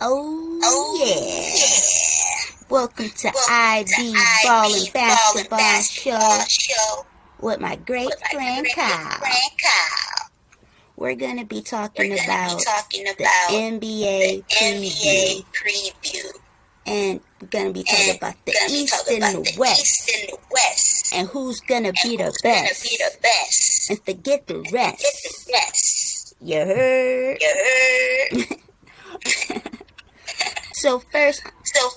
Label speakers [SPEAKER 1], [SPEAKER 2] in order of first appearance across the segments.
[SPEAKER 1] Oh yeah. Welcome to IB Ballin Basketball Show with my great friend Kyle. We're going to be talking about the NBA preview. And we're going to be talking about the East and the West. And who's going to be the best. And forget the rest. You heard? So first,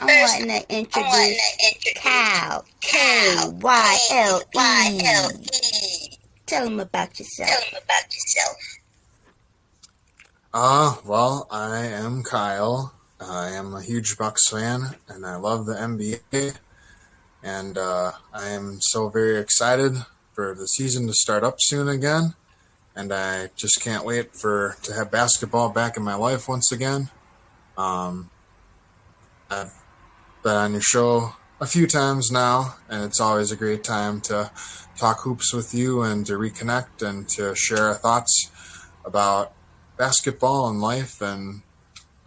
[SPEAKER 1] I want to introduce Kyle. Kyle. Tell him about yourself.
[SPEAKER 2] Well, I am Kyle. I am a huge Bucks fan, and I love the NBA. And I am so very excited for the season to start up soon again. And I just can't wait to have basketball back in my life once again. I've been on your show a few times now, and it's always a great time to talk hoops with you and to reconnect and to share our thoughts about basketball and life and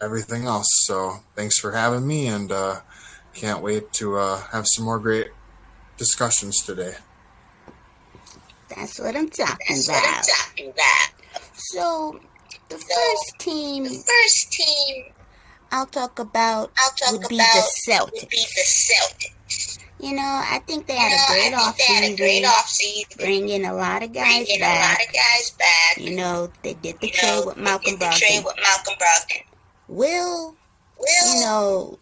[SPEAKER 2] everything else. So thanks for having me, and can't wait to have some more great discussions today.
[SPEAKER 1] That's what I'm talking about. So the first team I'll talk about would be the Celtics. You know, I think they had a great offseason, bringing a lot of guys back. You know, they did the trade with Malcolm Brogdon. Will the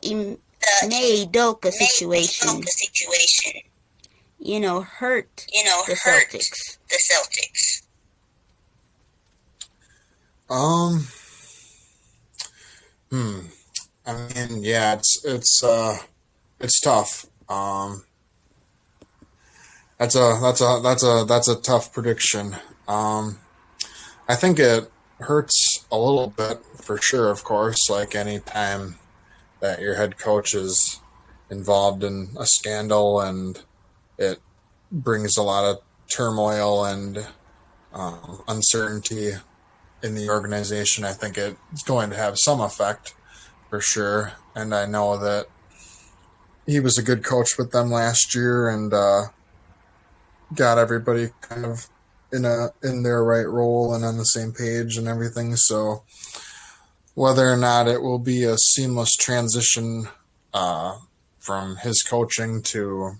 [SPEAKER 1] Ime Udoka situation, hurt the Celtics?
[SPEAKER 2] I mean, yeah, it's tough. That's a tough prediction. I think it hurts a little bit for sure, of course, like any time that your head coach is involved in a scandal and it brings a lot of turmoil and uncertainty in the organization. I think it's going to have some effect for sure. And I know that he was a good coach with them last year and got everybody kind of in their right role and on the same page and everything. So whether or not it will be a seamless transition from his coaching to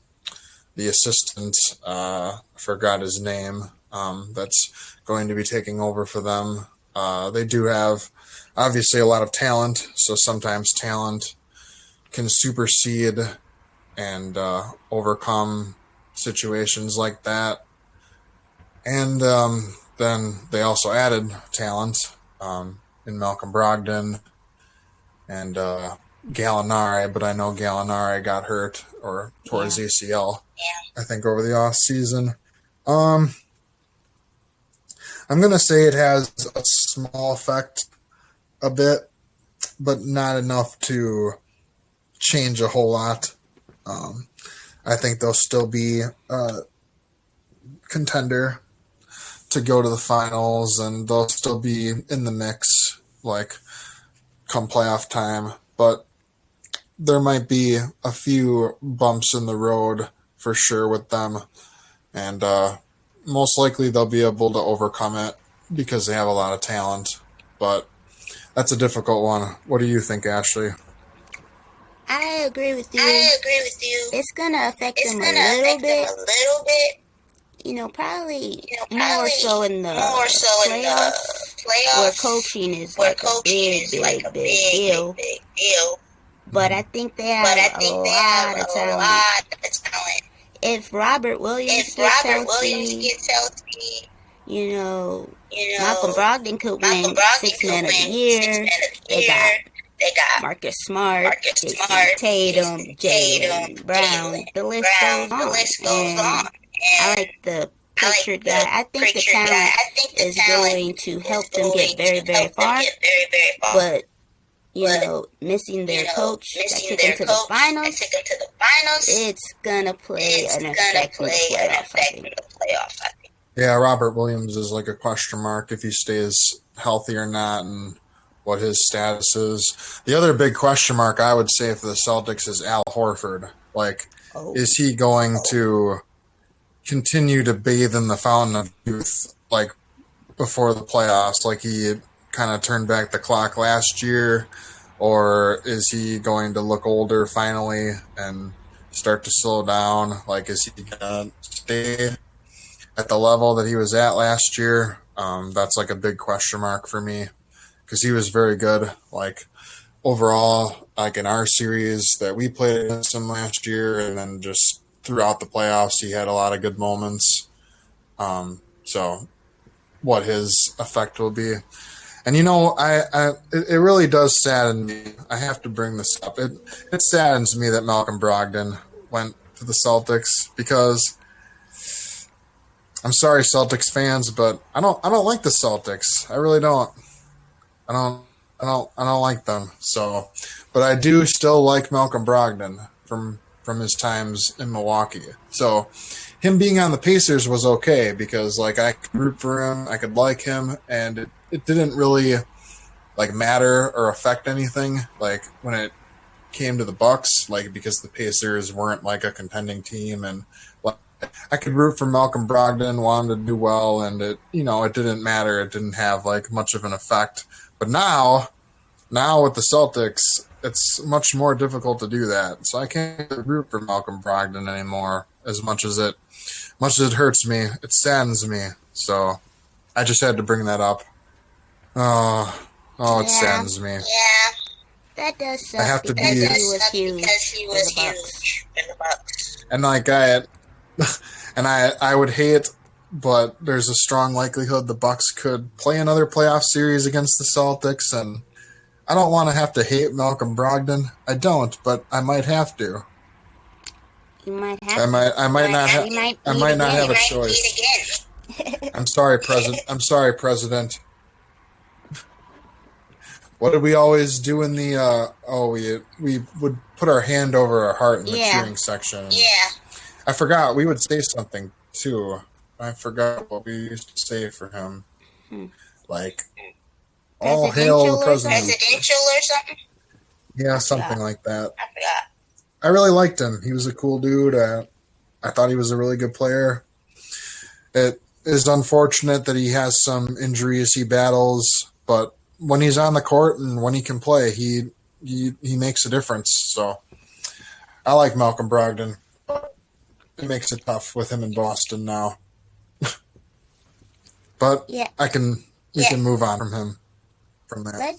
[SPEAKER 2] the assistant, forgot his name, that's going to be taking over for them. They do have obviously a lot of talent, so sometimes talent can supersede and overcome situations like that. And then they also added talent in Malcolm Brogdon and Gallinari, but I know Gallinari got hurt or tore his ACL, I think, over the off season. I'm going to say it has a small effect a bit, but not enough to change a whole lot. I think they'll still be a contender to go to the finals, and they'll still be in the mix, like, come playoff time. But there might be a few bumps in the road for sure with them, and most likely they'll be able to overcome it because they have a lot of talent. But that's a difficult one. What do you think, Ashley?
[SPEAKER 1] I agree with you. It's going to affect them a little bit. Probably more so in the playoffs, where coaching is like a big deal. But I think they have a lot of talent. If Robert Williams gets healthy, Malcolm Brogdon could win Sixth Man of the Year. They got Marcus Smart, Jason Tatum, Jaylen Brown. The list goes on. I like the pictured guy. I think the talent is going to help them get very, very far. But, missing their coach that took them to the finals, it's going to play an effect in the playoffs, I think.
[SPEAKER 2] Yeah, Robert Williams is like a question mark if he stays healthy or not and what his status is. The other big question mark I would say for the Celtics is Al Horford. Like, is he going to continue to bathe in the fountain of youth, like, before the playoffs, like he kind of turned back the clock last year? Or is he going to look older finally and start to slow down? Like, is he going to stay at the level that he was at last year? That's like a big question mark for me, because he was very good. Like, overall, like in our series that we played against him last year, and then just throughout the playoffs, he had a lot of good moments. So what his effect will be. And, you know, it really does sadden me. I have to bring this up. It saddens me that Malcolm Brogdon went to the Celtics, because I'm sorry, Celtics fans, but I don't like the Celtics. I really don't. I don't like them. So, but I do still like Malcolm Brogdon from his times in Milwaukee. So, him being on the Pacers was okay, because like I could root for him, I could like him, and it didn't really like matter or affect anything like when it came to the Bucks, like, because the Pacers weren't like a contending team, and like, I could root for Malcolm Brogdon, want him to do well, and it didn't matter. It didn't have like much of an effect. But now with the Celtics, it's much more difficult to do that. So I can't root for Malcolm Brogdon anymore, as much as it hurts me. It saddens me. So I just had to bring that up. It saddens me.
[SPEAKER 1] Yeah, that does suck.
[SPEAKER 2] I have to
[SPEAKER 1] because
[SPEAKER 2] be
[SPEAKER 1] he was huge in the Bucks.
[SPEAKER 2] And like I would hate, but there's a strong likelihood the Bucks could play another playoff series against the Celtics, and I don't want to have to hate Malcolm Brogdon. I don't, but I might have to.
[SPEAKER 1] You might have.
[SPEAKER 2] I might not have a choice. I'm sorry, President. What did we always do in the? We would put our hand over our heart in the cheering section. Yeah. I forgot. We would say something too. I forgot what we used to say for him. Like, all hail the president.
[SPEAKER 1] Presidential or something?
[SPEAKER 2] Yeah, something like that. I forgot. I really liked him. He was a cool dude. I thought he was a really good player. It is unfortunate that he has some injuries he battles, but when he's on the court and when he can play, he makes a difference. So I like Malcolm Brogdon. It makes it tough with him in Boston now. But we can move on from him from that.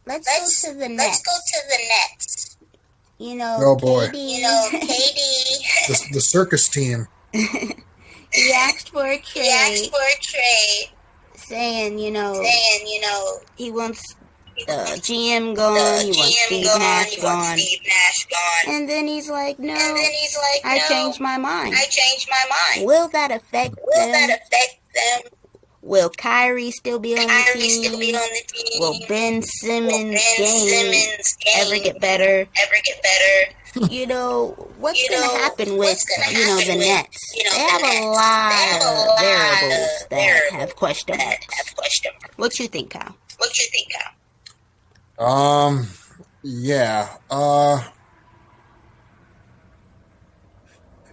[SPEAKER 1] Let's go to the Nets. You know,
[SPEAKER 2] oh boy.
[SPEAKER 1] KD.
[SPEAKER 2] The circus team.
[SPEAKER 1] He asked for a trade. Saying, he wants the GM gone, he wants Steve Nash gone. And then he's like, no, I changed my mind. Will that affect them? Will Kyrie still be on the team? Will Ben Simmons' game ever get better? What's going to happen with, the Nets? They have a lot of variables that have question marks. What you think, Kyle?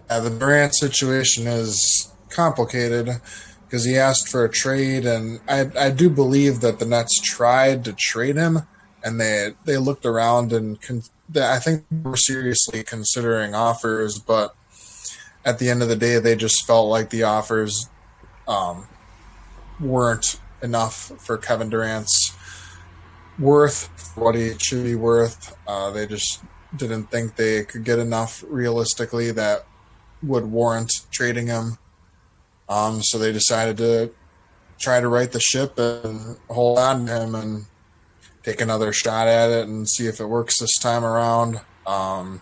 [SPEAKER 2] The Durant situation is complicated because he asked for a trade, and I do believe that the Nets tried to trade him, and they looked around and I think they were seriously considering offers, but at the end of the day, they just felt like the offers weren't enough for Kevin Durant's worth, what he should be worth. They just didn't think they could get enough realistically that would warrant trading him. So they decided to try to right the ship and hold on to him and take another shot at it and see if it works this time around. I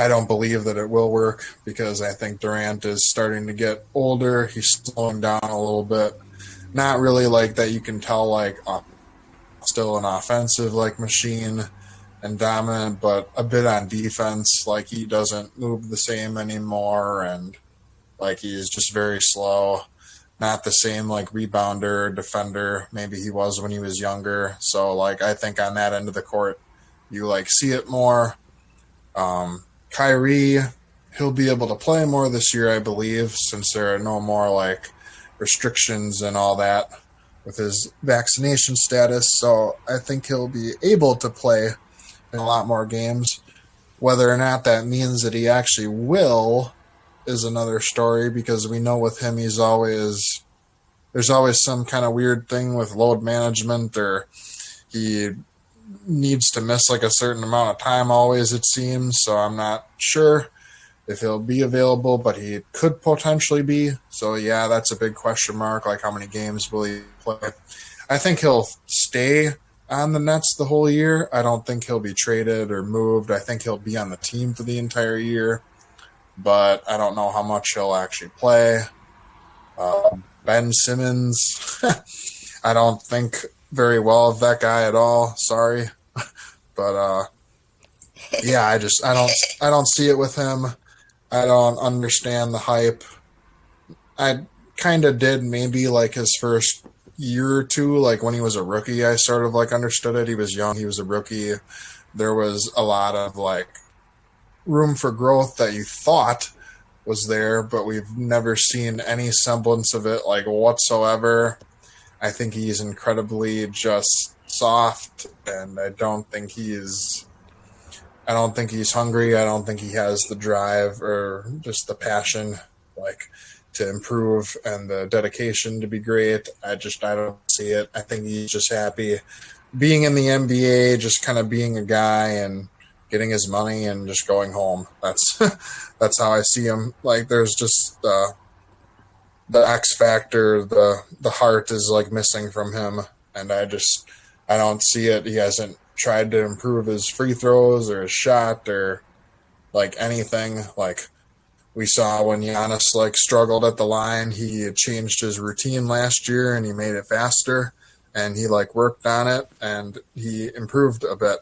[SPEAKER 2] don't believe that it will work because I think Durant is starting to get older. He's slowing down a little bit. Not really like that you can tell like still an offensive like machine and dominant, but a bit on defense. Like he doesn't move the same anymore and like he's just very slow. not the same like rebounder, defender maybe he was when he was younger. So like I think on that end of the court, you like see it more. Kyrie, he'll be able to play more this year, I believe, since there are no more like restrictions and all that with his vaccination status. So I think he'll be able to play in a lot more games. Whether or not that means that he actually will is another story, because we know with him there's always some kind of weird thing with load management, or he needs to miss like a certain amount of time always, it seems. So I'm not sure if he'll be available, but he could potentially be. So yeah, that's a big question mark. Like, how many games will he play? I think he'll stay on the Nets the whole year. I don't think he'll be traded or moved. I think he'll be on the team for the entire year, but I don't know how much he'll actually play. Ben Simmons, I don't think very well of that guy at all. Sorry. But yeah, I don't see it with him. I don't understand the hype. I kind of did maybe like his first year or two, like when he was a rookie, I sort of like understood it. He was young, he was a rookie. There was a lot of like room for growth that you thought was there, but we've never seen any semblance of it like whatsoever. I think he's incredibly just soft, and I don't think he's hungry. I don't think he has the drive or just the passion like to improve and the dedication to be great. I don't see it. I think he's just happy being in the NBA, just kind of being a guy and getting his money and just going home. That's how I see him. Like, there's just the X factor, the heart is like missing from him, and I don't see it. He hasn't tried to improve his free throws or his shot or like anything. Like we saw when Giannis like struggled at the line, he had changed his routine last year and he made it faster, and he like worked on it and he improved a bit.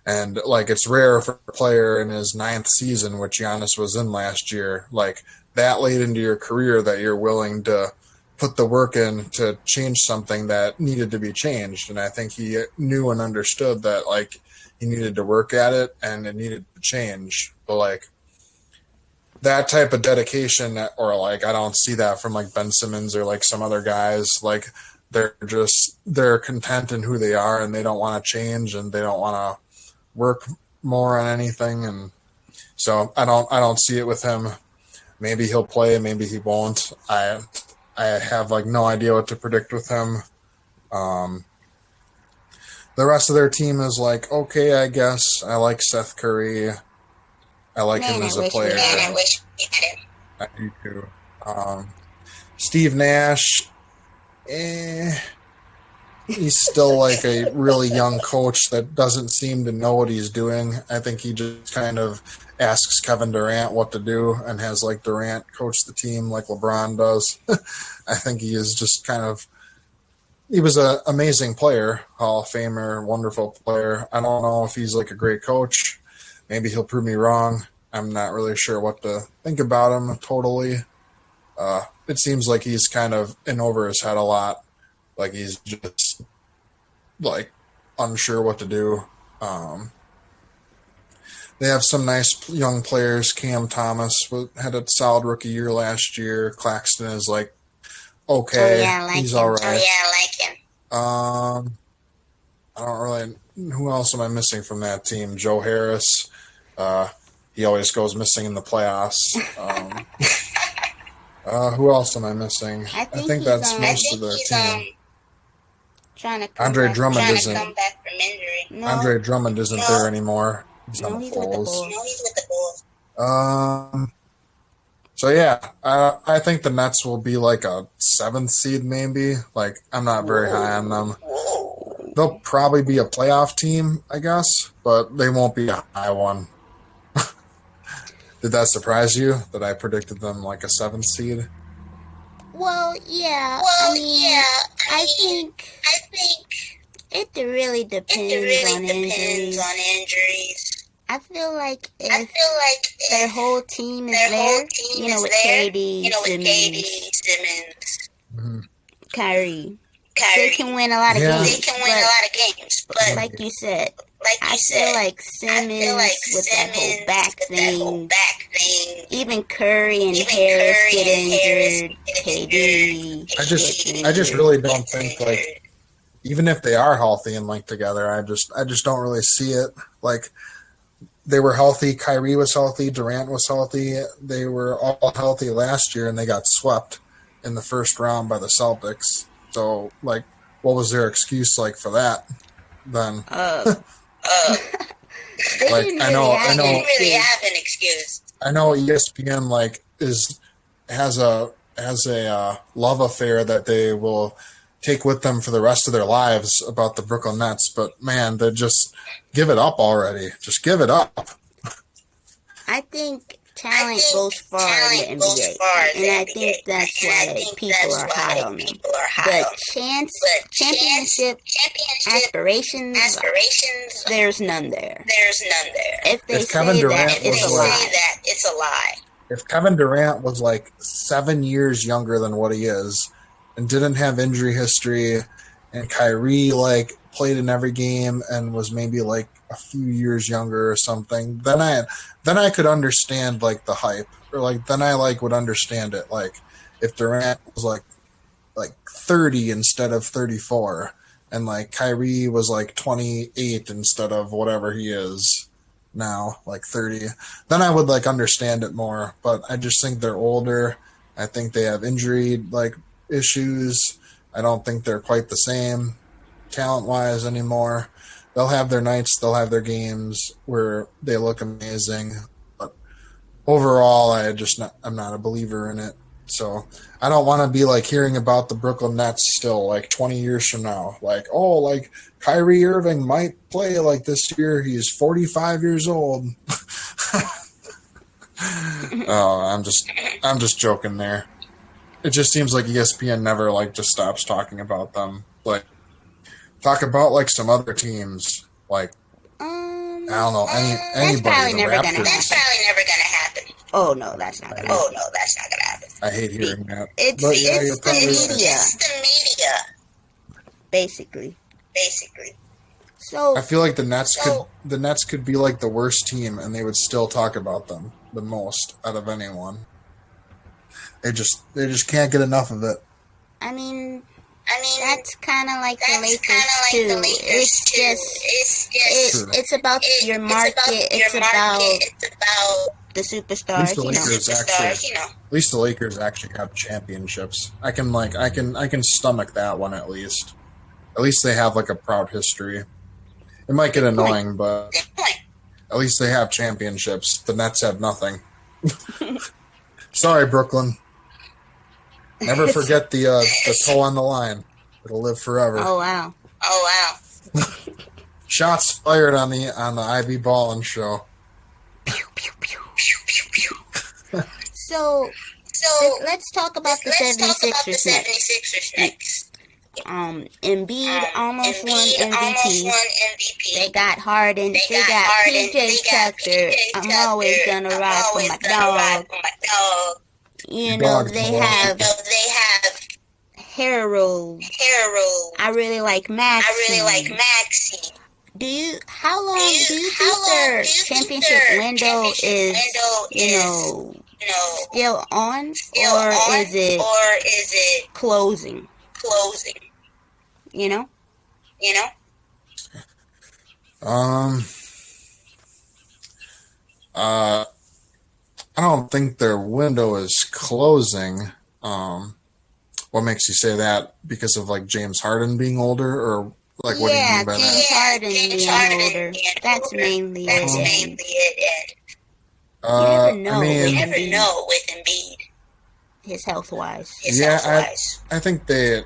[SPEAKER 2] And like, it's rare for a player in his 9th season, which Giannis was in last year, like that late into your career, that you're willing to put the work in to change something that needed to be changed. And I think he knew and understood that like he needed to work at it and it needed to change. But like that type of dedication, or like, I don't see that from like Ben Simmons or like some other guys. Like they're content in who they are and they don't want to change and they don't want to work more on anything. And so I don't see it with him. Maybe he'll play, maybe he won't. I have like no idea what to predict with him. The rest of their team is like, okay, I guess. I like Seth Curry. I like him as a player.
[SPEAKER 1] I wish we had him.
[SPEAKER 2] I do too. Steve Nash, he's still like a really young coach that doesn't seem to know what he's doing. I think he just kind of asks Kevin Durant what to do and has like Durant coach the team like LeBron does. I think he is just he was an amazing player, Hall of Famer, wonderful player. I don't know if he's like a great coach. Maybe he'll prove me wrong. I'm not really sure what to think about him totally. It seems like he's kind of in over his head a lot. Like he's just like unsure what to do. They have some nice young players. Cam Thomas had a solid rookie year last year. Claxton is like okay.
[SPEAKER 1] Oh, yeah, I like
[SPEAKER 2] he's
[SPEAKER 1] him.
[SPEAKER 2] all right.
[SPEAKER 1] Oh, yeah, I like him.
[SPEAKER 2] I don't really. Who else am I missing from that team? Joe Harris. He always goes missing in the playoffs. Who else am I missing?
[SPEAKER 1] I think
[SPEAKER 2] that's most of their team.
[SPEAKER 1] Trying to come
[SPEAKER 2] Andre
[SPEAKER 1] back,
[SPEAKER 2] Drummond
[SPEAKER 1] trying
[SPEAKER 2] isn't.
[SPEAKER 1] to come back from injury. No.
[SPEAKER 2] Andre Drummond isn't there anymore. He's on the
[SPEAKER 1] He's with the
[SPEAKER 2] Bulls.
[SPEAKER 1] Bulls. No, he's with the Bulls.
[SPEAKER 2] So yeah, I think the Nets will be like a 7th seed maybe. Like, I'm not very high on them. They'll probably be a playoff team, I guess, but they won't be a high one. Did that surprise you that I predicted them like a 7th seed?
[SPEAKER 1] Well, yeah. I think it really depends on injuries. I feel like if their whole team is there, with KD, Simmons, Kyrie. They can win a lot of games. But like you said, I feel like Simmons with that whole back thing. Even Curry and Harris get injured. KD.
[SPEAKER 2] I just really don't think, like, even if they are healthy and linked together, I just don't really see it. Like, they were healthy. Kyrie was healthy. Durant was healthy. They were all healthy last year, and they got swept in the first round by the Celtics. So, like, what was their excuse like for that? Then,
[SPEAKER 1] They
[SPEAKER 2] like,
[SPEAKER 1] didn't
[SPEAKER 2] I know,
[SPEAKER 1] really have an excuse.
[SPEAKER 2] I know ESPN like has a love affair that they will take with them for the rest of their lives about the Brooklyn Nets. But man, they just give it up already. Just give it up.
[SPEAKER 1] I think talent goes far in the NBA, and I think that's why people are high on them. But championship aspirations, there's none there. If they say that, it's a lie.
[SPEAKER 2] If Kevin Durant was like 7 years younger than what he is and didn't have injury history, and Kyrie like played in every game and was maybe like a few years younger or something, then I could understand like the hype, or like then I like would understand it. Like if Durant was like 30 instead of 34, and like Kyrie was like 28 instead of whatever he is now, like 30, then I would like understand it more. But I just think they're older. I think they have injury like issues. I don't think they're quite the same talent wise anymore. They'll have their nights, they'll have their games where they look amazing, but overall I'm not a believer in it. So I don't want to be like hearing about the Brooklyn Nets still like 20 years from now, like, oh, like Kyrie Irving might play like this year, he's 45 years old. Oh, I'm just joking there. It just seems like ESPN never like just stops talking about them. Like, talk about like some other teams, like I don't know, anybody.
[SPEAKER 1] That's probably never gonna
[SPEAKER 2] happen.
[SPEAKER 1] Oh no, that's not gonna happen.
[SPEAKER 2] I hate hearing that.
[SPEAKER 1] It's the media, basically. So
[SPEAKER 2] I feel like the Nets could be like the worst team, and they would still talk about them the most out of anyone. They just can't get enough of it.
[SPEAKER 1] I mean, that's kind of like the Lakers too. It's about your market. It's about the superstars.
[SPEAKER 2] At least the Lakers actually have championships. I can stomach that one at least. At least they have like a proud history. It might get annoying, but at least they have championships. The Nets have nothing. Sorry, Brooklyn. Never forget the toe on the line. It'll live forever.
[SPEAKER 1] Oh wow.
[SPEAKER 2] Shots fired on the IB Ballin show.
[SPEAKER 1] So let's talk about the 76ers next. Embiid almost won MVP. They got Harden. They got PJ Tucker. I'm always gonna ride for my dog. You know, they have Harold. I really like Maxey. How long do you think their championship window is, still on, or is it closing? You know?
[SPEAKER 2] I don't think their window is closing. What makes you say that? Because of like James Harden being older, or like what do you mean by
[SPEAKER 1] James Harden being older. That's mainly it. You never know with Embiid. His health wise.
[SPEAKER 2] I think they've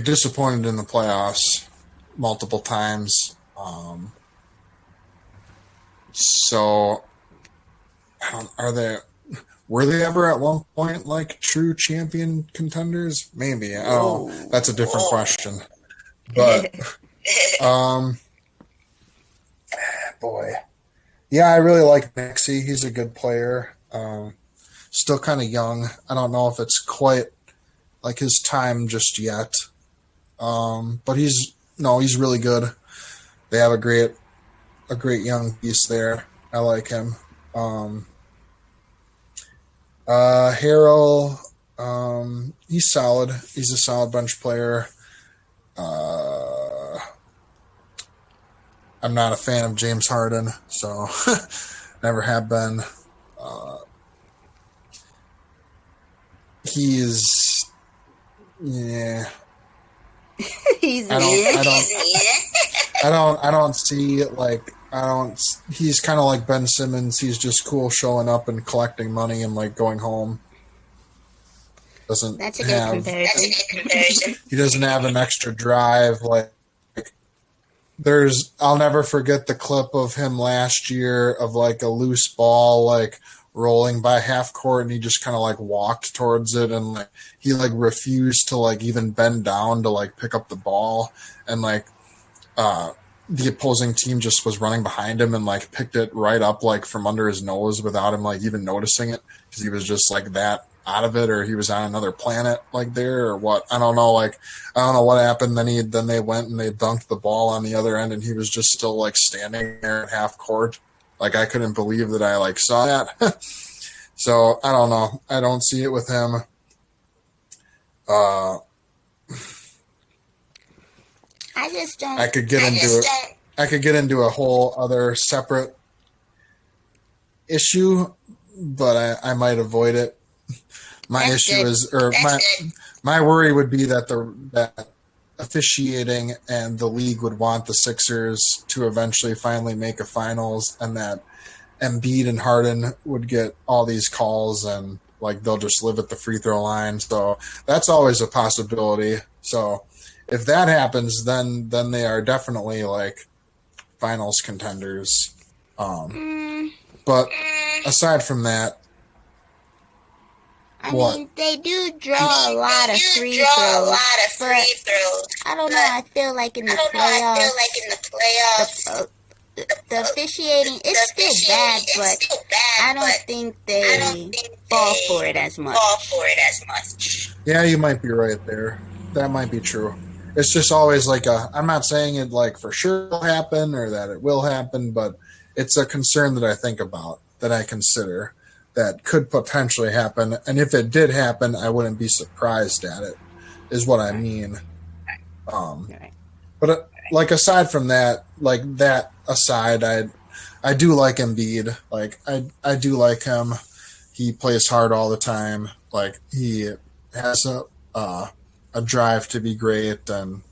[SPEAKER 2] disappointed in the playoffs multiple times. So, were they ever at one point like true champion contenders? Maybe. That's a different question. But, boy. Yeah, I really like Maxey. He's a good player. still kind of young. I don't know if it's quite like his time just yet. But he's really good. They have a great young piece there. I like him. Harrell, he's solid. He's a solid bench player. I'm not a fan of James Harden, so never have been. He's
[SPEAKER 1] He's
[SPEAKER 2] he's kind of like Ben Simmons. He's just cool showing up and collecting money and like going home.
[SPEAKER 1] That's a good comparison.
[SPEAKER 2] He doesn't have an extra drive. I'll never forget the clip of him last year of like a loose ball, like rolling by half court, and he just kind of like walked towards it, and like he like refused to like even bend down to like pick up the ball, and like the opposing team just was running behind him and like picked it right up like from under his nose without him like even noticing it, because he was just like that out of it, or he was on another planet like there or what. I don't know what happened. Then they went and they dunked the ball on the other end, and he was just still like standing there at half court. Like, I couldn't believe that I like saw that. So I don't know. I don't see it with him.
[SPEAKER 1] I just don't.
[SPEAKER 2] I could get into a whole other separate issue, but I might avoid it. My worry would be that officiating and the league would want the Sixers to eventually finally make a finals, and that Embiid and Harden would get all these calls and like they'll just live at the free throw line. So that's always a possibility. So if that happens, then they are definitely like finals contenders. But aside from that,
[SPEAKER 1] I mean, they do draw a lot of free throws, but I don't know. I feel like in the playoffs, the officiating, it's still bad, but I don't think they fall for it as much.
[SPEAKER 2] Yeah, you might be right there. That might be true. It's just always like I'm not saying it like for sure will happen or that it will happen, but it's a concern that I think about, that I consider, that could potentially happen. And if it did happen, I wouldn't be surprised at it, is what I mean. But like aside from that, like that aside, I do like Embiid. Like I do like him. He plays hard all the time. Like he has a drive to be great, and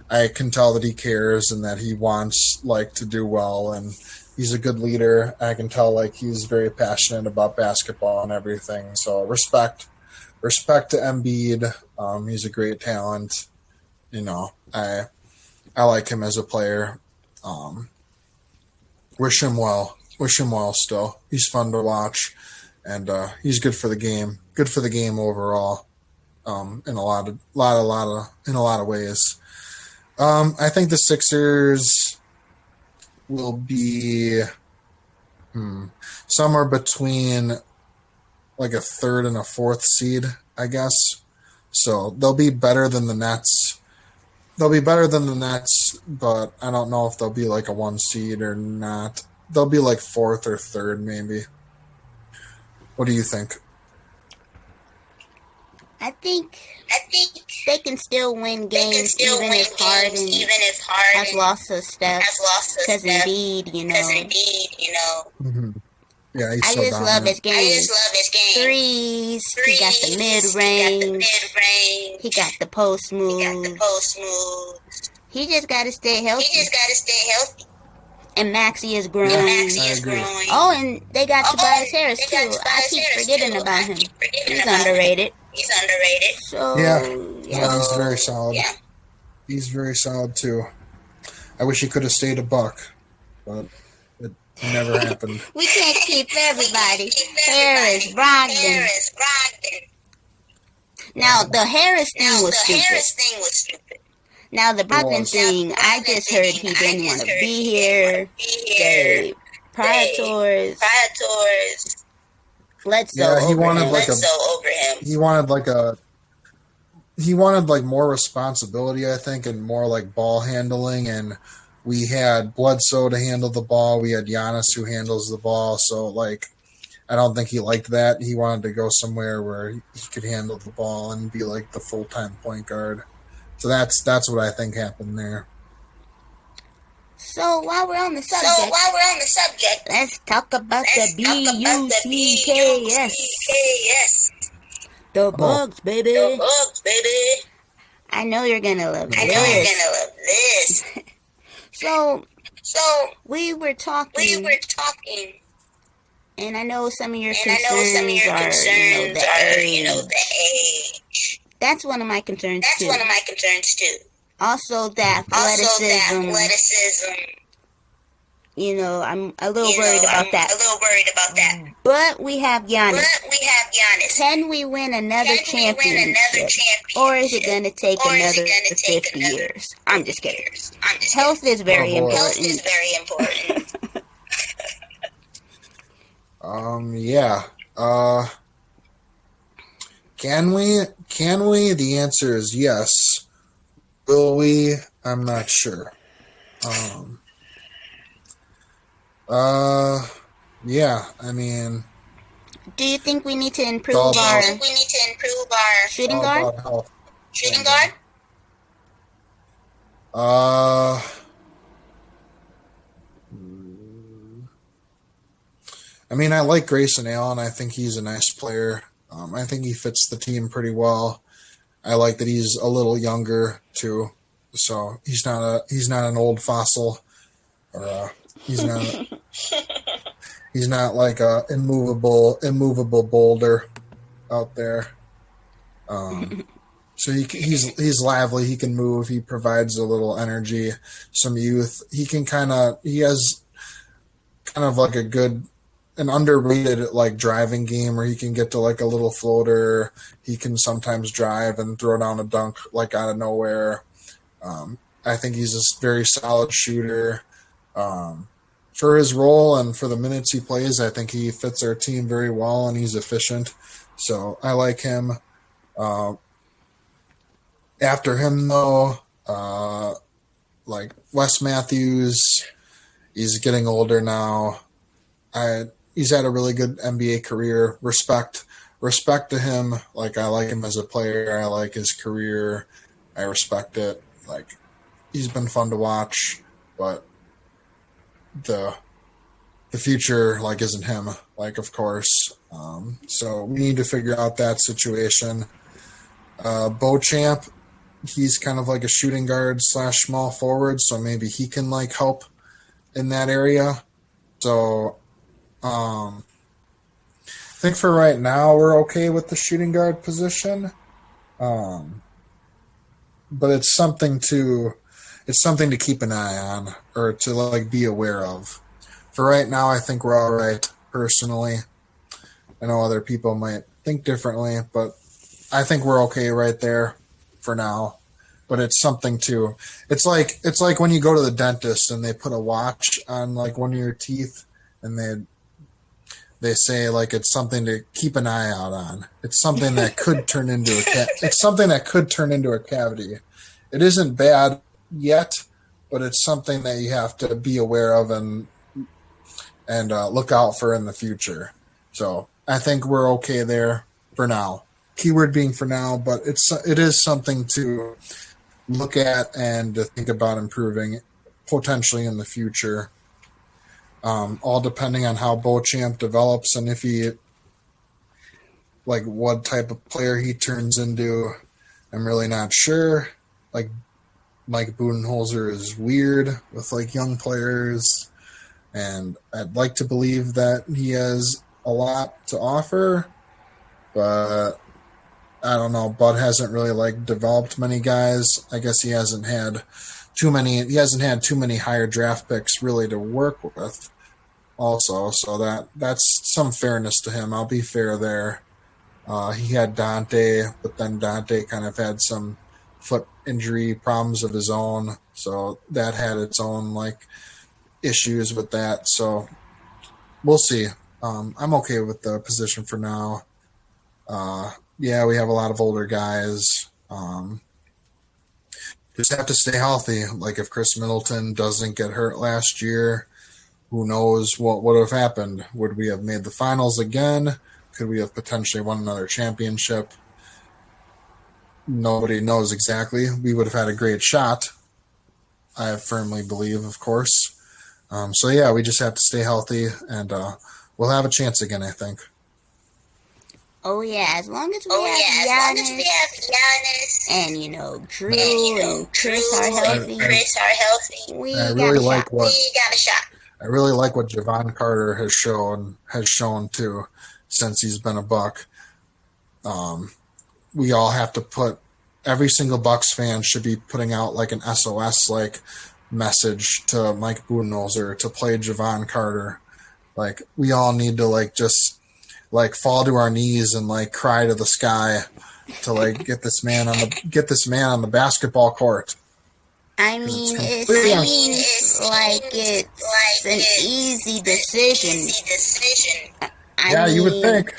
[SPEAKER 2] I can tell that he cares and that he wants like to do well, and he's a good leader. I can tell like he's very passionate about basketball and everything. So respect to Embiid. He's a great talent. You know, I like him as a player. Wish him well still. He's fun to watch, and he's good for the game. Good for the game overall. In a lot of ways. I think the Sixers will be somewhere between like a third and a fourth seed, I guess. So they'll be better than the Nets. But I don't know if they'll be like a 1 seed or not. They'll be like fourth or third, maybe. What do you think?
[SPEAKER 1] I think they can still win games even if Harden has lost a step. Because Embiid, you know.
[SPEAKER 2] Mm-hmm. Yeah,
[SPEAKER 1] I just love his game. Threes, he got the mid-range, he got the post moves. He just got to stay healthy. And Maxey is growing.
[SPEAKER 2] I agree.
[SPEAKER 1] Oh, and they got Tobias Harris, too. I keep forgetting about him. He's underrated. So,
[SPEAKER 2] yeah, he's very solid. Yeah. He's very solid, too. I wish he could have stayed a Buck, but it never happened.
[SPEAKER 1] We can't keep everybody. Harris, Brogdon. Now, the Harris thing was stupid. Now, the Brogdon thing, I just heard he didn't want to be here. The Predators. Bledsoe
[SPEAKER 2] he
[SPEAKER 1] over
[SPEAKER 2] wanted
[SPEAKER 1] him.
[SPEAKER 2] He wanted like more responsibility, I think, and more like ball handling. And we had Bledsoe to handle the ball. We had Giannis who handles the ball. So like, I don't think he liked that. He wanted to go somewhere where he could handle the ball and be like the full-time point guard. So that's what I think happened there.
[SPEAKER 1] So while we're on the subject, let's talk about the BUCKS. The Bugs, baby. I know you're gonna love this. So we were talking, and I know some of your concerns are, the age. That's one of my concerns too. Also, the athleticism. I'm a little worried about that. But we have Giannis. Can we win another championship? Or is it going to take another 50 years? I'm just kidding. Health is very important.
[SPEAKER 2] Yeah. Can we? The answer is yes. Will we? I'm not sure. Yeah, I mean...
[SPEAKER 1] Do you think we need to improve our shooting guard?
[SPEAKER 2] I mean, I like Grayson Allen. I think he's a nice player. I think he fits the team pretty well. I like that he's a little younger too, so he's not an old fossil, or he's not like a immovable boulder out there. So he's lively. He can move. He provides a little energy, some youth. He has kind of like an underrated like driving game where he can get to like a little floater. He can sometimes drive and throw down a dunk like out of nowhere. I think he's a very solid shooter. For his role and for the minutes he plays, I think he fits our team very well and he's efficient. So I like him. After him though, like Wes Matthews, he's getting older now. He's had a really good NBA career. Respect to him. Like, I like him as a player. I like his career. I respect it. Like, he's been fun to watch, but the future, like, isn't him. Like, of course. So we need to figure out that situation. Beauchamp, he's kind of like a shooting guard / small forward, so maybe he can, like, help in that area. So, I think for right now we're okay with the shooting guard position, but it's something to keep an eye on or to like be aware of. For right now, I think we're all right. Personally, I know other people might think differently, but I think we're okay right there for now. But it's something to. It's like when you go to the dentist and they put a watch on like one of your teeth and they say like it's something to keep an eye out on. It's something that could turn into a cavity. It isn't bad yet, but it's something that you have to be aware of and look out for in the future. So I think we're okay there for now. Keyword being for now, but it is something to look at and to think about improving potentially in the future. All depending on how Beauchamp develops and if he, like, what type of player he turns into. I'm really not sure. Like, Mike Budenholzer is weird with, like, young players, and I'd like to believe that he has a lot to offer, but I don't know. Bud hasn't really, like, developed many guys. I guess he hasn't had too many higher draft picks really to work with also, so that's some fairness to him. I'll be fair there. He had Dante, but then Dante kind of had some foot injury problems of his own, so that had its own like issues with that. So we'll see. I'm okay with the position for now. Yeah, we have a lot of older guys. Just have to stay healthy. Like if Chris Middleton doesn't get hurt last year, who knows what would have happened? Would we have made the finals again? Could we have potentially won another championship? Nobody knows exactly. We would have had a great shot. I firmly believe, of course. So yeah, we just have to stay healthy, and we'll have a chance again, I think.
[SPEAKER 1] Oh yeah, as long as we have Giannis and Drew and Chris are healthy, we got a shot.
[SPEAKER 2] I really like what Javon Carter has shown too, since he's been a Buck. We all have to put, every single Bucks fan should be putting out like an SOS like message to Mike Budenholzer to play Javon Carter. Like we all need to like just like fall to our knees and like cry to the sky to like get this man on the basketball court.
[SPEAKER 1] I mean, it seems like it's an easy decision.
[SPEAKER 2] Yeah, you would think.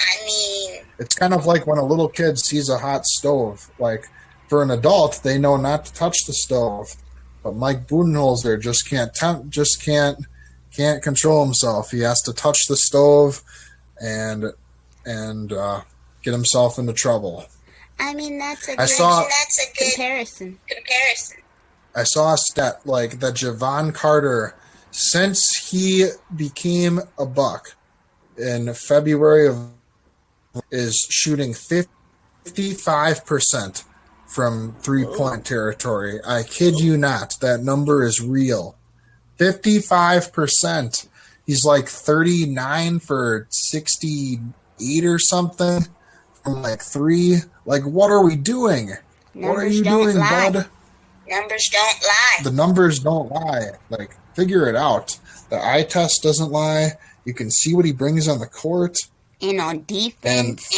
[SPEAKER 2] It's kind of like when a little kid sees a hot stove. Like for an adult, they know not to touch the stove, but Mike Budenholzer just can't control himself. He has to touch the stove and get himself into trouble.
[SPEAKER 1] I mean, that's a good comparison.
[SPEAKER 2] I saw a stat like that Javon Carter, since he became a Buck in February of, is shooting 55% from three-point territory. I kid you not. That number is real. 55%. He's like 39 for 68 or something from like three. Like, what are we doing? What are you doing, bud?
[SPEAKER 1] Numbers don't lie.
[SPEAKER 2] The numbers don't lie. Like, figure it out. The eye test doesn't lie. You can see what he brings on the court.
[SPEAKER 1] And on defense.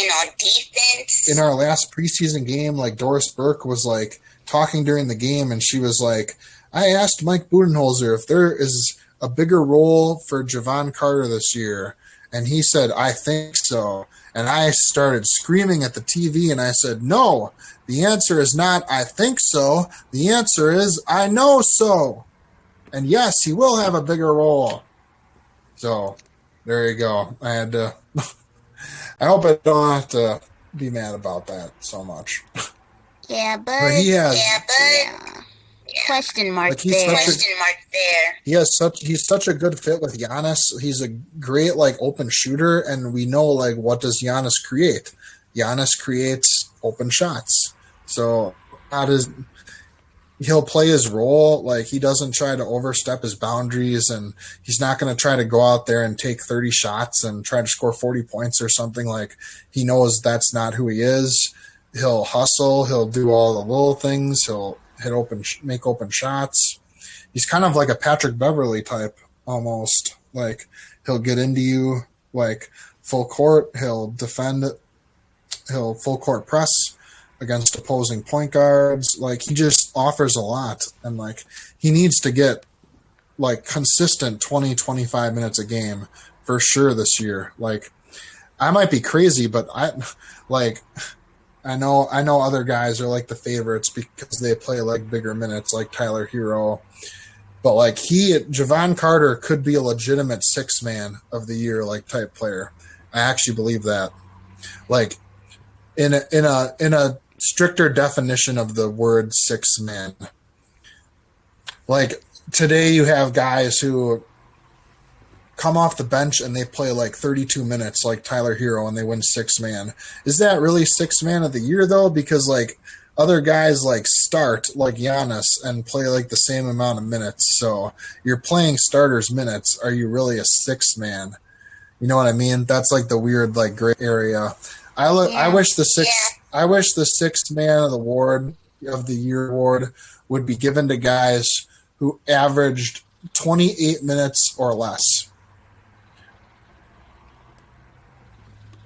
[SPEAKER 2] In our last preseason game, like Doris Burke was like talking during the game, and she was like, I asked Mike Budenholzer if there is a bigger role for Javon Carter this year, and he said, I think so. And I started screaming at the TV, and I said, no, the answer is not I think so. The answer is I know so. And yes, he will have a bigger role. So there you go. I had to I hope I don't have to be mad about that so much.
[SPEAKER 1] Yeah,
[SPEAKER 2] but he has
[SPEAKER 1] question mark
[SPEAKER 2] like
[SPEAKER 1] there.
[SPEAKER 2] He's such a good fit with Giannis. He's a great like open shooter, and we know like what does Giannis create? Giannis creates open shots. So he'll play his role. Like he doesn't try to overstep his boundaries, and he's not going to try to go out there and take 30 shots and try to score 40 points or something. Like he knows that's not who he is. He'll hustle. He'll do all the little things. He'll make open shots. He's kind of like a Patrick Beverley type almost. Like he'll get into you like full court. He'll defend. He'll full court press against opposing point guards. Like he just offers a lot, and like he needs to get like consistent 20-25 minutes a game for sure this year. Like I might be crazy, but I know other guys are like the favorites because they play like bigger minutes, like Tyler Hero. But like Javon Carter could be a legitimate 6-man of the year like type player. I actually believe that. Like in a stricter definition of the word 6-man. Like today you have guys who come off the bench and they play like 32 minutes like Tyler Hero and they win 6-man. Is that really 6-man of the year though? Because like other guys like start like Giannis and play like the same amount of minutes. So you're playing starters minutes. Are you really a 6-man? You know what I mean? That's like the weird like gray area. I wish the 6-man of the year award would be given to guys who averaged 28 minutes or less.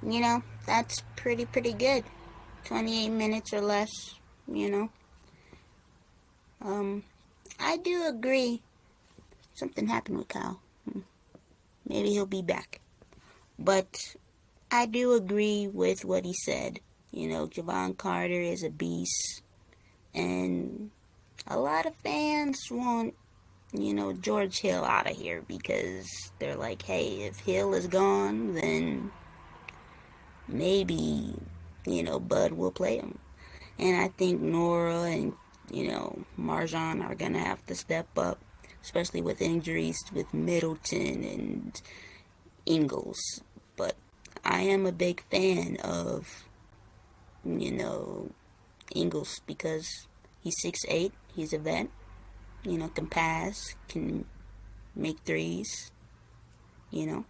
[SPEAKER 1] You know, that's pretty good. 28 minutes or less, you know. I do agree. Something happened with Kyle. Maybe he'll be back. But I do agree with what he said. Javon Carter is a beast, and a lot of fans want, George Hill out of here because they're like, hey, if Hill is gone, then maybe, Bud will play him. And I think Nora and, Marjan are going to have to step up, especially with injuries with Middleton and Ingles. But I am a big fan of, Ingles because he's 6'8", he's a vet, can pass, can make threes, and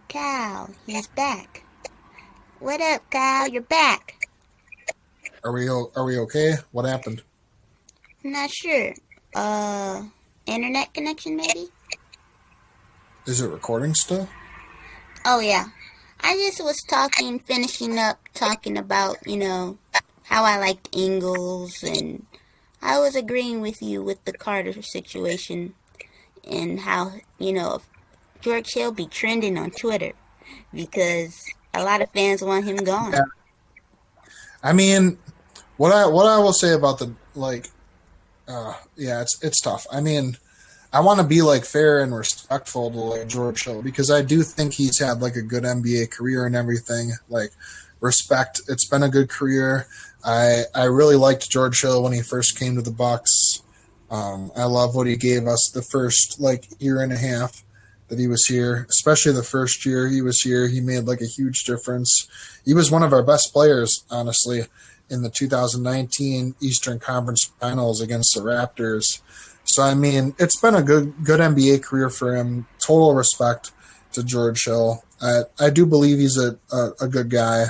[SPEAKER 1] Kyle, he's back. What up, Kyle? You're back.
[SPEAKER 2] Are we okay? What happened?
[SPEAKER 1] I'm not sure. Internet connection maybe?
[SPEAKER 2] Is it recording still?
[SPEAKER 1] Oh yeah. I just was finishing up talking about, how I liked Ingles, and I was agreeing with you with the Carter situation and how, George Hill be trending on Twitter because a lot of fans want him gone.
[SPEAKER 2] Yeah. I mean, what I will say about it's tough. I mean, I want to be fair and respectful to George Hill because I do think he's had a good NBA career and everything. Respect. It's been a good career. I really liked George Hill when he first came to the Bucks. I love what he gave us the first year and a half that he was here, especially the first year he was here. He made a huge difference. He was one of our best players, honestly, in the 2019 Eastern Conference Finals against the Raptors. So, I mean, it's been a good NBA career for him. Total respect to George Hill. I do believe he's a good guy.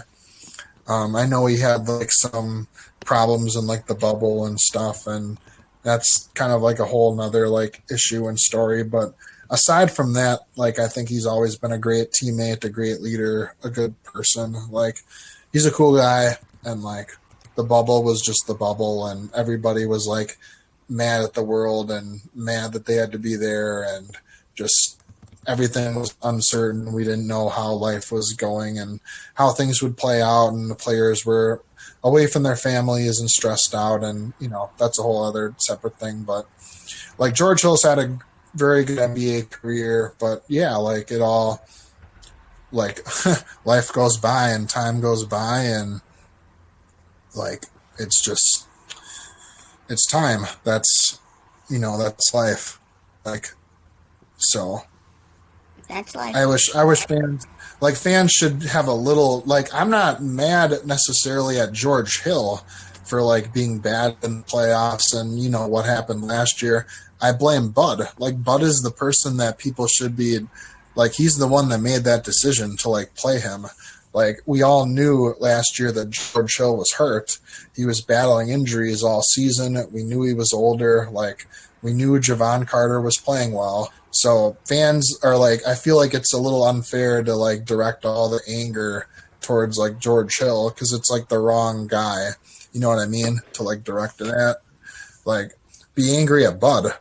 [SPEAKER 2] I know he had some problems in the bubble and stuff, and that's kind of a whole nother issue and story. But aside from that, I think he's always been a great teammate, a great leader, a good person. He's a cool guy, and the bubble was just the bubble, and everybody was mad at the world and mad that they had to be there, and just everything was uncertain. We didn't know how life was going and how things would play out, and the players were away from their families and stressed out, and that's a whole other separate thing. But George Hill's had a very good NBA career, but yeah, it all life goes by and time goes by, and it's time. That's life. So
[SPEAKER 1] that's life.
[SPEAKER 2] I wish fans should have a little I'm not mad necessarily at George Hill for being bad in the playoffs and what happened last year. I blame Bud. Bud is the person that people should be he's the one that made that decision to play him. We all knew last year that George Hill was hurt. He was battling injuries all season. We knew he was older. We knew Javon Carter was playing well. So fans are I feel it's a little unfair to direct all the anger towards George Hill because it's the wrong guy. You know what I mean? To direct it at. Be angry at Bud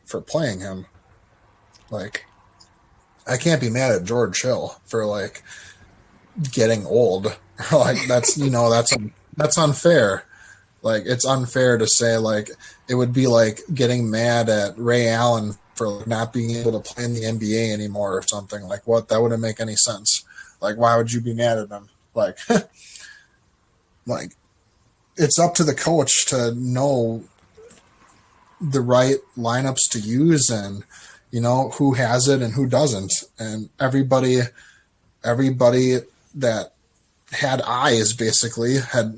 [SPEAKER 2] for playing him. I can't be mad at George Hill for getting old. That's that's unfair. It's unfair to say it would be getting mad at Ray Allen for not being able to play in the NBA anymore or something. What? That wouldn't make any sense. Why would you be mad at him? It's up to the coach to know the right lineups to use and who has it and who doesn't. And everybody that had eyes basically had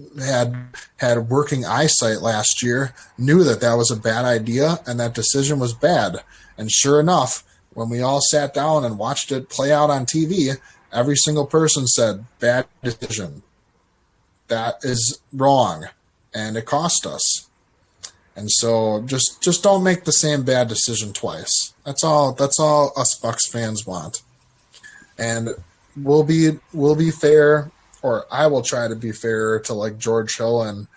[SPEAKER 2] working eyesight last year knew that was a bad idea and that decision was bad. And sure enough, when we all sat down and watched it play out on TV, every single person said, bad decision. That is wrong. And it cost us. And so just don't make the same bad decision twice. That's all us Bucks fans want. And we'll be fair, or I will try to be fair to George Hill, and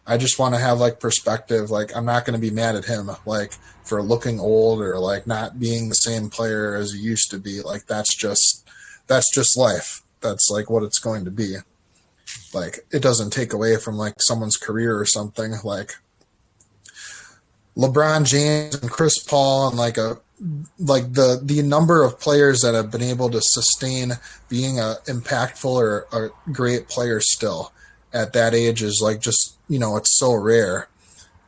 [SPEAKER 2] I just want to have like perspective. Like, I'm not going to be mad at him like for looking old or like not being the same player as he used to be. Like, that's just life. That's like what it's going to be. Like, it doesn't take away from like someone's career or something. Like LeBron James and Chris Paul and like the number of players that have been able to sustain being a impactful or a great player still at that age is like just, it's so rare.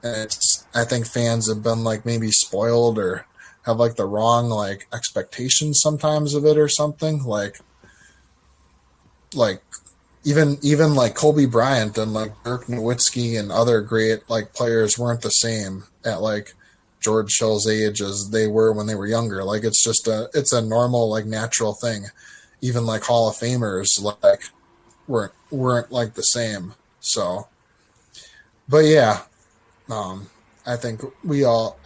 [SPEAKER 2] And I think fans have been like maybe spoiled or have like the wrong like expectations sometimes of it or something. Like even like Kobe Bryant and like Dirk Nowitzki and other great like players weren't the same at like George Hill's age as they were when they were younger. Like, it's a normal like natural thing. Even like Hall of Famers like weren't like the same. So, but yeah, I think we all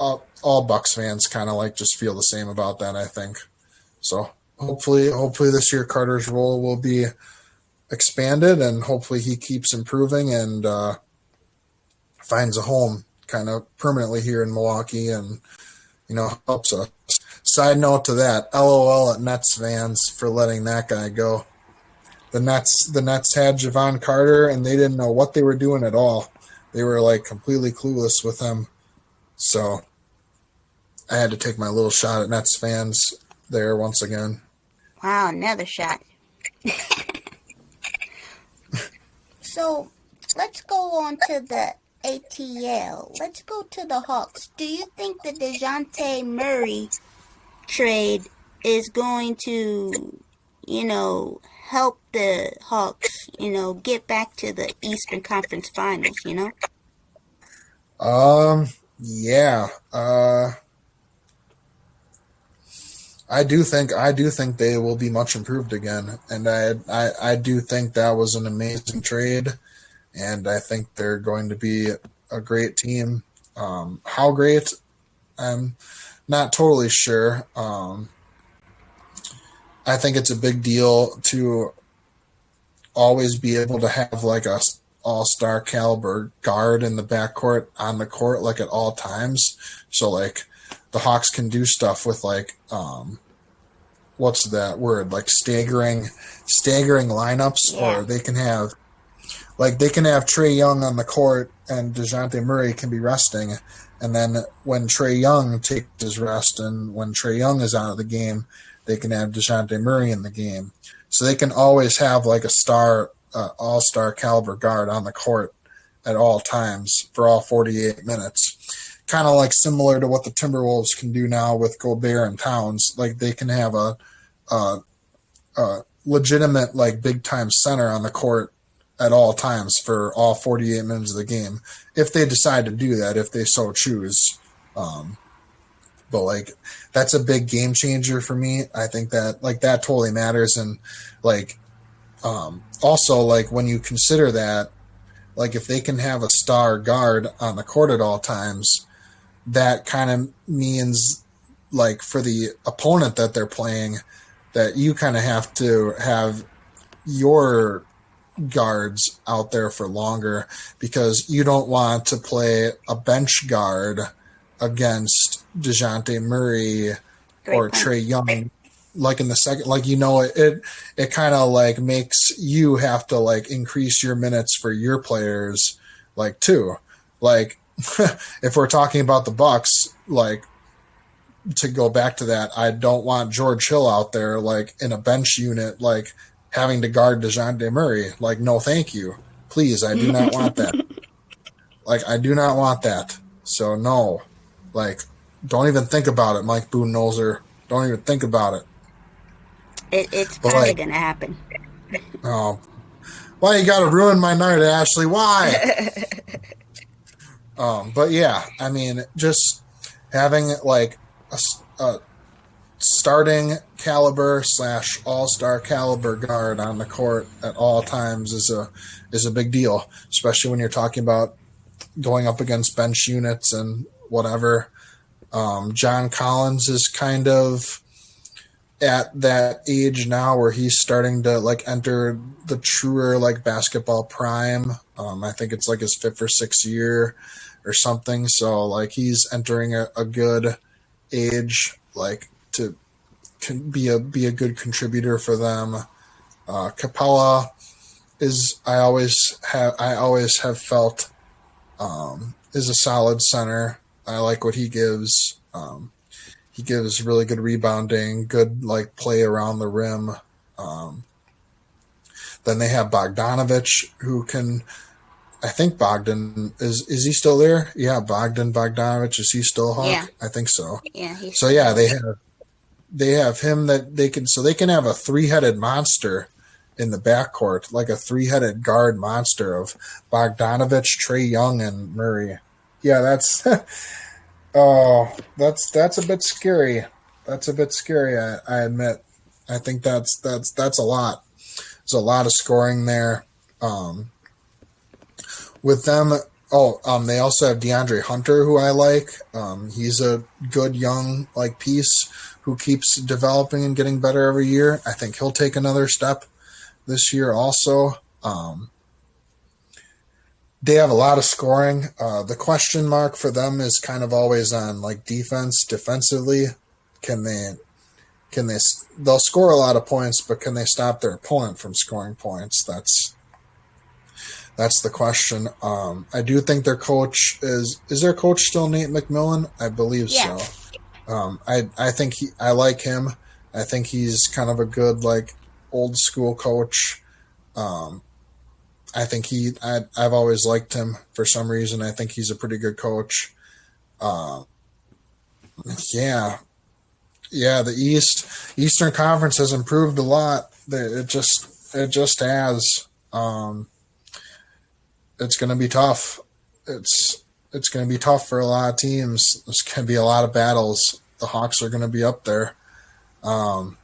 [SPEAKER 2] Bucks fans kind of like just feel the same about that, I think. So hopefully this year Carter's role will be expanded and hopefully he keeps improving and finds a home kind of permanently here in Milwaukee and, helps us. Side note to that, LOL at Nets fans for letting that guy go. The Nets had Javon Carter and they didn't know what they were doing at all. They were like completely clueless with him. So I had to take my little shot at Nets fans there once again.
[SPEAKER 1] Wow, another shot. So let's go on to the ATL. Let's go to the Hawks. Do you think the DeJounte Murray trade is going to, help the Hawks, get back to the Eastern Conference Finals,
[SPEAKER 2] Yeah. I do think they will be much improved again, and I do think that was an amazing trade, and I think they're going to be a great team. How great? I'm not totally sure. I think it's a big deal to always be able to have like a all-star caliber guard in the backcourt on the court like at all times. So like the Hawks can do stuff with like what's that word? Like staggering lineups,
[SPEAKER 1] Yeah.
[SPEAKER 2] or they can have Trae Young on the court and DeJounte Murray can be resting. And then when Trae Young takes his rest and when Trae Young is out of the game, they can have DeJounte Murray in the game. So they can always have like a all-star caliber guard on the court at all times for all 48 minutes. Kind of like similar to what the Timberwolves can do now with Gobert and Towns. Like they can have a legitimate like big-time center on the court at all times for all 48 minutes of the game if they decide to do that, if they so choose. But like that's a big game changer for me. I think that like that totally matters. And like also like when you consider that, like if they can have a star guard on the court at all times, that kind of means like for the opponent that they're playing that you kind of have to have your guards out there for longer because you don't want to play a bench guard against DeJounte Murray or Trae Young like in the second, like it kind of like makes you have to like increase your minutes for your players like too. Like if we're talking about the Bucks, like to go back to that, I don't want George Hill out there like in a bench unit like having to guard DeJounte Murray. Like, no, thank you. Please, I do not want that. Like, I do not want that. So, no. Like, don't even think about it, Mike Budenholzer. Don't even think about it.
[SPEAKER 1] It's probably going to happen.
[SPEAKER 2] Oh. Why you got to ruin my night, Ashley? Why? But, yeah, I mean, just having, like, a starting caliber / all-star caliber guard on the court at all times is a big deal, especially when you're talking about going up against bench units and whatever. John Collins is kind of at that age now where he's starting to like enter the truer like basketball prime. I think it's like his 5th or 6th year or something. So like he's entering a good age like to be a good contributor for them. Capella is I always have felt is a solid center. I like what he gives. He gives really good rebounding, good like play around the rim. Then they have Bogdanovich, who can. I think Bogdan is he still there? Yeah, Bogdanovich, is he still a Hawk?
[SPEAKER 1] Yeah.
[SPEAKER 2] I think so.
[SPEAKER 1] Yeah.
[SPEAKER 2] So yeah, they have him that they can have a 3-headed monster in the backcourt, like a 3-headed guard monster of Bogdanovich, Trae Young, and Murray. Yeah, that's that's a bit scary. That's a bit scary. I admit. I think that's a lot. There's a lot of scoring there. With them, they also have DeAndre Hunter, who I like. He's a good young like piece who keeps developing and getting better every year. I think he'll take another step this year also. They have a lot of scoring. The question mark for them is kind of always on like defensively. They'll score a lot of points, but can they stop their opponent from scoring points? That's the question. I do think their coach is their coach still Nate McMillan? I believe so. I think I like him. I think he's kind of a good like old school coach. I think I've always liked him for some reason. I think he's a pretty good coach. The Eastern Conference has improved a lot. It just has. It's going to be tough. It's going to be tough for a lot of teams. There's going to be a lot of battles. The Hawks are going to be up there. I'll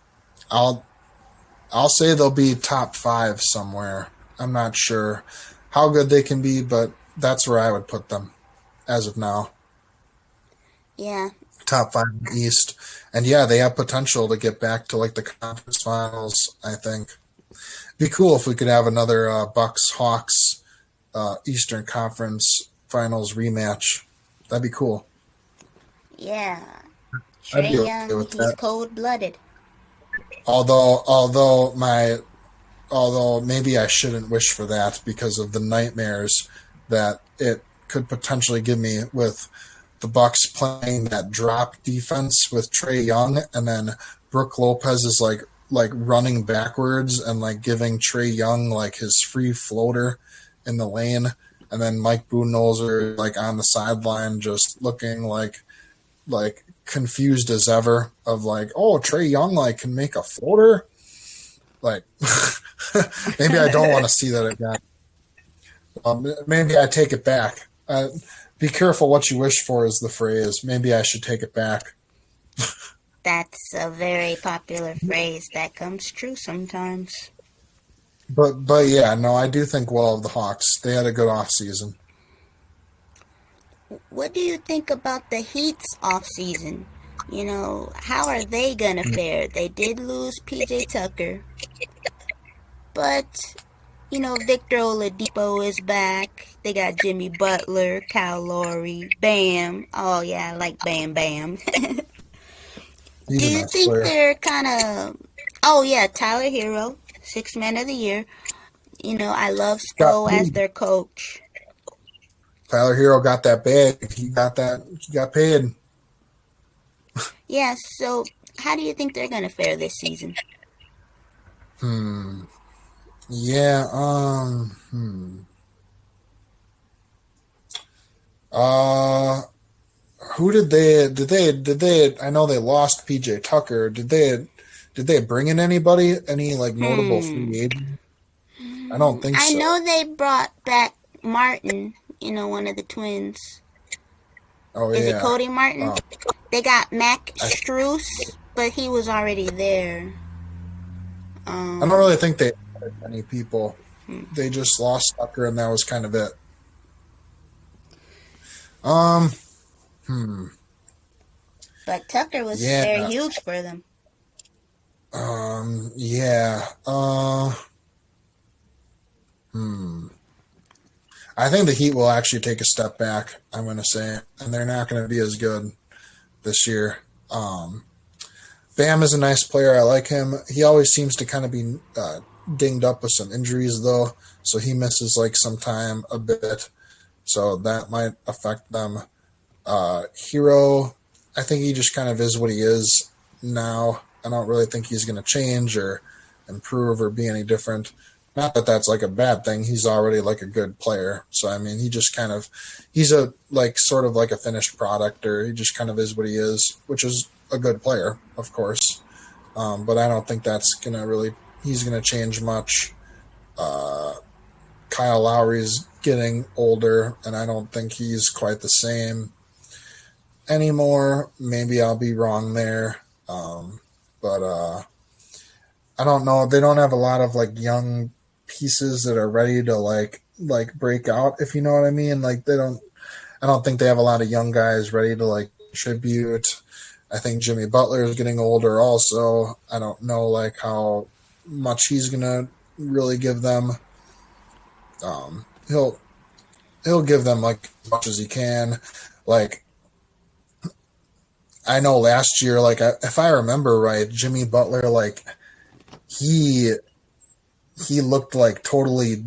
[SPEAKER 2] say they'll be top 5 somewhere. I'm not sure how good they can be, but that's where I would put them as of now.
[SPEAKER 1] Yeah.
[SPEAKER 2] Top 5 in the East. And yeah, they have potential to get back to like the conference finals, I think. It'd be cool if we could have another Bucks-Hawks Eastern Conference Finals rematch. That'd be cool.
[SPEAKER 1] Yeah. Trae Young, he's cold-blooded.
[SPEAKER 2] Although maybe I shouldn't wish for that because of the nightmares that it could potentially give me with the Bucks playing that drop defense with Trae Young, and then Brook Lopez is like running backwards and like giving Trae Young like his free floater in the lane, and then Mike Budenholzer like on the sideline just looking like confused as ever of like, oh, Trae Young like can make a floater. Like maybe I don't want to see that again. Maybe I take it back. Be careful what you wish for is the phrase. Maybe I should take it back.
[SPEAKER 1] That's a very popular phrase that comes true sometimes.
[SPEAKER 2] But yeah, no, I do think well of the Hawks. They had a good off season.
[SPEAKER 1] What do you think about the Heat's off season? You know, how are they gonna fare? They did lose PJ Tucker, but you know, Victor Oladipo is back. They got Jimmy Butler, Kyle Lowry, Bam. Oh yeah, I like Bam Bam. Do you think they're kind of? Oh yeah, Tyler Hero, 6th Man of the Year. You know, I love Spo as their coach.
[SPEAKER 2] Tyler Hero got that bag. He got paid.
[SPEAKER 1] Yeah, so how do you think they're going to fare this season?
[SPEAKER 2] Yeah, who did they I know they lost PJ Tucker. Did they bring in anybody? Any like notable free agent? I don't think so.
[SPEAKER 1] I know they brought back Martin, you know, one of the twins.
[SPEAKER 2] Oh,
[SPEAKER 1] Is it Cody Martin? Oh. They got Max Strus, but he was already there.
[SPEAKER 2] I don't really think they had many people. They just lost Tucker, and that was kind of it.
[SPEAKER 1] But Tucker was very huge for them.
[SPEAKER 2] Yeah. I think the Heat will actually take a step back, I'm going to say, and they're not going to be as good this year. Bam is a nice player. I like him. He always seems to kind of be dinged up with some injuries, though, so he misses like some time a bit. So that might affect them. Hero, I think he just kind of is what he is now. I don't really think he's going to change or improve or be any different. Not that that's like a bad thing. He's already like a good player. So, I mean, he just kind of, he's a like sort of like a finished product, or he just kind of is what he is, which is a good player, of course. But I don't think that's going to really, he's going to change much. Kyle Lowry's getting older, and I don't think he's quite the same anymore. Maybe I'll be wrong there. But I don't know. They don't have a lot of like young pieces that are ready to like break out, if you know what I mean. Like I don't think they have a lot of young guys ready to like contribute. I think Jimmy Butler is getting older also. I don't know like how much he's gonna really give them. He'll give them like as much as he can. Like I know last year, like if I remember right, Jimmy Butler, like he looked like totally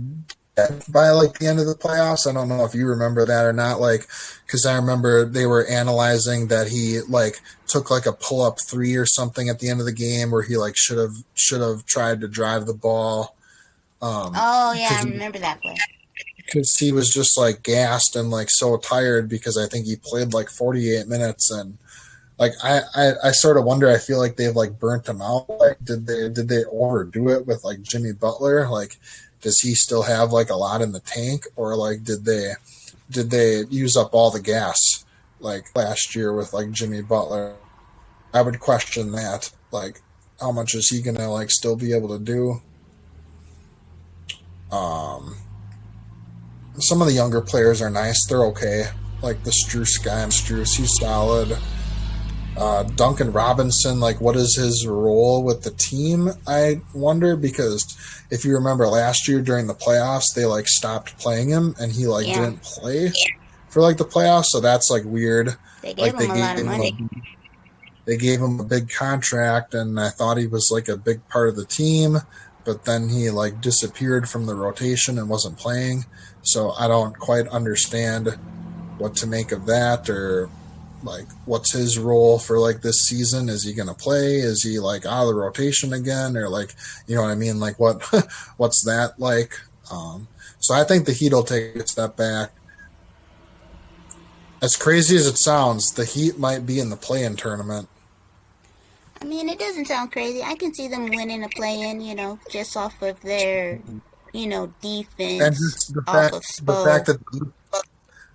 [SPEAKER 2] dead by like the end of the playoffs. I don't know if you remember that or not, like because I remember they were analyzing that he like took like a pull up three or something at the end of the game where he like should have tried to drive the ball.
[SPEAKER 1] Oh yeah, I remember that play.
[SPEAKER 2] Because he was just like gassed and like so tired because I think he played like 48 minutes, and like I sort of wonder. I feel like they've like burnt him out. Like did they overdo it with like Jimmy Butler? Like does he still have like a lot in the tank, or like did they use up all the gas like last year with like Jimmy Butler? I would question that. Like how much is he gonna like still be able to do? Some of the younger players are nice. They're okay. Like the Struce guy, he's solid. Duncan Robinson, like what is his role with the team? I wonder, because if you remember last year during the playoffs, they like stopped playing him and he like didn't play for like the playoffs. So that's like weird.
[SPEAKER 1] They gave him a lot of money.
[SPEAKER 2] They gave him a big contract, and I thought he was like a big part of the team, but then he like disappeared from the rotation and wasn't playing. So I don't quite understand what to make of that, or like what's his role for like this season. Is he going to play? Is he like out of the rotation again, or like, you know what I mean? Like what's that like? So I think the Heat will take a step back. As crazy as it sounds, the Heat might be in the play-in tournament.
[SPEAKER 1] I mean, it doesn't sound crazy. I can see them winning a play-in, just off of their, defense,
[SPEAKER 2] And just the fact that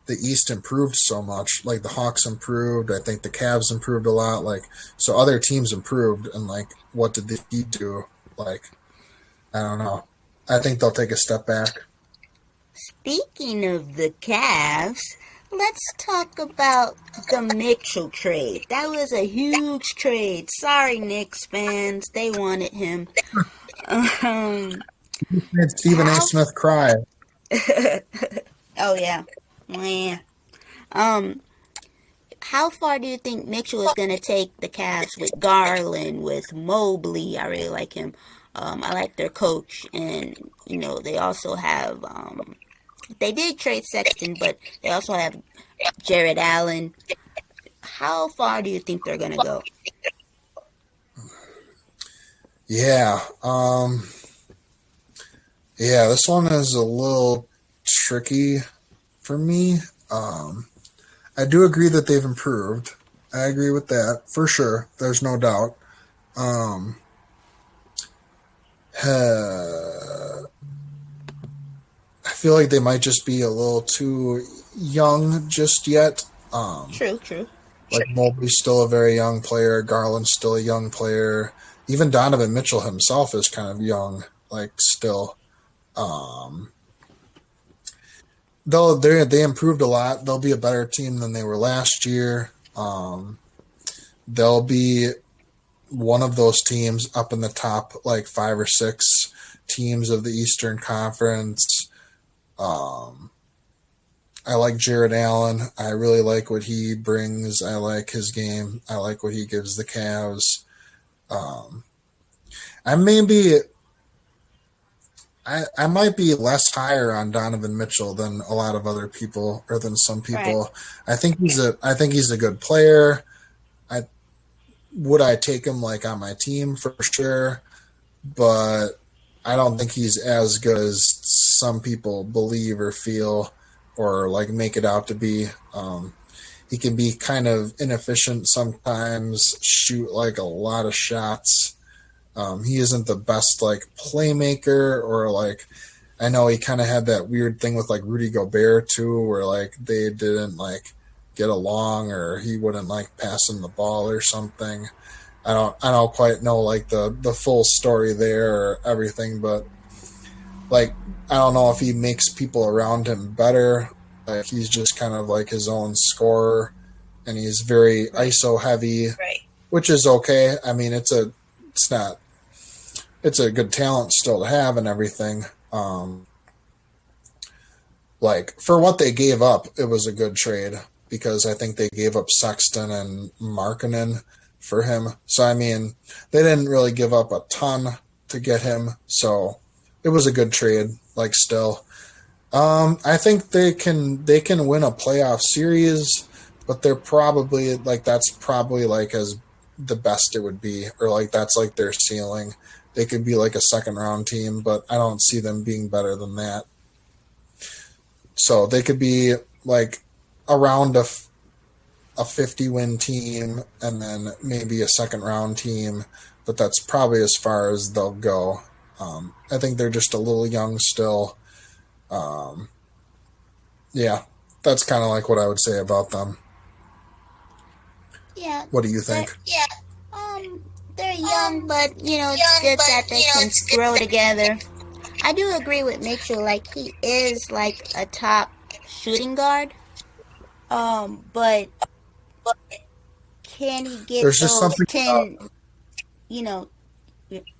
[SPEAKER 2] the East improved so much, like the Hawks improved, I think the Cavs improved a lot, like so other teams improved, and like what did the Heat do? Like I don't know. I think they'll take a step back.
[SPEAKER 1] Speaking of the Cavs, let's talk about the Mitchell trade. That was a huge trade. Sorry, Knicks fans. They wanted him.
[SPEAKER 2] Made Stephen A. Smith cry.
[SPEAKER 1] Oh, yeah. How far do you think Mitchell is going to take the Cavs with Garland, with Mobley? I really like him. I like their coach. And, they also have... they did trade Sexton, but they also have Jared Allen. How far do you think they're going to go?
[SPEAKER 2] Yeah. Yeah, this one is a little tricky for me. I do agree that they've improved. I agree with that, for sure. There's no doubt. I feel like they might just be a little too young just yet.
[SPEAKER 1] True.
[SPEAKER 2] Like Mobley's still a very young player. Garland's still a young player. Even Donovan Mitchell himself is kind of young, like still. Though they improved a lot. They'll be a better team than they were last year. They'll be one of those teams up in the top, like 5 or 6 teams of the Eastern Conference. I like Jared Allen. I really like what he brings. I like his game. I like what he gives the Cavs. I might be less higher on Donovan Mitchell than a lot of other people, or than some people.
[SPEAKER 1] Right.
[SPEAKER 2] I think he's a good player. Would I take him like on my team for sure, but I don't think he's as good as some people believe or feel or like make it out to be. He can be kind of inefficient sometimes, shoot like a lot of shots. He isn't the best like playmaker, or like, I know he kind of had that weird thing with like Rudy Gobert too, where like they didn't like get along, or he wouldn't like passing the ball or something. I don't quite know like the full story there or everything, but like I don't know if he makes people around him better. Like he's just kind of like his own scorer, and he's very ISO heavy, which is okay. I mean, it's a good talent still to have and everything. Like for what they gave up, it was a good trade, because I think they gave up Sexton and Markkanen for him. So I mean, they didn't really give up a ton to get him, so it was a good trade. Like still, I think they can win a playoff series, but they're probably like, that's probably like as the best it would be, or like that's like their ceiling. They could be like a second round team, but I don't see them being better than that. So they could be like around a 50-win team, and then maybe a second round team, but that's probably as far as they'll go. I think they're just a little young still. Yeah, that's kind of like what I would say about them.
[SPEAKER 1] Yeah.
[SPEAKER 2] What do you think?
[SPEAKER 1] They're young, but it's good that they can grow together. I do agree with Mitchell. Like he is like a top shooting guard. But can he get
[SPEAKER 2] There's just
[SPEAKER 1] those
[SPEAKER 2] something
[SPEAKER 1] 10?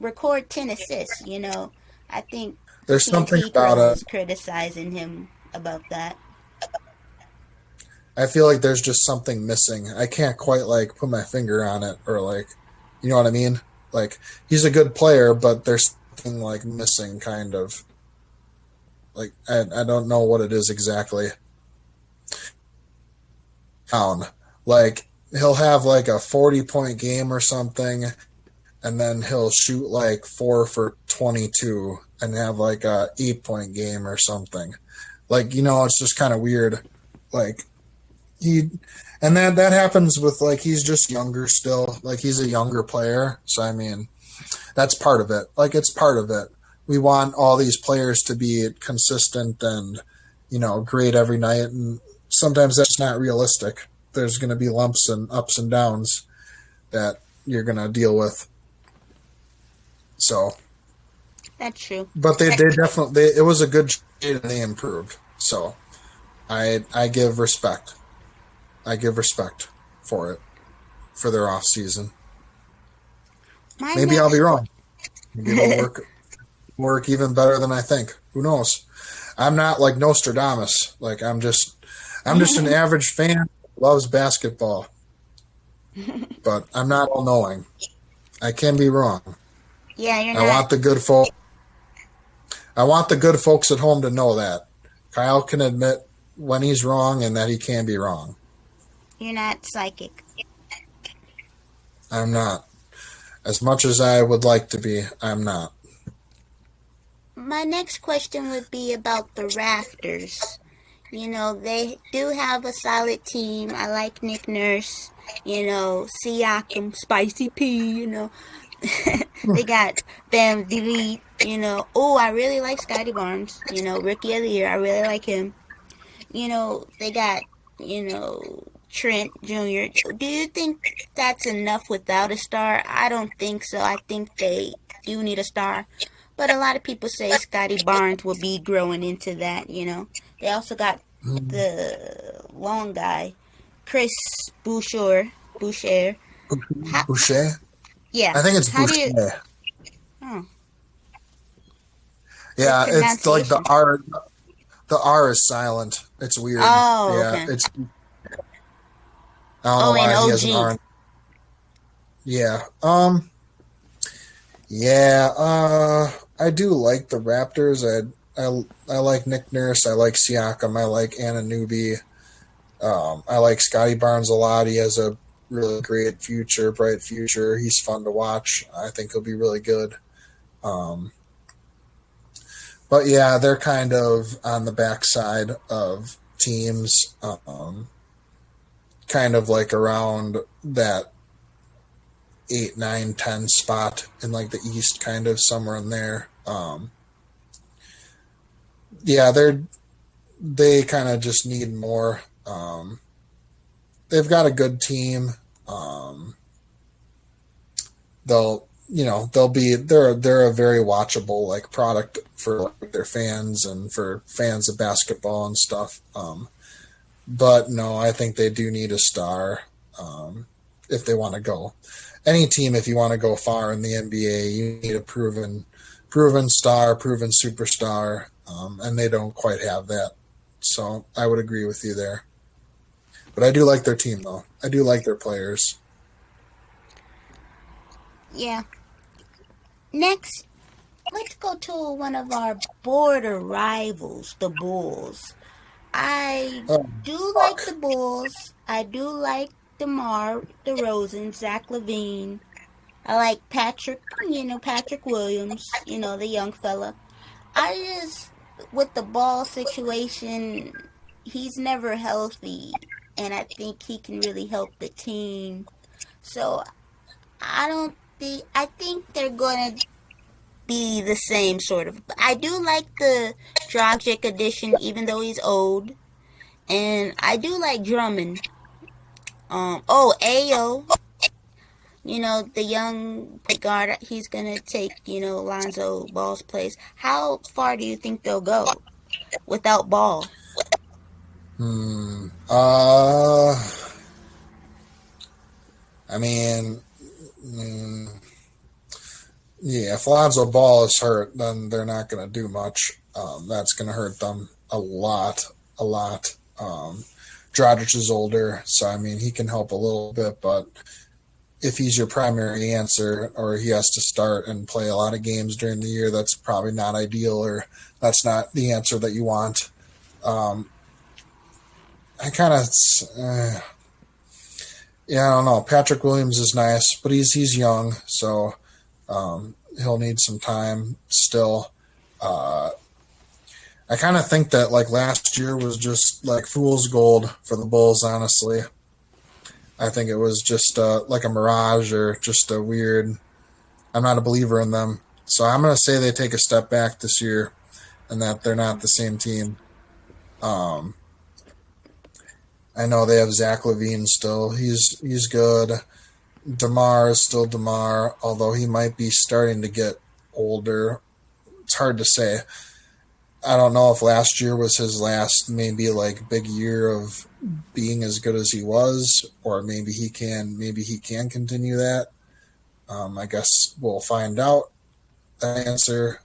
[SPEAKER 1] Record 10 assists. I think
[SPEAKER 2] there's something
[SPEAKER 1] TNT
[SPEAKER 2] about
[SPEAKER 1] Crow
[SPEAKER 2] it.
[SPEAKER 1] was criticizing him about that.
[SPEAKER 2] I feel like there's just something missing. I can't quite like put my finger on it, or like, you know what I mean? Like he's a good player, but there's something like missing, kind of. Like I don't know what it is exactly. Like he'll have like a 40-point game or something, and then he'll shoot like 4 for 22 and have like a 8-point game or something. Like, it's just kind of weird. Like and that happens with like, he's just younger still. Like he's a younger player. So, I mean, that's part of it. Like it's part of it. We want all these players to be consistent and, great every night. And sometimes that's not realistic. There's going to be lumps and ups and downs that you're going to deal with. So
[SPEAKER 1] That's true.
[SPEAKER 2] But they definitely, it was a good trade and they improved. So I give respect. I give respect for it, for their off season. Maybe I'll be wrong. Maybe it'll work even better than I think. Who knows? I'm not like Nostradamus. Like I'm just an average fan who loves basketball. But I'm not all knowing. I can be wrong.
[SPEAKER 1] Yeah, you're
[SPEAKER 2] not. I want the good folks at home to know that Kyle can admit when he's wrong and that he can be wrong.
[SPEAKER 1] You're not psychic.
[SPEAKER 2] I'm not. As much as I would like to be, I'm not.
[SPEAKER 1] My next question would be about the Raptors. They do have a solid team. I like Nick Nurse. Siakam, Spicy P, They got Van Vliet, Oh, I really like Scotty Barnes, Rookie of the Year. I really like him. They got, Trent Jr. Do you think that's enough without a star? I don't think so. I think they do need a star. But a lot of people say Scotty Barnes will be growing into that, They also got the long guy, Chris Boucher.
[SPEAKER 2] Boucher?
[SPEAKER 1] Yeah.
[SPEAKER 2] I think it's
[SPEAKER 1] How do
[SPEAKER 2] Boucher.
[SPEAKER 1] you? Oh, good
[SPEAKER 2] Yeah, it's like the
[SPEAKER 1] pronunciation.
[SPEAKER 2] R. The R is silent. It's weird.
[SPEAKER 1] Oh,
[SPEAKER 2] Yeah,
[SPEAKER 1] okay.
[SPEAKER 2] it's. I don't know
[SPEAKER 1] Oh, and
[SPEAKER 2] why he has an
[SPEAKER 1] OG.
[SPEAKER 2] R. Yeah. Yeah. I do like the Raptors. I like Nick Nurse. I like Siakam. I like Anunoby. I like Scotty Barnes a lot. He has a really great future, bright future. He's fun to watch. I think he'll be really good. Um, but yeah, they're kind of on the backside of teams, kind of like around that 8, 9, 10 spot in like the East, kind of somewhere in there. Yeah, they kind of just need more. They've got a good team. Um, they're a very watchable like product for like, their fans and for fans of basketball and stuff. But no, I think they do need a star if they want to go. Any team, if you want to go far in the NBA, you need a proven star, proven superstar, and they don't quite have that. So I would agree with you there. But I do like their team, though. I do like their players.
[SPEAKER 1] Yeah. Next, let's go to one of our border rivals, the Bulls. I
[SPEAKER 2] Oh,
[SPEAKER 1] do like the
[SPEAKER 2] fuck.
[SPEAKER 1] Bulls. I do like DeMar DeRozan, Zach LaVine. I like Patrick Williams, the young fella. I just, with the ball situation, he's never healthy, and I think he can really help the team. So I think they're gonna be the same sort of. I do like the Dragic edition, even though he's old, and I do like Drummond. Ayo, the young point guard, he's gonna take, Lonzo Ball's place. How far do you think they'll go without Ball?
[SPEAKER 2] Hmm. I mean, mm, yeah, if Lonzo Ball is hurt, then they're not going to do much. That's going to hurt them a lot, a lot. Dragic is older, so I mean he can help a little bit, but if he's your primary answer, or he has to start and play a lot of games during the year, that's probably not ideal, or that's not the answer that you want. Um, I kind of, yeah, I don't know. Patrick Williams is nice, but he's young, so he'll need some time still. Uh, I kind of think that like last year was just like fool's gold for the Bulls. Honestly, I think it was just like a mirage or just a weird. I'm not a believer in them, so I'm going to say they take a step back this year, and that they're not the same team. Um, I know they have Zach LaVine still. He's good. DeMar is still DeMar, although he might be starting to get older. It's hard to say. I don't know if last year was his last maybe like big year of being as good as he was, or maybe he can continue that. I guess we'll find out the answer.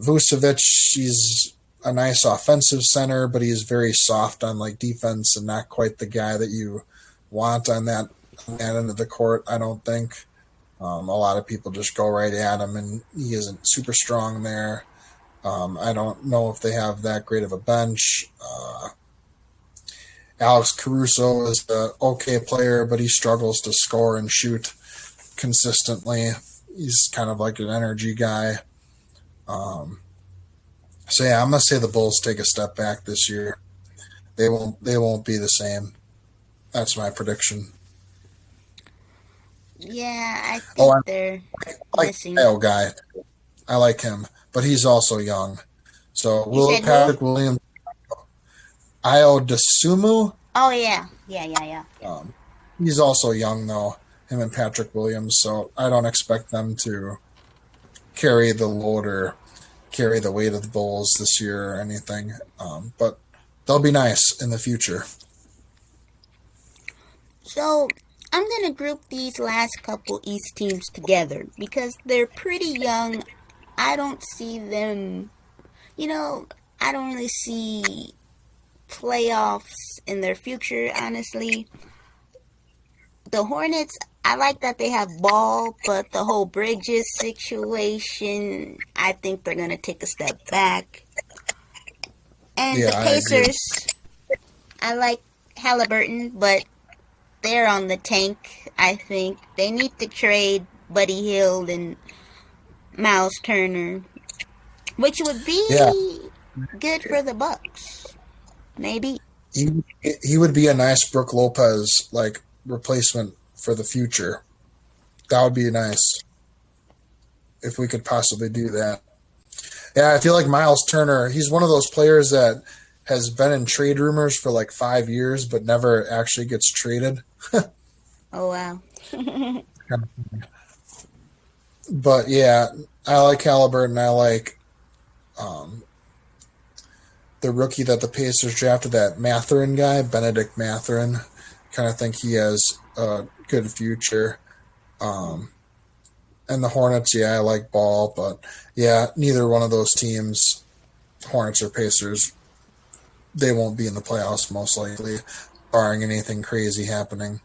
[SPEAKER 2] Vucevic, he's a nice offensive center, but he's very soft on like defense and not quite the guy that you want on that end of the court. I don't think. A lot of people just go right at him, and he isn't super strong there. I don't know if they have that great of a bench. Alex Caruso is an okay player, but he struggles to score and shoot consistently. He's kind of like an energy guy. So yeah, I'm gonna say the Bulls take a step back this year. They won't be the same. That's my prediction.
[SPEAKER 1] Yeah, I
[SPEAKER 2] Oh,
[SPEAKER 1] think
[SPEAKER 2] I
[SPEAKER 1] they're
[SPEAKER 2] like the
[SPEAKER 1] missing.
[SPEAKER 2] Kyle guy. I like him, but he's also young. So
[SPEAKER 1] You
[SPEAKER 2] Will
[SPEAKER 1] said who?
[SPEAKER 2] Patrick Williams, Io DeSumo.
[SPEAKER 1] Oh yeah, yeah.
[SPEAKER 2] Um, he's also young though. Him and Patrick Williams. So I don't expect them to carry the load or carry the weight of the Bulls this year or anything. But they'll be nice in the future.
[SPEAKER 1] So I'm going to group these last couple East teams together because they're pretty young. I don't see them, I don't really see playoffs in their future, honestly. The Hornets, I like that they have ball, but the whole Bridges situation, I think they're going to take a step back. And the Pacers, I like Halliburton, but they're on the tank, I think. They need to trade Buddy Hield and Miles Turner, which would be good for the Bucks. Maybe.
[SPEAKER 2] He would be a nice Brook Lopez, like, replacement for the future. That would be nice if we could possibly do that. Yeah, I feel like Miles Turner, he's one of those players that has been in trade rumors for like 5 years, but never actually gets traded.
[SPEAKER 1] Oh, wow.
[SPEAKER 2] But yeah, I like Halliburton. I like the rookie that the Pacers drafted, that Mathurin guy, Benedict Mathurin. Kind of think he has a good future. And the Hornets, I like ball, but neither one of those teams, Hornets or Pacers, they won't be in the playoffs most likely, barring anything crazy happening.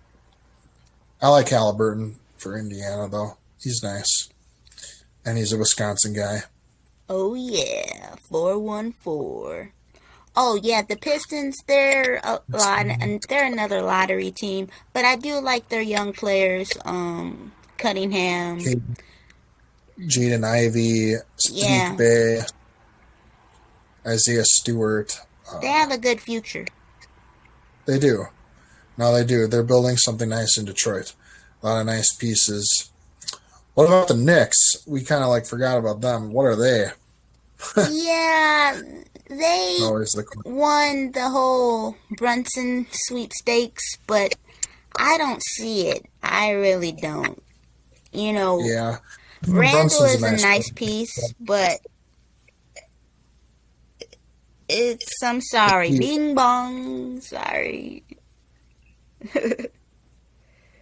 [SPEAKER 2] I like Halliburton for Indiana, though. He's nice. And he's a Wisconsin guy.
[SPEAKER 1] Oh, yeah. 414. Oh, yeah, the Pistons, they're a lot, and they're another lottery team, but I do like their young players, Cunningham.
[SPEAKER 2] Jaden Ivey, Steve Bay, Isaiah Stewart.
[SPEAKER 1] They have a good future.
[SPEAKER 2] They do. No, they do. They're building something nice in Detroit. A lot of nice pieces. What about the Knicks? We kind of forgot about them. What are they?
[SPEAKER 1] Yeah, they won the whole Brunson sweepstakes, but I don't see it. I really don't.
[SPEAKER 2] Yeah.
[SPEAKER 1] Randall is a nice piece, but I'm sorry. Bing bong. Sorry.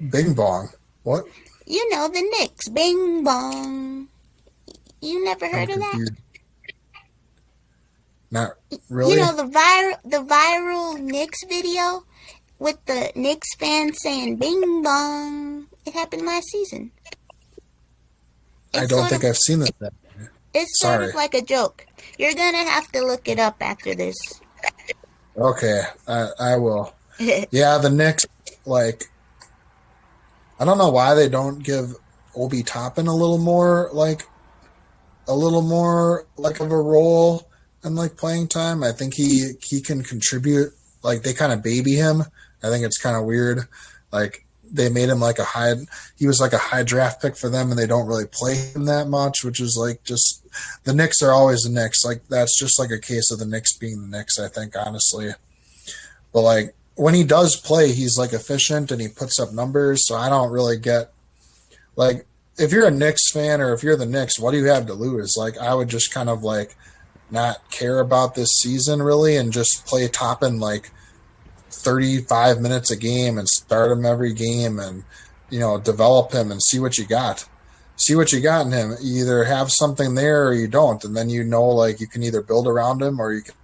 [SPEAKER 2] Bing bong? What?
[SPEAKER 1] The Knicks. Bing bong. You never heard of that?
[SPEAKER 2] Not really.
[SPEAKER 1] The viral Knicks video with the Knicks fans saying "Bing bong." It happened last season.
[SPEAKER 2] I don't think I've seen that.
[SPEAKER 1] It's sort of like a joke. You're gonna have to look it up after this.
[SPEAKER 2] Okay, I will. Yeah, the Knicks, I don't know why they don't give Obi Toppin a little more of a role and playing time. I think he can contribute. They kind of baby him. I think it's kind of weird. They made him he was a high draft pick for them, and they don't really play him that much, which is just the Knicks are always the Knicks. That's just a case of the Knicks being the Knicks, I think, honestly. But when he does play, he's efficient and he puts up numbers. So I don't really get if you're a Knicks fan or if you're the Knicks, what do you have to lose? I would just kind of not care about this season really and just play Toppin 35 minutes a game and start him every game and develop him and see what you got. See what you got in him. You either have something there or you don't, and then you can either build around him or you can.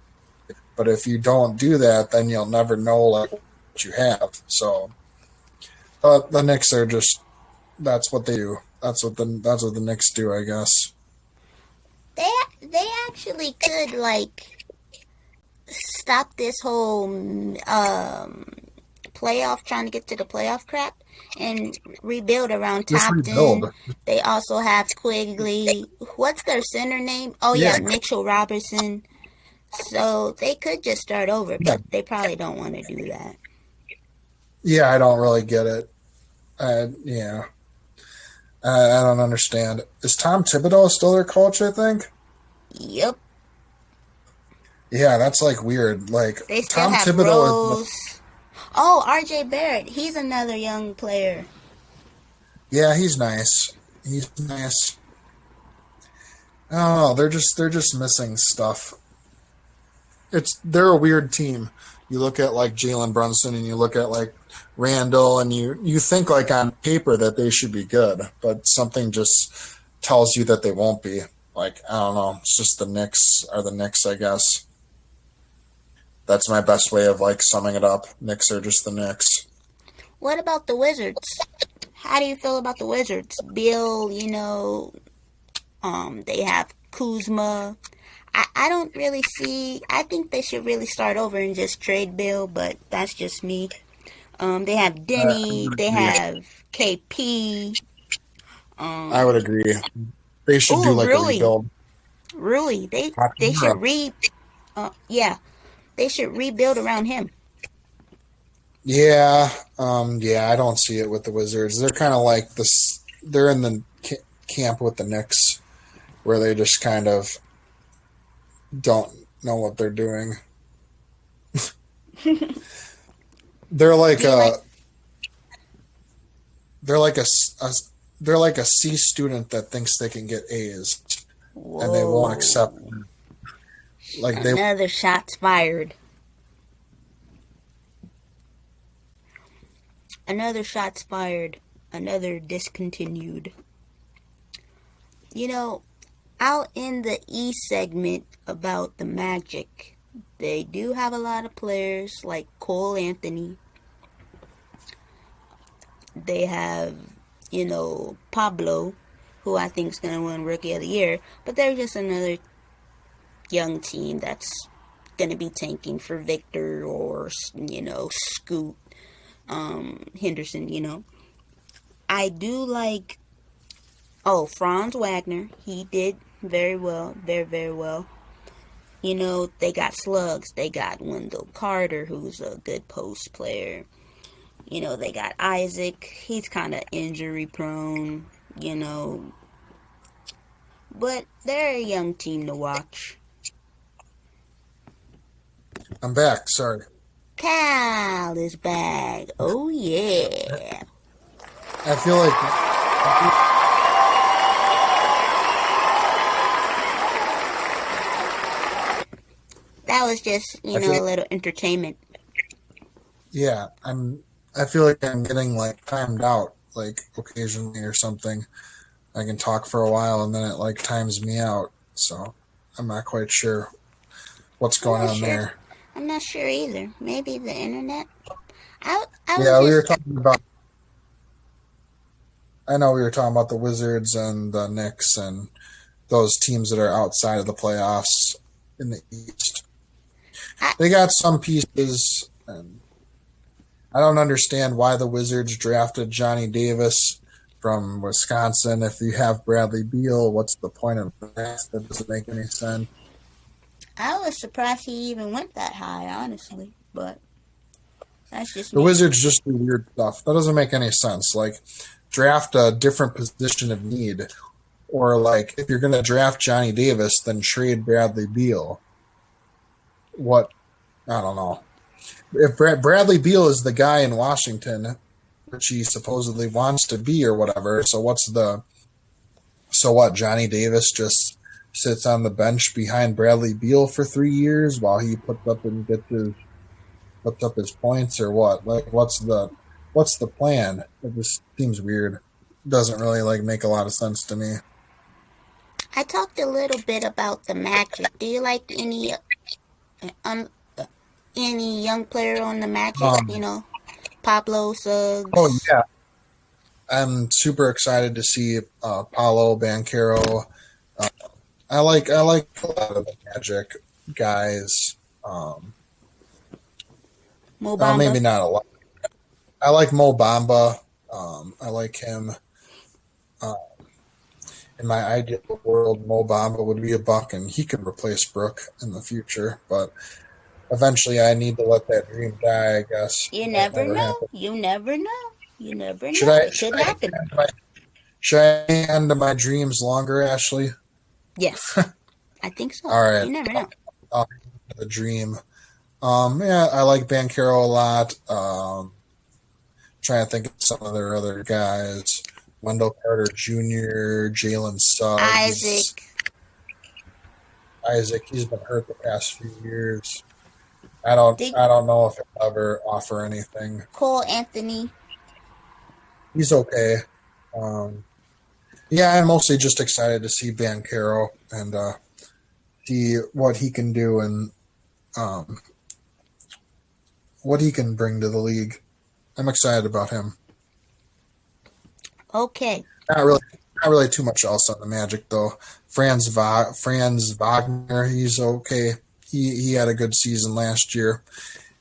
[SPEAKER 2] But if you don't do that, then you'll never know what you have. So, the Knicks are that's what they do. That's what the Knicks do, I guess.
[SPEAKER 1] They actually could stop this whole playoff, trying to get to the playoff crap, and rebuild around Toppin. They also have Quigley. What's their center name? Oh yeah, Mitchell Robertson. So they could just start over, but they probably don't want to do that.
[SPEAKER 2] Yeah, I don't really get it. I don't understand. Is Tom Thibodeau still their coach, I think?
[SPEAKER 1] Yep.
[SPEAKER 2] Yeah, that's weird.
[SPEAKER 1] They still
[SPEAKER 2] Tom
[SPEAKER 1] have
[SPEAKER 2] Thibodeau
[SPEAKER 1] Rose. Oh, RJ Barrett. He's another young player.
[SPEAKER 2] Yeah, he's nice. He's nice. Oh, they're just missing stuff. They're a weird team. You look at like Jalen Brunson and you look at like Randall, and you think like on paper that they should be good, but something just tells you that they won't be. Like, I don't know. It's just the Knicks are the Knicks, I guess. That's my best way of like summing it up. Knicks are just the Knicks.
[SPEAKER 1] What about the Wizards? How do you feel about the Wizards? Bill, they have Kuzma. I don't really see. I think they should really start over and just trade Bill, but that's just me. They have Denny. They have KP.
[SPEAKER 2] I would agree. They should do like a
[SPEAKER 1] Really?
[SPEAKER 2] rebuild.
[SPEAKER 1] Really? They should they should rebuild around him.
[SPEAKER 2] Yeah, I don't see it with the Wizards. They're kind of like this. They're in the camp with the Knicks, where they just kind of don't know what they're doing. They're like they're like a C student that thinks they can get A's, and they won't accept. Like
[SPEAKER 1] Another shot's fired. Another shot's fired. Another discontinued. Out in the E segment about the Magic, they do have a lot of players like Cole Anthony. They have, Pablo, who I think is going to win Rookie of the Year. But they're just another young team that's going to be tanking for Victor or, Scoot Henderson, I do like, Franz Wagner. He did very well, very, very well. They got slugs. They got Wendell Carter, who's a good post player. They got Isaac. He's kind of injury prone, But they're a young team to watch.
[SPEAKER 2] I'm back. Sorry.
[SPEAKER 1] Cal is back. Oh, yeah.
[SPEAKER 2] I feel like
[SPEAKER 1] that was just, a little entertainment.
[SPEAKER 2] Yeah, I feel like I'm getting like timed out, like occasionally or something. I can talk for a while and then it like times me out. So I'm not quite sure what's going on there.
[SPEAKER 1] I'm not sure either. Maybe the internet.
[SPEAKER 2] We were talking about. I know we were talking about the Wizards and the Knicks and those teams that are outside of the playoffs in the East. They got some pieces, and I don't understand why the Wizards drafted Johnny Davis from Wisconsin. If you have Bradley Beal, what's the point of that? That doesn't make any sense.
[SPEAKER 1] I was surprised he even went that high, honestly, but that's just
[SPEAKER 2] the Wizards just do weird stuff. That doesn't make any sense. Like, draft a different position of need, or like if you're going to draft Johnny Davis, then trade Bradley Beal. What? I don't know. If Bradley Beal is the guy in Washington, which he supposedly wants to be or whatever, so what? Johnny Davis just sits on the bench behind Bradley Beal for 3 years while he puts up his points, or what? Like, what's the plan? It just seems weird. Doesn't really like make a lot of sense to me.
[SPEAKER 1] I talked a little bit about the Magic. Do you like any young player on the Magic? Pablo Suggs.
[SPEAKER 2] Oh yeah, I'm super excited to see Paolo Banchero. I like a lot of the Magic guys.
[SPEAKER 1] Mo Bamba.
[SPEAKER 2] Maybe not a lot. I like Mo Bamba. I like him. In my ideal world, Mo Bamba would be a Buck, and he could replace Brook in the future. But eventually, I need to let that dream die, I guess.
[SPEAKER 1] You never know. You never know. You never know.
[SPEAKER 2] It could happen. Should I end my dreams longer, Ashley?
[SPEAKER 1] Yes. I think so.
[SPEAKER 2] All right.
[SPEAKER 1] You never know.
[SPEAKER 2] The dream. I like Banchero a lot. Trying to think of some of their other guys. Wendell Carter Jr., Jalen Suggs. Isaac, he's been hurt the past few years.
[SPEAKER 1] Did
[SPEAKER 2] I don't know if he'll ever offer anything.
[SPEAKER 1] Cole Anthony?
[SPEAKER 2] He's okay. Um, yeah, I'm mostly just excited to see Bancaro and see what he can do and um, what he can bring to the league. I'm excited about him.
[SPEAKER 1] Okay.
[SPEAKER 2] Not really, not really too much else on the Magic though. Franz Wagner, he's okay. He had a good season last year.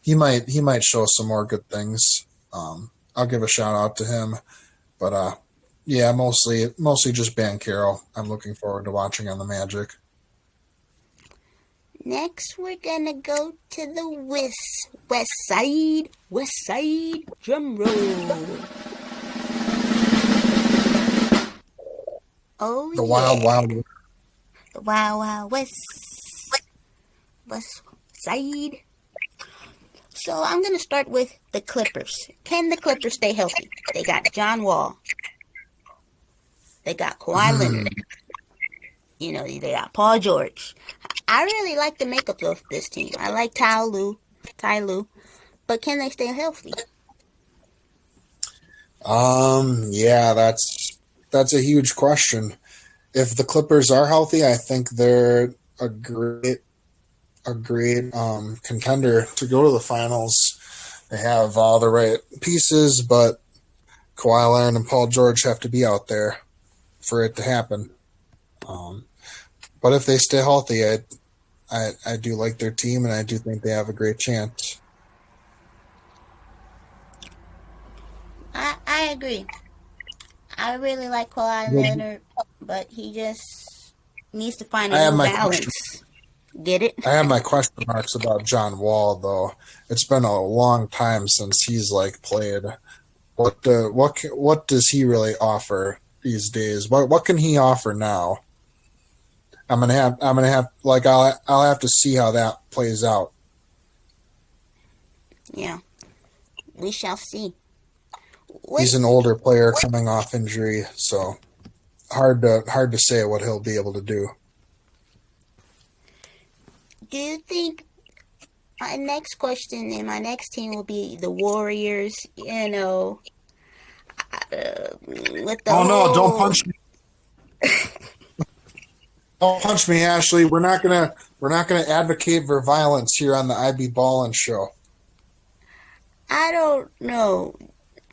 [SPEAKER 2] He might show some more good things. I'll give a shout out to him. But yeah, mostly just Bancaro. I'm looking forward to watching on the Magic.
[SPEAKER 1] Next, we're gonna go to the West Side drum roll. Oh
[SPEAKER 2] The
[SPEAKER 1] yeah,
[SPEAKER 2] Wild
[SPEAKER 1] the Wild West Side. So I'm gonna start with the Clippers. Can the Clippers stay healthy? They got John Wall. They got Kawhi Leonard. They got Paul George. I really like the makeup of this team. I like Ty Lue, but can they stay healthy?
[SPEAKER 2] Yeah, that's a huge question. If the Clippers are healthy, I think they're a great contender to go to the finals. They have all the right pieces, but Kawhi Leonard and Paul George have to be out there for it to happen. But if they stay healthy, I do like their team, and I do think they have a great chance.
[SPEAKER 1] I agree. I really like Kawhi Leonard, but he just needs to find a new balance. Get it?
[SPEAKER 2] I have my question marks about John Wall, though. It's been a long time since he's played. What does he really offer these days? What can he offer now? I'll have to see how that plays out.
[SPEAKER 1] Yeah, we shall see.
[SPEAKER 2] He's an older player coming off injury, so hard to say what he'll be able to do.
[SPEAKER 1] Do you think my next question and my next team will be the Warriors? With the
[SPEAKER 2] no! Don't punch me! Don't punch me, Ashley. We're not gonna advocate for violence here on the IB Ballin show.
[SPEAKER 1] I don't know.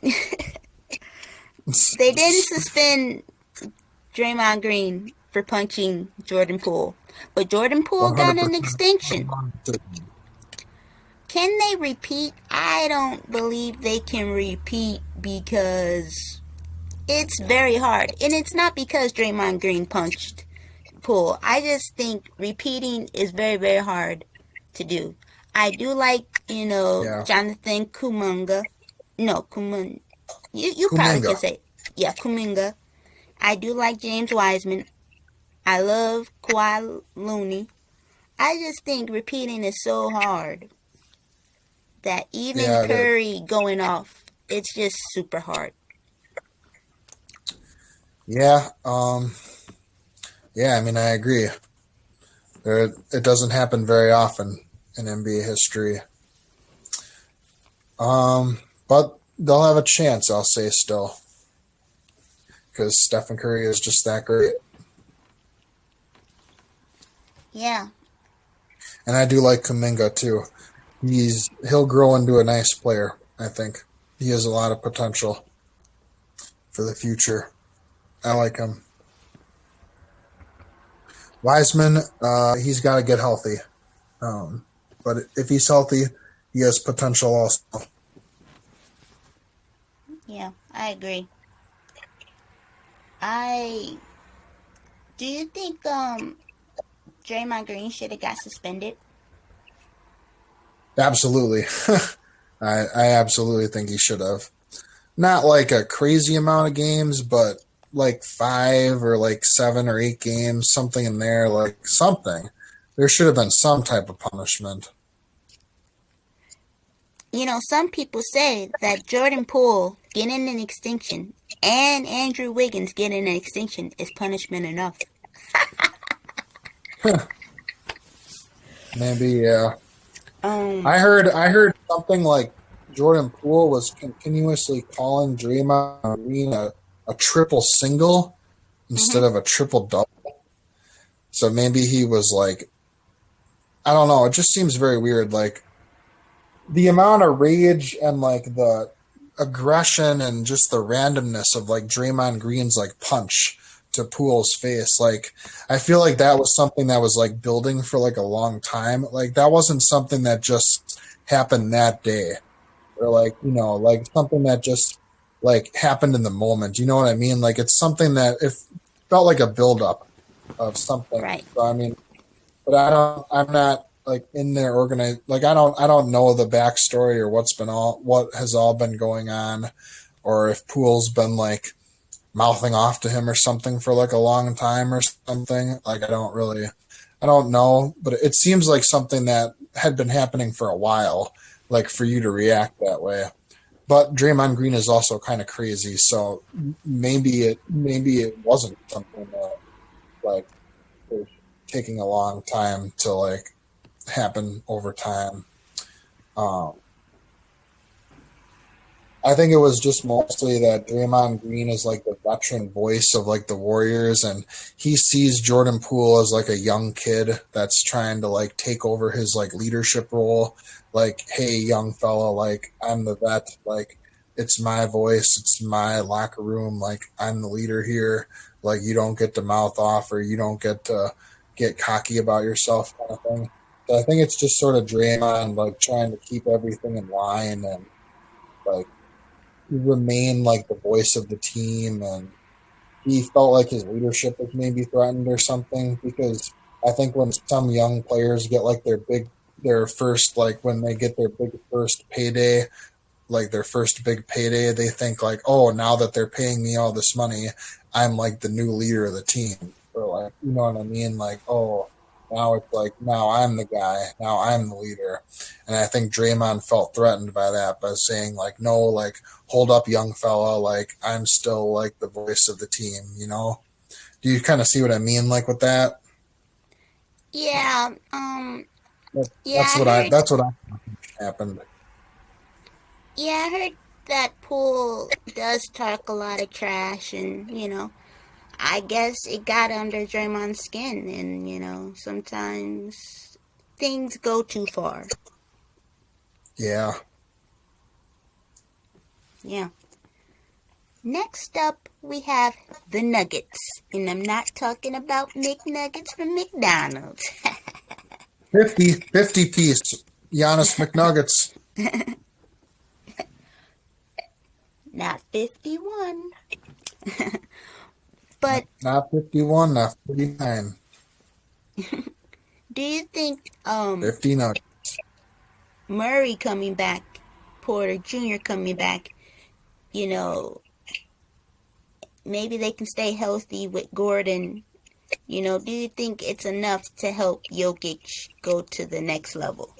[SPEAKER 1] They didn't suspend Draymond Green for punching Jordan Poole, but Jordan Poole got an extension. Can they repeat? I don't believe they can repeat because it's very hard, and it's not because Draymond Green punched Poole. I just think repeating is very, very hard to do. I do like, Jonathan Kuminga. No, Kuminga. You probably can say, yeah, Kuminga. I do like James Wiseman. I love Kawhi Looney. I just think repeating is so hard that even Curry going off, it's just super hard.
[SPEAKER 2] Yeah, I mean, I agree. It doesn't happen very often in NBA history. But they'll have a chance, I'll say still, because Stephen Curry is just that great.
[SPEAKER 1] Yeah.
[SPEAKER 2] And I do like Kuminga too. He'll grow into a nice player, I think. He has a lot of potential for the future. I like him. Wiseman, he's got to get healthy. But if he's healthy, he has potential also.
[SPEAKER 1] Yeah, I agree. Do you think Draymond Green should have got suspended?
[SPEAKER 2] Absolutely. I absolutely think he should have. Not like a crazy amount of games, but like 5 or 7 or 8 games, something in there, something. There should have been some type of punishment.
[SPEAKER 1] Some people say that Jordan Poole getting an extension and Andrew Wiggins getting an extension is punishment enough.
[SPEAKER 2] Maybe, yeah. I heard something like Jordan Poole was continuously calling Draymond Green a triple single
[SPEAKER 1] hmm
[SPEAKER 2] instead of a triple double. So maybe he was like, I don't know. It just seems very weird. Like the amount of rage and like the aggression and just the randomness of like Draymond Green's like punch to Poole's face. Like I feel like that was something that was like building for like a long time. Like that wasn't something that just happened that day. Or like, like something that just like happened in the moment. You know what I mean? Like it's something that it felt like a buildup of something.
[SPEAKER 1] Right.
[SPEAKER 2] So I mean, but I'm not like in their organize. Like I don't know the backstory or what has all been going on, or if Poole's been like mouthing off to him or something for like a long time or something. Like I don't know, but it seems like something that had been happening for a while, like for you to react that way. But Draymond Green is also kind of crazy, so maybe it wasn't something that like was taking a long time to like happen over time. Um, I think it was just mostly that Draymond Green is like the veteran voice of like the Warriors, and he sees Jordan Poole as like a young kid that's trying to like take over his like leadership role. Like, hey, young fella, like I'm the vet, like it's my voice, it's my locker room, like I'm the leader here. Like you don't get to mouth off or you don't get to get cocky about yourself, kind of thing. So I think it's just sort of Draymond like trying to keep everything in line and like remain like the voice of the team, and he felt like his leadership was maybe threatened or something, because I think when some young players get like their first, like when they get their big first payday, like their first big payday, they think like, oh, now that they're paying me all this money, I'm like the new leader of the team, or like, you know what I mean, like, oh, now it's like, now I'm the guy, now I'm the leader. And I think Draymond felt threatened by that, by saying like, no, like hold up, young fella, like I'm still like the voice of the team, you know? Do you kind of see what I mean, like with that?
[SPEAKER 1] Yeah. Yeah.
[SPEAKER 2] That's
[SPEAKER 1] I
[SPEAKER 2] what I
[SPEAKER 1] heard.
[SPEAKER 2] that's what I happened.
[SPEAKER 1] Yeah, I heard that Poole does talk a lot of trash, and I guess it got under Draymond's skin, and sometimes things go too far.
[SPEAKER 2] Yeah.
[SPEAKER 1] Yeah. Next up, we have the Nuggets, and I'm not talking about McNuggets from McDonald's.
[SPEAKER 2] 50 piece Giannis McNuggets.
[SPEAKER 1] Not 51. But
[SPEAKER 2] Not 51, not 49.
[SPEAKER 1] do you think
[SPEAKER 2] 50 nuggets.
[SPEAKER 1] Murray coming back, Porter Jr. coming back, you know, maybe they can stay healthy with Gordon? Do you think it's enough to help Jokic go to the next level?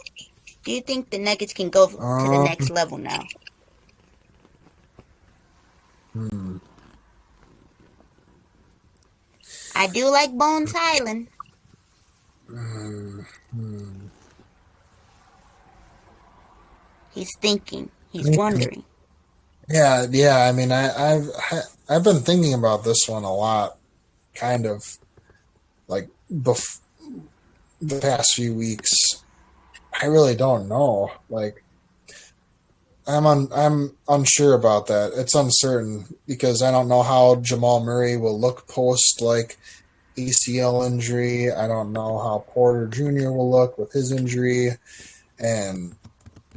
[SPEAKER 1] Do you think the Nuggets can go to the next
[SPEAKER 2] Um,
[SPEAKER 1] level now?
[SPEAKER 2] hmm.
[SPEAKER 1] I do like Bones Highland.
[SPEAKER 2] Hmm. Hmm.
[SPEAKER 1] He's thinking.
[SPEAKER 2] I
[SPEAKER 1] He's
[SPEAKER 2] mean,
[SPEAKER 1] wondering.
[SPEAKER 2] yeah. I mean, I've been thinking about this one a lot, kind of like the past few weeks. I really don't know. Like, I'm unsure about that. It's uncertain because I don't know how Jamal Murray will look post like ACL injury. I don't know how Porter Jr. will look with his injury, and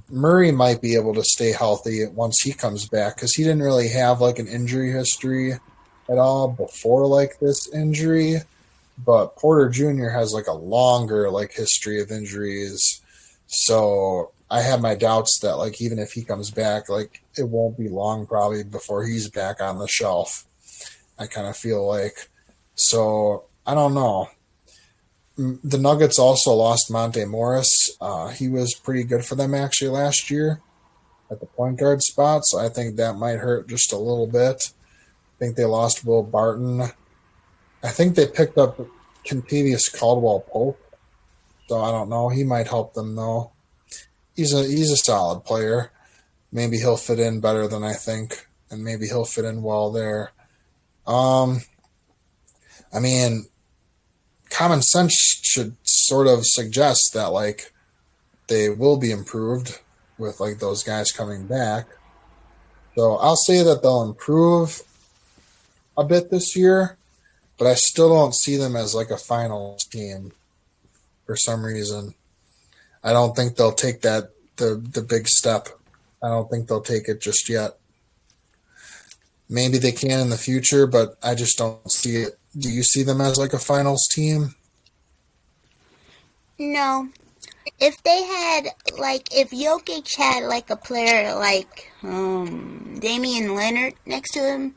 [SPEAKER 2] Murray might be able to stay healthy once he comes back because he didn't really have like an injury history at all before like this injury. But Porter Jr. has like a longer like history of injuries, so I have my doubts that like even if he comes back, like it won't be long probably before he's back on the shelf. I kind of feel like, so I don't know. The Nuggets also lost Monte Morris. He was pretty good for them actually last year at the point guard spot, so I think that might hurt just a little bit. I think they lost Will Barton. I think they picked up Contavious Caldwell Pope, so I don't know. He might help them though. he's a solid player. Maybe he'll fit in better than I think, and maybe he'll fit in well there. I mean, common sense should sort of suggest that like they will be improved with like those guys coming back. So I'll say that they'll improve a bit this year, but I still don't see them as like a finals team for some reason. I don't think they'll take the big step. I don't think they'll take it just yet. Maybe they can in the future, but I just don't see it. Do you see them as like a finals team?
[SPEAKER 1] No. If they had, like, if Jokic had, like, a player like Damian Leonard next to him,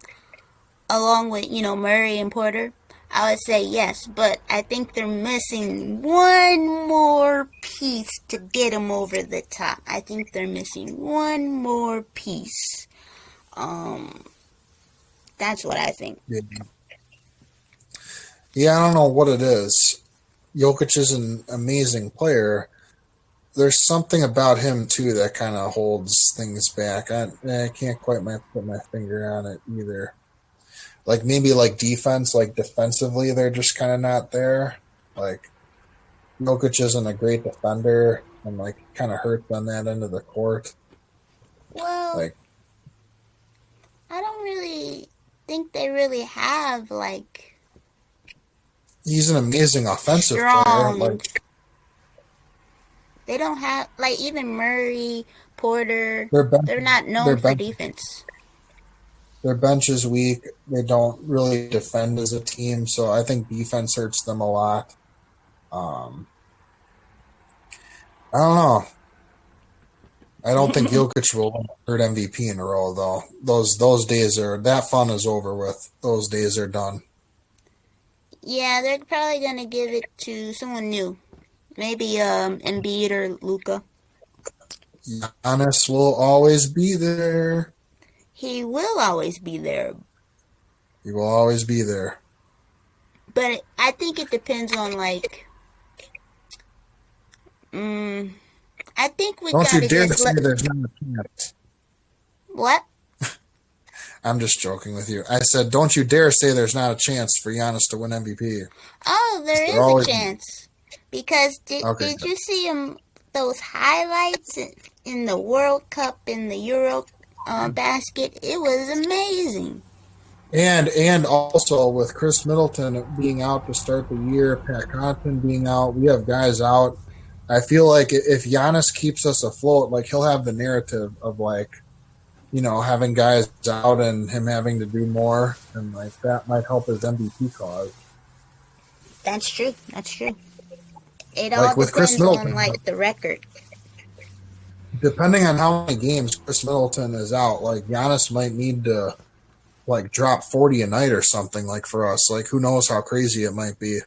[SPEAKER 1] along with, Murray and Porter, I would say yes. But I think they're missing one more piece to get them over the top. I think they're missing one more piece. That's what I think.
[SPEAKER 2] Yeah, I don't know what it is. Jokic is an amazing player. There's something about him, too, that kind of holds things back. I can't quite put my finger on it either. Like, maybe, like, defense, like, defensively, they're just kind of not there. Like, Jokic isn't a great defender, and, like, kind of hurts on that end of the court.
[SPEAKER 1] Well,
[SPEAKER 2] like,
[SPEAKER 1] I don't really think they really have, like...
[SPEAKER 2] He's an amazing offensive player. Like,
[SPEAKER 1] they don't have, like, even Murray, Porter, they're not known for defense.
[SPEAKER 2] Their bench is weak. They don't really defend as a team, so I think defense hurts them a lot. I don't know. I don't think Jokic will win third MVP in a row, though. Those days that fun is over with. Those days are done.
[SPEAKER 1] Yeah, they're probably gonna give it to someone new. Maybe Embiid or Luka.
[SPEAKER 2] Giannis will always be there.
[SPEAKER 1] He will always be there.
[SPEAKER 2] He will always be there.
[SPEAKER 1] But I think it depends on, like... I think we gotta just...
[SPEAKER 2] Don't you dare say there's not a chance.
[SPEAKER 1] What?
[SPEAKER 2] I'm just joking with you. I said, don't you dare say there's not a chance for Giannis to win MVP.
[SPEAKER 1] Oh, there is a chance. Because did you see those highlights in the World Cup, in the Euro basket? It was amazing.
[SPEAKER 2] And also with Chris Middleton being out to start the year, Pat Connaughton being out, we have guys out. I feel like if Giannis keeps us afloat, like he'll have the narrative of like, having guys out and him having to do more, and like that might help his MVP cause.
[SPEAKER 1] That's true. It all depends on like the record.
[SPEAKER 2] Depending on how many games Chris Middleton is out, like Giannis might need to like drop 40 a night or something like for us. Like who knows how crazy it might be.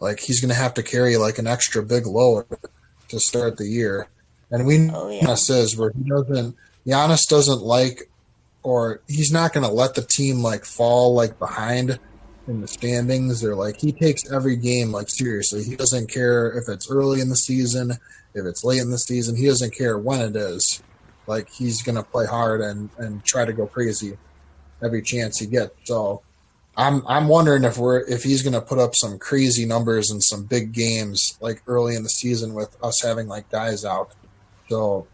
[SPEAKER 2] Like he's going to have to carry like an extra big load to start the year. And we know Giannis is where Giannis doesn't like, or he's not going to let the team like fall like behind in the standings, or like he takes every game like seriously. He doesn't care if it's early in the season, if it's late in the season. He doesn't care when it is. Like he's going to play hard and try to go crazy every chance he gets. So I'm wondering if he's going to put up some crazy numbers in some big games like early in the season with us having like guys out. So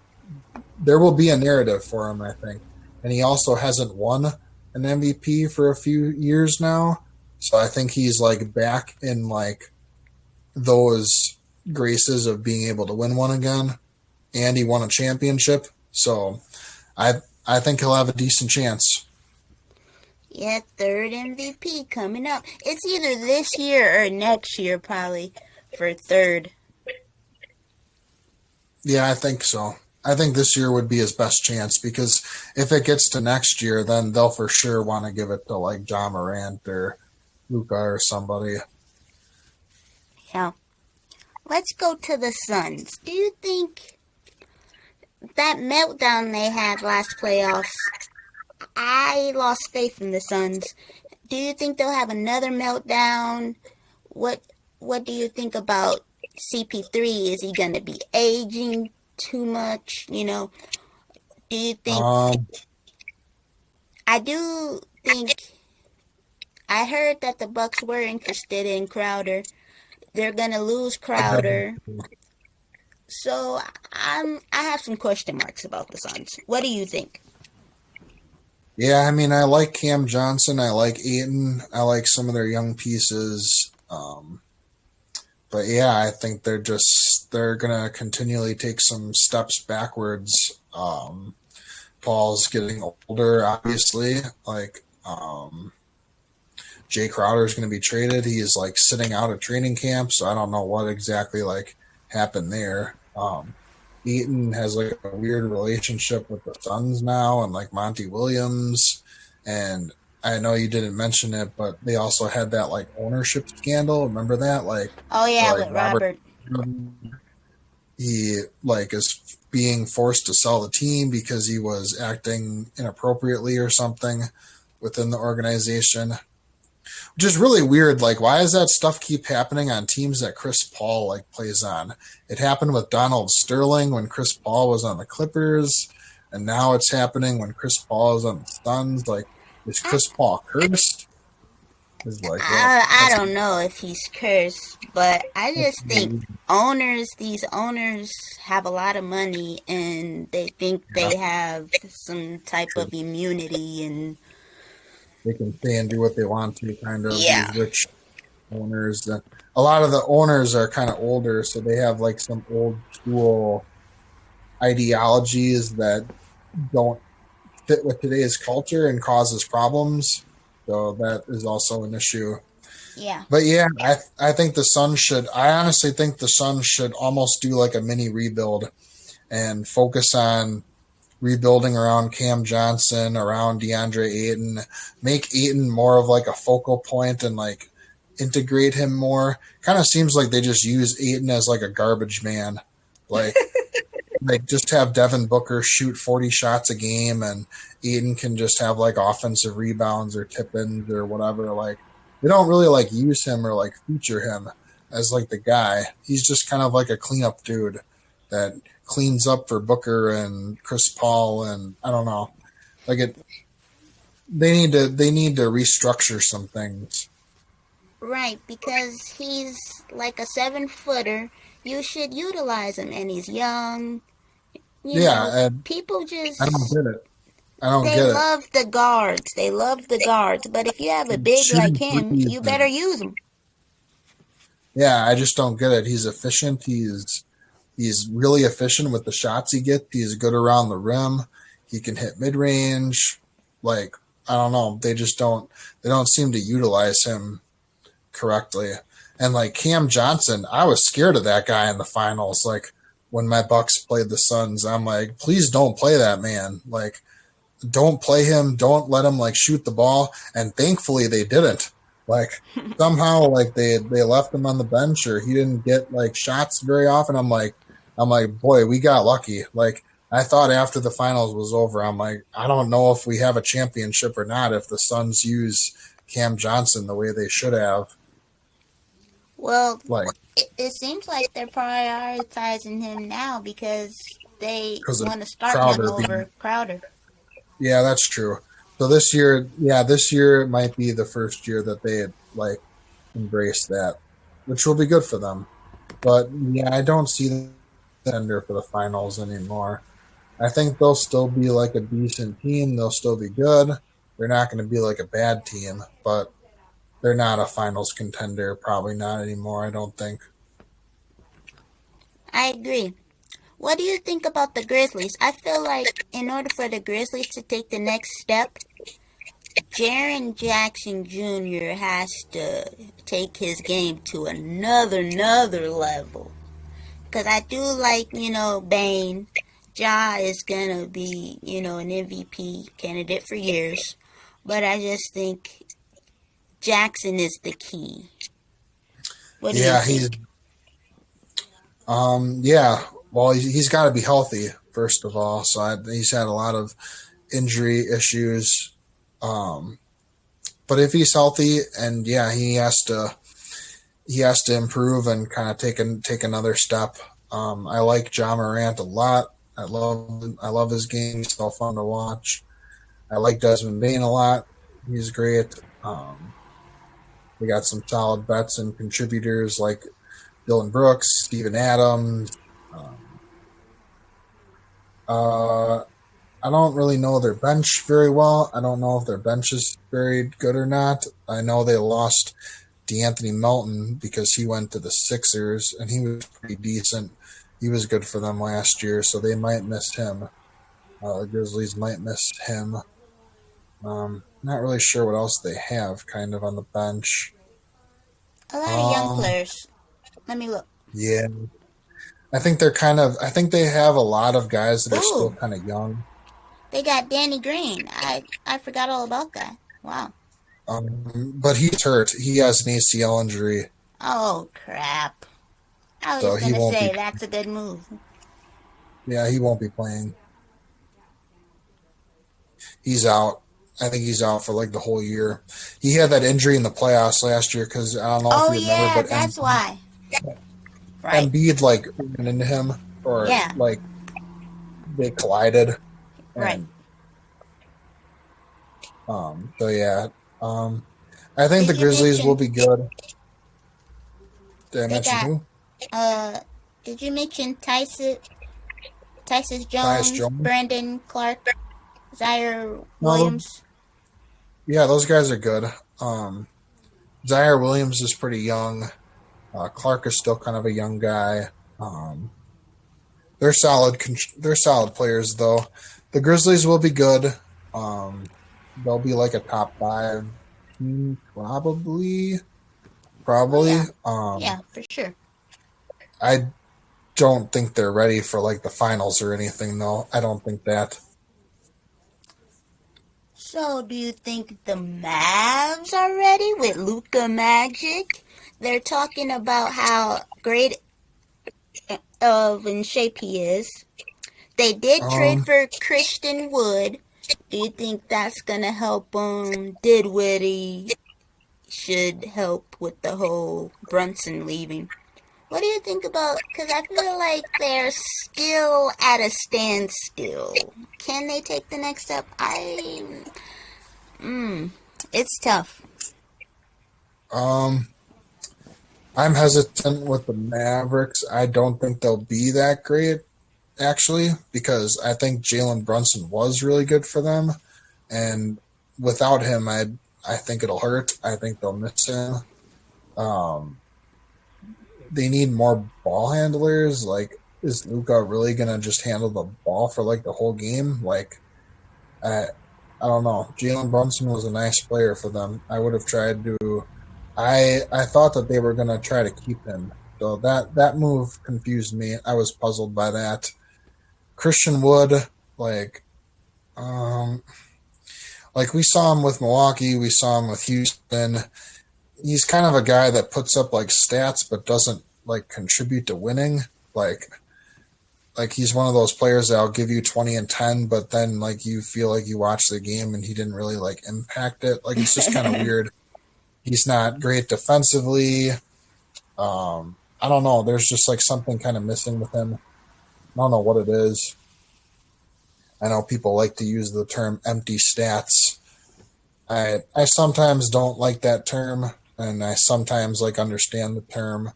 [SPEAKER 2] there will be a narrative for him, I think. And he also hasn't won an MVP for a few years now. So I think he's like back in like those graces of being able to win one again. And he won a championship. So I think he'll have a decent chance.
[SPEAKER 1] Yeah, third MVP coming up. It's either this year or next year probably for third.
[SPEAKER 2] Yeah, I think so. I think this year would be his best chance because if it gets to next year, then they'll for sure want to give it to like John Morant or Luka or somebody.
[SPEAKER 1] Yeah. Let's go to the Suns. Do you think that meltdown they had last playoffs, I lost faith in the Suns. Do you think they'll have another meltdown? What do you think about CP3? Is he going to be aging too much? Do you think?
[SPEAKER 2] Um,
[SPEAKER 1] I do think I heard that the Bucks were interested in Crowder. They're gonna lose Crowder, so I have some question marks about the Suns. What do you think?
[SPEAKER 2] yeah, I mean, I like Cam Johnson. I like Ayton. I like some of their young pieces. But yeah, I think they're gonna continually take some steps backwards. Paul's getting older, obviously. Like, Jay Crowder is going to be traded. He is like sitting out of training camp, so I don't know what exactly like happened there. Eaton has like a weird relationship with the Suns now, and like Monty Williams, and I know you didn't mention it, but they also had that like ownership scandal. Remember that?
[SPEAKER 1] Oh yeah,
[SPEAKER 2] Like
[SPEAKER 1] with Robert.
[SPEAKER 2] He like is being forced to sell the team because he was acting inappropriately or something within the organization. Which is really weird. Like, why does that stuff keep happening on teams that Chris Paul like plays on? It happened with Donald Sterling when Chris Paul was on the Clippers, and now it's happening when Chris Paul is on the Suns. Like, is Chris Paul cursed? Is like
[SPEAKER 1] I don't know if he's cursed, but I just think these owners have a lot of money and they think they have some type of immunity and
[SPEAKER 2] they can say and do what they want to, kind of.
[SPEAKER 1] yeah.
[SPEAKER 2] These rich owners. A lot of the owners are kind of older, so they have like some old school ideologies that don't fit with today's culture and causes problems. So that is also an issue.
[SPEAKER 1] Yeah.
[SPEAKER 2] But yeah, I think the Suns should. I honestly think the Suns should almost do like a mini rebuild and focus on rebuilding around Cam Johnson, around DeAndre Ayton, make Ayton more of like a focal point and like integrate him more. Kind of seems like they just use Ayton as like a garbage man. Like, like just have Devin Booker shoot 40 shots a game and Ayton can just have like offensive rebounds or tip-ins or whatever. Like, they don't really like use him or like feature him as like the guy. He's just kind of like a cleanup dude that cleans up for Booker and Chris Paul, and I don't know. Like they need to restructure some things.
[SPEAKER 1] Right, because he's like a 7-footer. You should utilize him, and he's young.
[SPEAKER 2] And
[SPEAKER 1] People just
[SPEAKER 2] I don't get it.
[SPEAKER 1] They love the guards. They love the guards. But if you have a big like him, you better use him.
[SPEAKER 2] Yeah, I just don't get it. He's efficient. He's really efficient with the shots he gets. He's good around the rim. He can hit mid-range. Like, I don't know. They don't seem to utilize him correctly. And like Cam Johnson, I was scared of that guy in the finals. Like when my Bucks played the Suns, I'm like, please don't play that man. Like, don't play him. Don't let him like shoot the ball. And thankfully they didn't. Like somehow like they left him on the bench or he didn't get like shots very often. I'm like, boy, we got lucky. Like I thought after the finals was over, I'm like, I don't know if we have a championship or not if the Suns use Cam Johnson the way they should have.
[SPEAKER 1] Well, like it seems like they're prioritizing him now because they want to start him over Crowder.
[SPEAKER 2] Yeah, that's true. So this year might be the first year that they like embrace that, which will be good for them. But yeah, I don't see them contender for the finals anymore. I think they'll still be like a decent team. They'll still be good. They're not going to be like a bad team, but they're not a finals contender. Probably not anymore, I don't think.
[SPEAKER 1] I agree. What do you think about the Grizzlies? I feel like in order for the Grizzlies to take the next step, Jaren Jackson Jr. has to take his game to another level. Because I do like, Bane. Ja is going to be, an MVP candidate for years. But I just think Jackson is the key. What do you think?
[SPEAKER 2] Well, he's got to be healthy, first of all. So he's had a lot of injury issues. But if he's healthy and he has to improve and kind of take another step. I like Ja Morant a lot. I love his game. He's so fun to watch. I like Desmond Bain a lot. He's great. We got some solid vets and contributors like Dylan Brooks, Steven Adams. Um, uh, I don't really know their bench very well. I don't know if their bench is very good or not. I know they lost DeAnthony Melton because he went to the Sixers, and he was pretty decent. He was good for them last year, so they might miss him. The Grizzlies might miss him. Not really sure what else they have kind of on the bench.
[SPEAKER 1] A lot of young players. Let me look.
[SPEAKER 2] Yeah. I think I think they have a lot of guys that are still kind of young.
[SPEAKER 1] They got Danny Green. I forgot all about that. Wow.
[SPEAKER 2] But he's hurt. He has an ACL injury.
[SPEAKER 1] Oh, crap. I was going to say, that's a good move.
[SPEAKER 2] Yeah, he won't be playing. He's out. I think he's out for like the whole year. He had that injury in the playoffs last year because I don't know if you remember, but
[SPEAKER 1] that's why.
[SPEAKER 2] Right. Embiid like ran into him, or like they collided.
[SPEAKER 1] Right.
[SPEAKER 2] So yeah. I think the Grizzlies will be good. Did I mention who?
[SPEAKER 1] Did you mention Tysus Jones, Brandon Clark, Zaire Williams?
[SPEAKER 2] Yeah, those guys are good. Zaire Williams is pretty young. Clark is still kind of a young guy. They're solid. They're solid players, though. The Grizzlies will be good. They'll be like a top 5 team, probably.
[SPEAKER 1] Yeah, for sure.
[SPEAKER 2] I don't think they're ready for like the finals or anything, though. I don't think that.
[SPEAKER 1] So, do you think the Mavs are ready with Luka Magic? They're talking about how great in shape he is. They did trade for Christian Wood. Do you think that's going to help Dinwiddie should help with the whole Brunson leaving? What do you think about, because I feel like they're still at a standstill. Can they take the next step? It's tough.
[SPEAKER 2] I'm hesitant with the Mavericks. I don't think they'll be that great, actually, because I think Jalen Brunson was really good for them. And without him, I think it'll hurt. I think they'll miss him. They need more ball handlers. Like, is Luka really going to just handle the ball for, like, the whole game? Like, I don't know. Jalen Brunson was a nice player for them. I would have tried to... I thought that they were going to try to keep him. So that move confused me. I was puzzled by that. Christian Wood, like we saw him with Milwaukee. We saw him with Houston. He's kind of a guy that puts up like stats but doesn't like contribute to winning. Like he's one of those players that'll give you 20 and 10, but then like you feel like you watch the game and he didn't really like impact it. Like it's just kind of weird. He's not great defensively. I don't know. There's just like something kind of missing with him. I don't know what it is. I know people like to use the term empty stats. I sometimes don't like that term, and I sometimes like understand the term.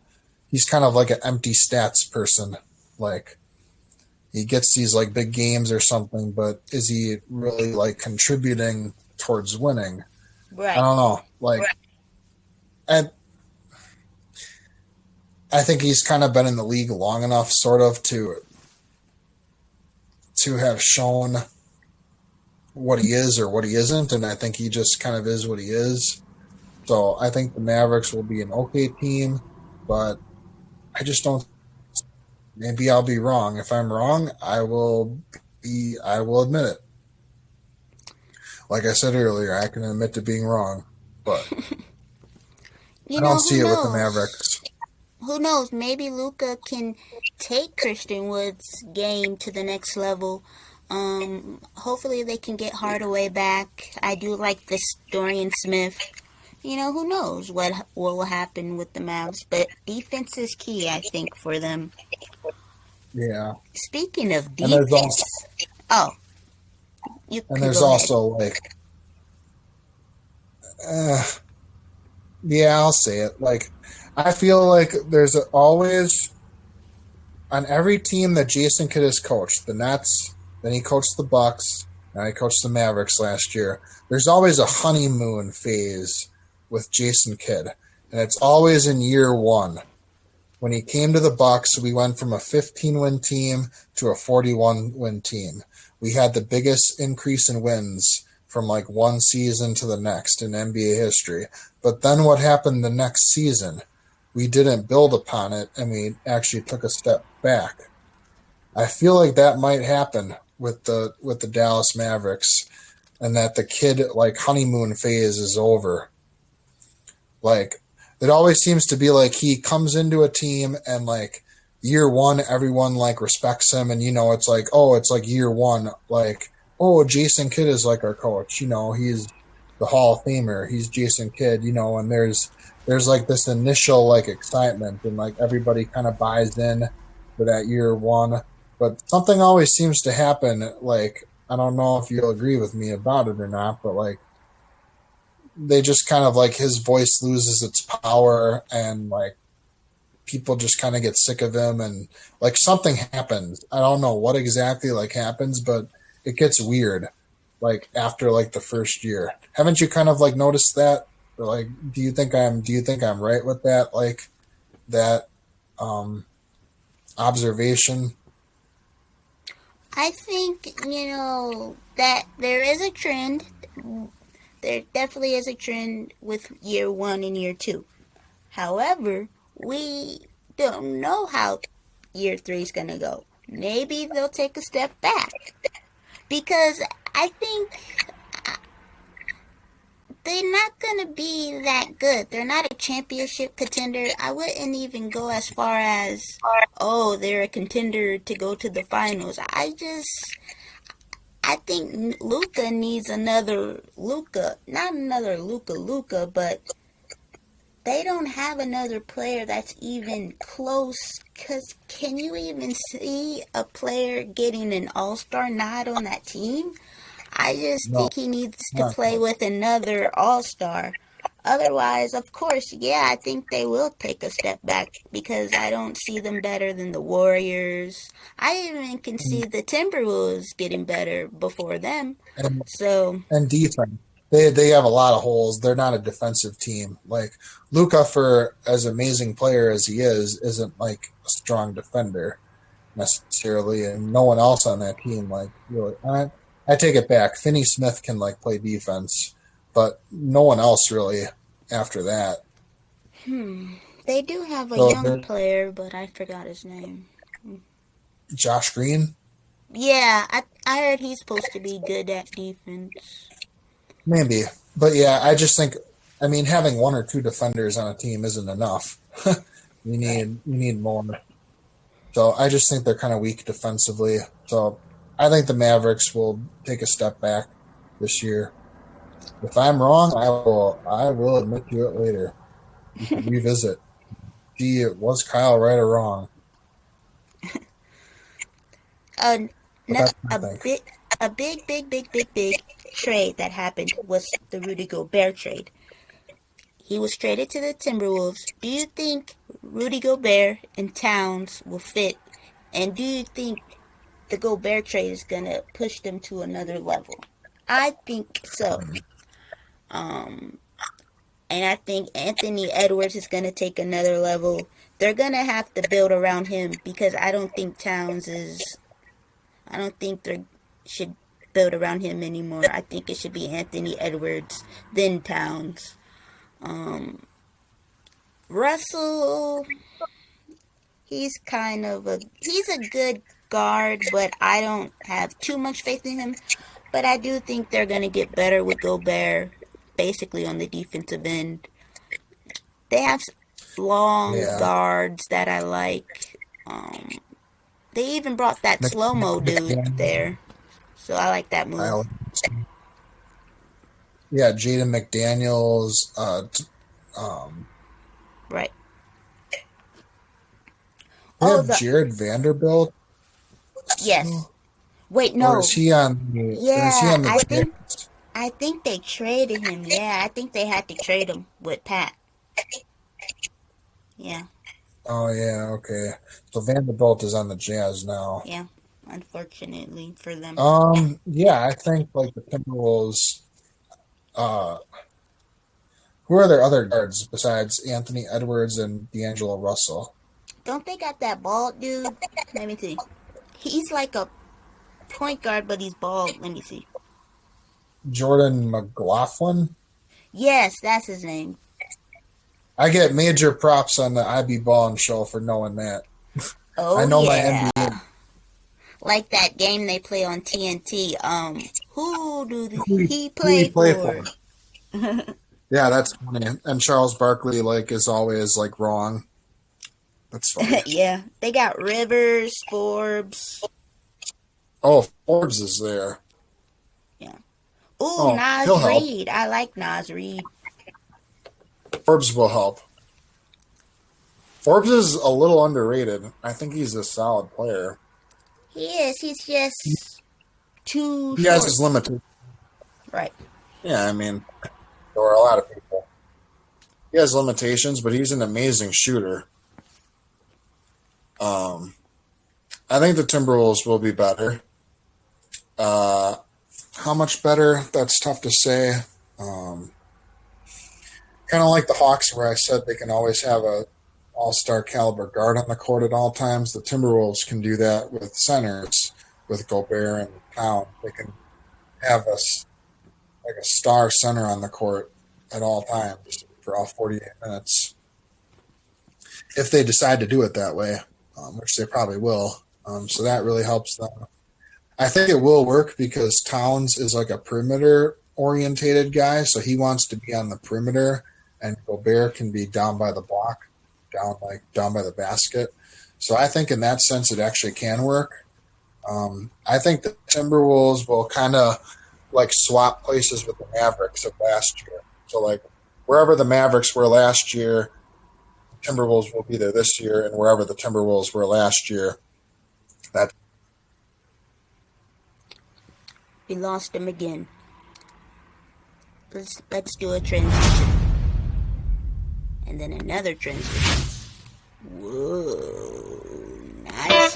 [SPEAKER 2] He's kind of like an empty stats person. Like he gets these like big games or something, but is he really like contributing towards winning?
[SPEAKER 1] Right.
[SPEAKER 2] I don't know. Like I think he's kind of been in the league long enough sort of to have shown what he is or what he isn't, and I think he just kind of is what he is. So I think the Mavericks will be an okay team, but I just don't. Maybe I'll be wrong. If I'm wrong, I will admit it. Like I said earlier, I can admit to being wrong, but I don't see it with the Mavericks.
[SPEAKER 1] Who knows? Maybe Luka can take Christian Wood's game to the next level. Hopefully they can get Hardaway back. I do like this Dorian Smith. Who knows what will happen with the Mavs. But defense is key, I think, for them.
[SPEAKER 2] Yeah.
[SPEAKER 1] Speaking of
[SPEAKER 2] And there's
[SPEAKER 1] defense,
[SPEAKER 2] also
[SPEAKER 1] oh, you
[SPEAKER 2] and
[SPEAKER 1] can
[SPEAKER 2] there's
[SPEAKER 1] go ahead.
[SPEAKER 2] also like uh, yeah, I'll say it. Like I feel like there's always on every team that Jason Kidd has coached, the Nets, then he coached the Bucks, now he coached the Mavericks last year. There's always a honeymoon phase with Jason Kidd, and it's always in year one. When he came to the Bucks, we went from a 15-win team to a 41-win team. We had the biggest increase in wins from like one season to the next in NBA history. But then what happened the next season? We didn't build upon it, and we actually took a step back. I feel like that might happen with the Dallas Mavericks, and that the Kidd like honeymoon phase is over. Like it always seems to be like he comes into a team and like year one, everyone like respects him, and it's like, oh, it's like year one, like, oh, Jason Kidd is like our coach, he's the Hall of Famer, he's Jason Kidd, and there's like this initial like excitement, and like everybody kind of buys in for that year one, but something always seems to happen. Like I don't know if you'll agree with me about it or not, but like they just kind of like his voice loses its power, and like people just kind of get sick of him, and like something happens. I don't know what exactly like happens, but it gets weird like after like the first year. Haven't you kind of like noticed that? Or like do you think I'm right with that, like that observation?
[SPEAKER 1] I think, that there is a trend. There definitely is a trend with year one and year two. However, we don't know how year three is going to go. Maybe they'll take a step back. Because I think they're not going to be that good. They're not a championship contender. I wouldn't even go as far as, oh, they're a contender to go to the finals. I think Luka needs another Luka. Not another Luka, but they don't have another player that's even close. Because can you even see a player getting an all-star nod on that team? I just
[SPEAKER 2] No,
[SPEAKER 1] think he needs to
[SPEAKER 2] not
[SPEAKER 1] play with another all-star. Otherwise, of course, yeah, I think they will take a step back because I don't see them better than the Warriors. I even can see the Timberwolves getting better before them.
[SPEAKER 2] and
[SPEAKER 1] So,
[SPEAKER 2] and defense. They have a lot of holes. They're not a defensive team. Like Luka, for as amazing player as he is, isn't like a strong defender necessarily, and no one else on that team like really. I take it back. Finney Smith can like play defense, but no one else really after that.
[SPEAKER 1] they do have a
[SPEAKER 2] So
[SPEAKER 1] young player, but I forgot his name.
[SPEAKER 2] Josh Green,
[SPEAKER 1] Yeah, I heard he's supposed to be good at defense.
[SPEAKER 2] maybe, but yeah, I just think. I mean, having one or two defenders on a team isn't enough.
[SPEAKER 1] Right.
[SPEAKER 2] You need more. So I just think they're kind of weak defensively. So I think the Mavericks will take a step back this year. If I'm wrong, I will admit to it later. We can revisit. Gee, was Kyle right or wrong?
[SPEAKER 1] Uh,
[SPEAKER 2] But that's what I think.
[SPEAKER 1] big trade that happened was the Rudy Gobert trade. He was traded to the Timberwolves. Do you think Rudy Gobert and Towns will fit? And do you think the Gobert trade is gonna push them to another level? I think so. Um, and I think Anthony Edwards is gonna take another level. They're gonna have to build around him because I don't think Towns is. I don't think they should build around him anymore. I think it should be Anthony Edwards, then Towns. Russell, he's a good guard, but I don't have too much faith in him. But I do think they're gonna get better with Gobert, basically on the defensive end. They have long
[SPEAKER 2] Yeah.
[SPEAKER 1] guards that I like. Um, they even brought that slow mo dude
[SPEAKER 2] McDaniels,
[SPEAKER 1] there, so I like that
[SPEAKER 2] I
[SPEAKER 1] move.
[SPEAKER 2] like- yeah, Jaden McDaniels. Um,
[SPEAKER 1] Right.
[SPEAKER 2] they
[SPEAKER 1] Oh,
[SPEAKER 2] have Jared Vanderbilt.
[SPEAKER 1] Yes. Wait,
[SPEAKER 2] Or
[SPEAKER 1] no.
[SPEAKER 2] is he on the? Or is he
[SPEAKER 1] Yeah,
[SPEAKER 2] on the Jazz?
[SPEAKER 1] I think they traded him. Yeah, I think they had to trade him with Pat. Yeah,
[SPEAKER 2] Oh yeah, okay. So Vanderbilt is on the Jazz now.
[SPEAKER 1] yeah. Unfortunately for them.
[SPEAKER 2] Yeah, I think like the Timberwolves. Uh, who are their other guards besides Anthony Edwards and D'Angelo Russell?
[SPEAKER 1] Don't they got that bald dude? Let me see. He's like a point guard, but he's bald. Let me see.
[SPEAKER 2] Jordan McLaughlin.
[SPEAKER 1] Yes, that's his name.
[SPEAKER 2] I get major props on the IB Ballin show for knowing that. I
[SPEAKER 1] Oh
[SPEAKER 2] know my
[SPEAKER 1] yeah.
[SPEAKER 2] NBA.
[SPEAKER 1] Like that game they play on TNT. Who do he
[SPEAKER 2] Who he
[SPEAKER 1] play
[SPEAKER 2] play
[SPEAKER 1] for?
[SPEAKER 2] for? Yeah, that's funny. And Charles Barkley, like, is always like wrong. That's funny.
[SPEAKER 1] Yeah, they got Rivers, Forbes.
[SPEAKER 2] Oh, Forbes is there.
[SPEAKER 1] Yeah. Ooh,
[SPEAKER 2] Oh, he'll
[SPEAKER 1] Nas
[SPEAKER 2] help.
[SPEAKER 1] Reed. I like Nas Reed.
[SPEAKER 2] Forbes will help. Forbes is a little underrated. I think he's a solid player.
[SPEAKER 1] He is. He's just too
[SPEAKER 2] He
[SPEAKER 1] short.
[SPEAKER 2] has his limitations.
[SPEAKER 1] Right.
[SPEAKER 2] Yeah, I mean, there are a lot of people. He has limitations, but he's an amazing shooter. I think the Timberwolves will be better. How much better? That's tough to say. Kind of like the Hawks, where I said they can always have a all-star caliber guard on the court at all times. The Timberwolves can do that with centers, with Gobert and Town. They can have us like a star center on the court at all times for all 48 minutes. If they decide to do it that way, which they probably will. So that really helps them. I think it will work because Towns is like a perimeter orientated guy, so he wants to be on the perimeter, and Gobert can be down by the block, down by the basket. So I think in that sense it actually can work. I think the Timberwolves will kind of like swap places with the Mavericks of last year. So like wherever the Mavericks were last year, the Timberwolves will be there this year, and wherever the Timberwolves were last year, that.
[SPEAKER 1] We lost him again. Let's do a transition. And then another transition. Whoa. Nice.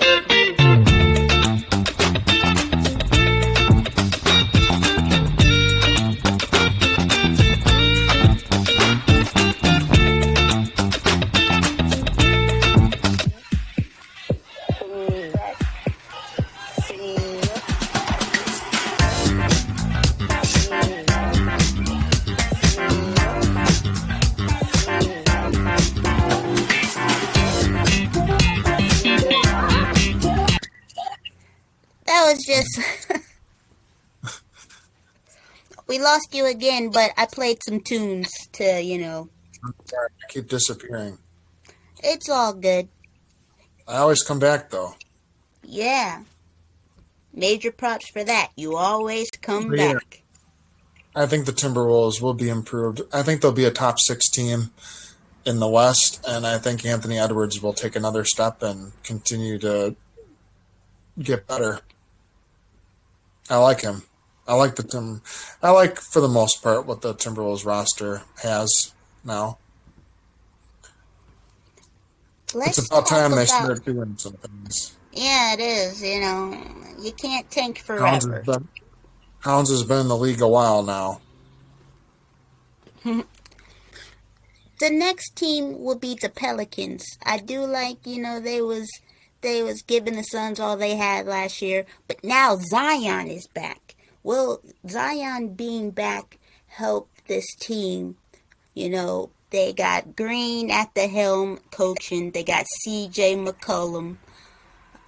[SPEAKER 1] That was just... We lost you again, but I played some tunes to,
[SPEAKER 2] I keep disappearing.
[SPEAKER 1] It's all good.
[SPEAKER 2] I always come back though.
[SPEAKER 1] Yeah. Major props for that. You always come
[SPEAKER 2] Yeah.
[SPEAKER 1] back.
[SPEAKER 2] I think the Timberwolves will be improved. I think they'll be a top 6 team in the West, and I think Anthony Edwards will take another step and continue to get better. I like him. I like for the most part what the Timberwolves roster has now.
[SPEAKER 1] Let's
[SPEAKER 2] It's about time they
[SPEAKER 1] talk
[SPEAKER 2] start doing some things.
[SPEAKER 1] Yeah, it is. You can't tank forever.
[SPEAKER 2] Hounds has been in the league a while now.
[SPEAKER 1] The next team will be the Pelicans. I do like, they was giving the Suns all they had last year, but now Zion is back. Will Zion being back help this team? They got Green at the helm coaching. They got CJ McCollum.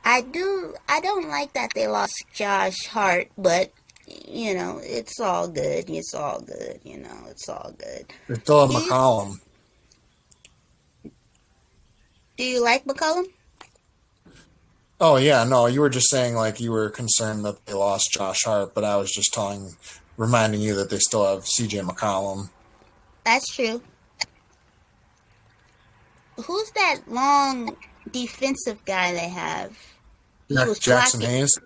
[SPEAKER 1] I don't like that they lost Josh Hart, but it's all good. It's all good. It's all good.
[SPEAKER 2] They still have McCollum.
[SPEAKER 1] Do you like McCollum?
[SPEAKER 2] Oh, yeah, no, you were just saying, like, you were concerned that they lost Josh Hart, but I was just reminding you that they still have CJ McCollum.
[SPEAKER 1] That's true. Who's that long defensive guy they have? he was
[SPEAKER 2] Jackson
[SPEAKER 1] blocking.
[SPEAKER 2] Hayes.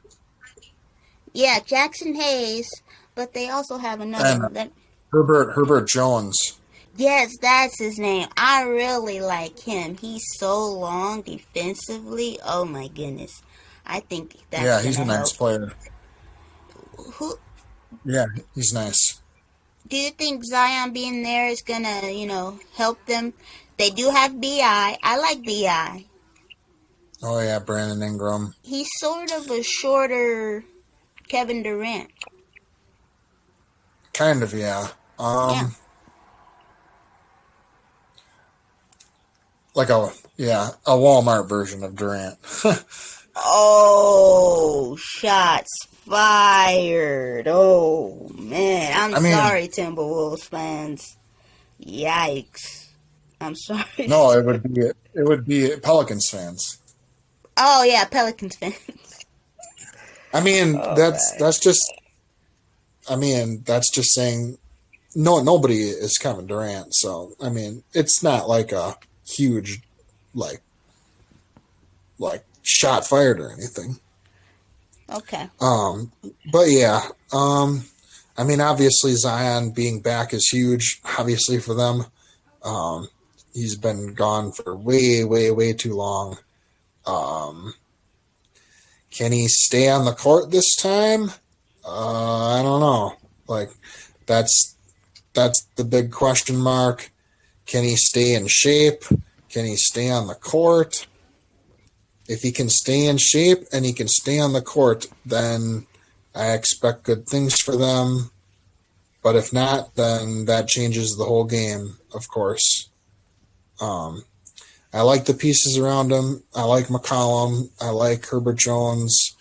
[SPEAKER 1] Yeah, Jackson Hayes, but they also have another one.
[SPEAKER 2] And Herbert Jones.
[SPEAKER 1] Yes, that's his name. I really like him. He's so long defensively. Oh my goodness. I think that's
[SPEAKER 2] Yeah, he's
[SPEAKER 1] gonna
[SPEAKER 2] a nice
[SPEAKER 1] help.
[SPEAKER 2] player.
[SPEAKER 1] Who
[SPEAKER 2] Yeah, he's nice.
[SPEAKER 1] do you think Zion being there is gonna, help them? They do have BI. I like BI.
[SPEAKER 2] Oh yeah, Brandon Ingram.
[SPEAKER 1] He's sort of a shorter Kevin Durant.
[SPEAKER 2] Kind of, yeah.
[SPEAKER 1] Yeah.
[SPEAKER 2] Like a Walmart version of Durant.
[SPEAKER 1] Oh, shots fired. Oh, man. I'm
[SPEAKER 2] I mean,
[SPEAKER 1] sorry, Timberwolves fans. Yikes. I'm sorry.
[SPEAKER 2] no, it would be Pelicans fans.
[SPEAKER 1] Oh, yeah, Pelicans fans.
[SPEAKER 2] I mean,
[SPEAKER 1] Oh,
[SPEAKER 2] that's just saying nobody is Kevin Durant, so I mean, it's not like a huge like shot fired or anything.
[SPEAKER 1] Okay.
[SPEAKER 2] But yeah, I mean, obviously Zion being back is huge, obviously for them. He's been gone for way, way, way too long. Can he stay on the court this time? I don't know. Like, that's the big question mark. Can he stay in shape? Can he stay on the court? If he can stay in shape and he can stay on the court, then I expect good things for them. But if not, then that changes the whole game, of course. I like the pieces around him. I like McCollum. I like Herbert Jones.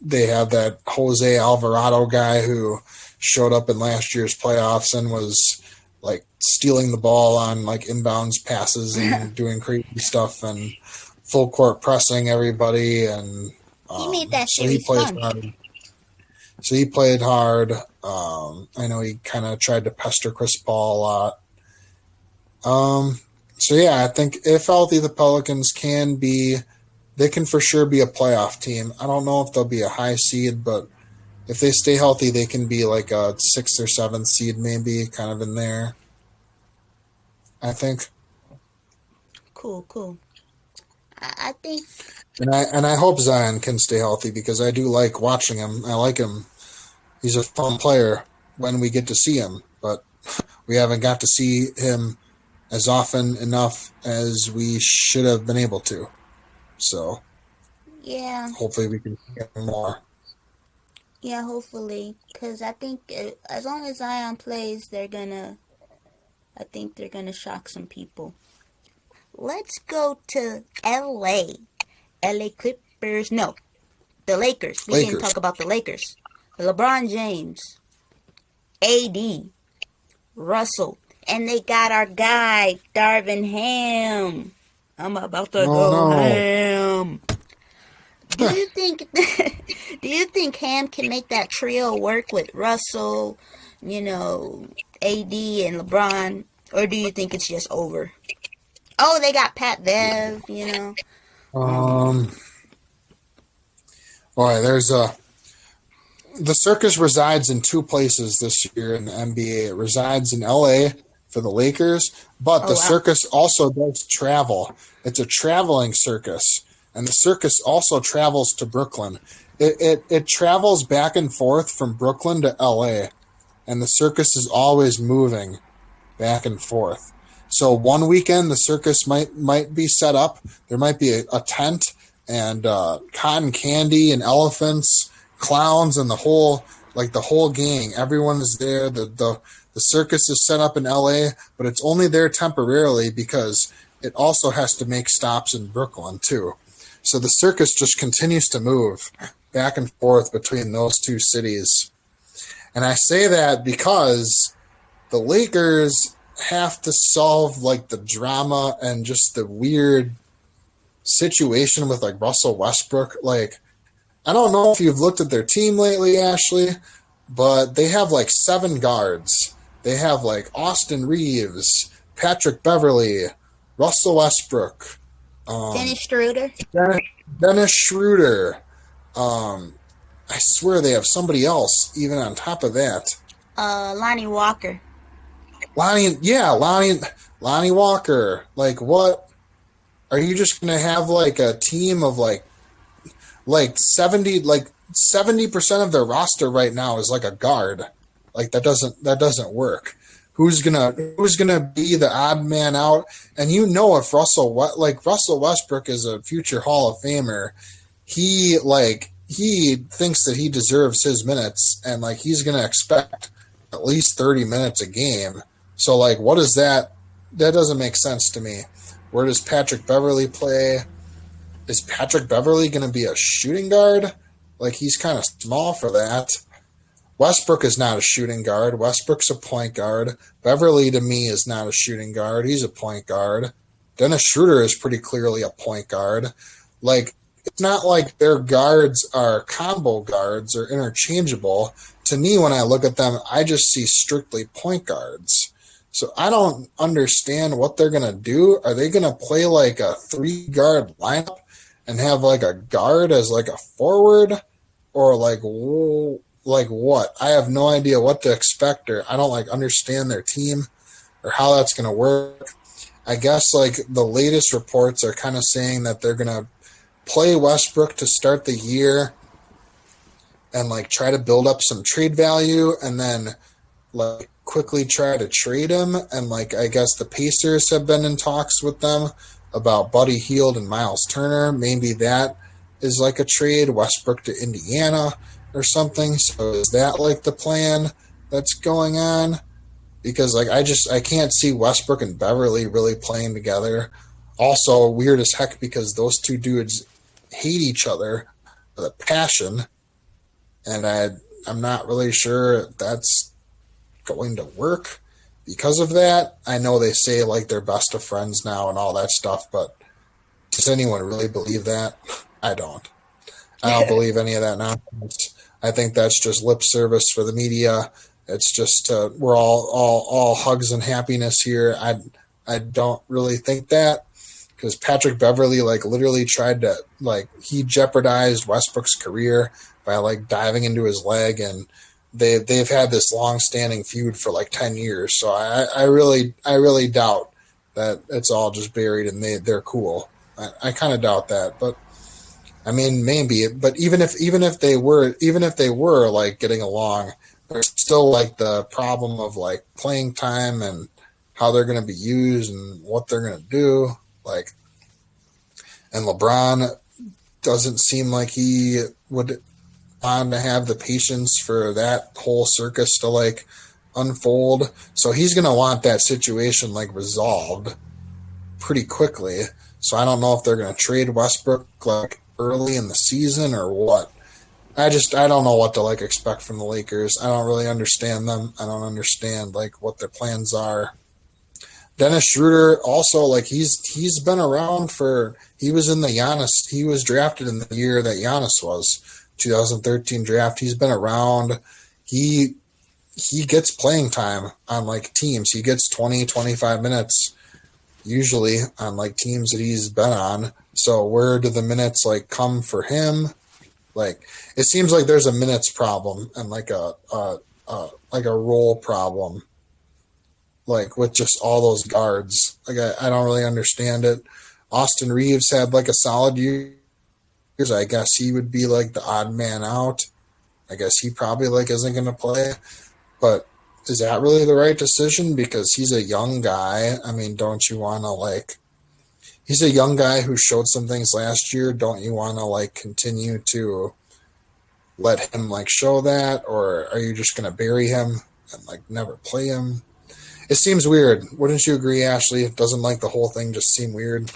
[SPEAKER 2] They have that Jose Alvarado guy who showed up in last year's playoffs and was like stealing the ball on like inbounds passes and doing crazy stuff and full court pressing everybody. And
[SPEAKER 1] He made that
[SPEAKER 2] so
[SPEAKER 1] series fun.
[SPEAKER 2] hard. So he played hard. I know he kind of tried to pester Chris Paul a lot. So yeah, I think if healthy, the Pelicans they can for sure be a playoff team. I don't know if they'll be a high seed, but if they stay healthy, they can be like a 6th or 7th seed, maybe kind of in there. I think.
[SPEAKER 1] Cool. I think.
[SPEAKER 2] And I hope Zion can stay healthy because I do like watching him. I like him. He's a fun player when we get to see him, but we haven't got to see him as often enough as we should have been able to. So,
[SPEAKER 1] Yeah.
[SPEAKER 2] hopefully we can get more.
[SPEAKER 1] Yeah, hopefully. Because I think as long as Zion plays, I think they're going to shock some people. Let's go to LA. LA Clippers. No, the Lakers. We didn't talk about the Lakers. LeBron James, AD, Russell, and they got our guy, Darvin Ham. I'm about to go ham. Do you think Ham can make that trio work with Russell, AD and LeBron? Or do you think it's just over? Oh, they got Pat Bev,
[SPEAKER 2] Boy, the circus resides in 2 places this year in the NBA. It resides in LA for the Lakers, but the circus also does travel. It's a traveling circus, and the circus also travels to Brooklyn. It travels back and forth from Brooklyn to LA, and the circus is always moving back and forth. So one weekend the circus might be set up. There might be a tent and cotton candy and elephants, clowns, and the whole gang. Everyone is there. The circus is set up in LA, but it's only there temporarily because it also has to make stops in Brooklyn too. So the circus just continues to move back and forth between those 2 cities. And I say that because the Lakers have to solve like the drama and just the weird situation with like Russell Westbrook. Like, I don't know if you've looked at their team lately, Ashley, but they have like 7 guards. They have like Austin Reeves, Patrick Beverly, Russell Westbrook,
[SPEAKER 1] Dennis Schroeder.
[SPEAKER 2] Dennis Schroeder. I swear they have somebody else even on top of that.
[SPEAKER 1] Lonnie Walker.
[SPEAKER 2] Lonnie Walker. Like, what? Are you just gonna have like a team of like 70% of their roster right now is like a guard? Like that doesn't work. Who's gonna be the odd man out? And if Russell Westbrook is a future Hall of Famer, he thinks that he deserves his minutes, and like he's gonna expect at least 30 minutes a game. So like, what is that? That doesn't make sense to me. Where does Patrick Beverley play? Is Patrick Beverley going to be a shooting guard? Like, he's kind of small for that. Westbrook is not a shooting guard. Westbrook's a point guard. Beverley, to me, is not a shooting guard. He's a point guard. Dennis Schroeder is pretty clearly a point guard. Like, it's not like their guards are combo guards or interchangeable. To me, when I look at them, I just see strictly point guards. So I don't understand what they're going to do. Are they going to play like a 3-guard lineup and have like a guard as like a forward? Or like what? I have no idea what to expect, or I don't like understand their team or how that's going to work. I guess like the latest reports are kind of saying that they're going to play Westbrook to start the year and like try to build up some trade value, and then like quickly try to trade him. And like, I guess the Pacers have been in talks with them about Buddy Hield and Miles Turner. Maybe that is like a trade, Westbrook to Indiana or something. So is that like the plan that's going on? Because like, I can't see Westbrook and Beverly really playing together. Also weird as heck because those two dudes hate each other with a passion. And I'm not really sure if that's going to work because of that. I know they say like they're best of friends now and all that stuff, but does anyone really believe that? I don't believe any of that nonsense. I think that's just lip service for the media. It's just we're all hugs and happiness here. I don't really think that, because Patrick Beverley like literally tried to he jeopardized Westbrook's career by like diving into his leg, and they've had this long-standing feud for like 10 years. So I really doubt that it's all just buried and they're cool. I kind of doubt that, but I mean, maybe. But even if they were like getting along, there's still like the problem of like playing time and how they're going to be used and what they're going to do. Like, and LeBron doesn't seem like he would on to have the patience for that whole circus to like unfold. So he's going to want that situation like resolved pretty quickly. So I don't know if they're going to trade Westbrook like early in the season or what. I don't know what to like expect from the Lakers. I don't really understand them. I don't understand like what their plans are. Dennis Schroeder also, like he's been around he was in the Giannis, he was drafted in the year that Giannis was, 2013 draft. He's been around. He gets playing time on like teams. He gets 20, 25 minutes usually on like teams that he's been on. So where do the minutes like come for him? Like, it seems like there's a minutes problem and like a role problem, like with just all those guards. Like I don't really understand it. Austin Reeves had like a solid year. I guess he would be like the odd man out. I guess he probably like isn't going to play. But is that really the right decision? Because he's a young guy. I mean, don't you want to like? He's a young guy who showed some things last year. Don't you want to like continue to let him like show that, or are you just going to bury him and like never play him? It seems weird. Wouldn't you agree, Ashley? Doesn't like the whole thing just seem weird?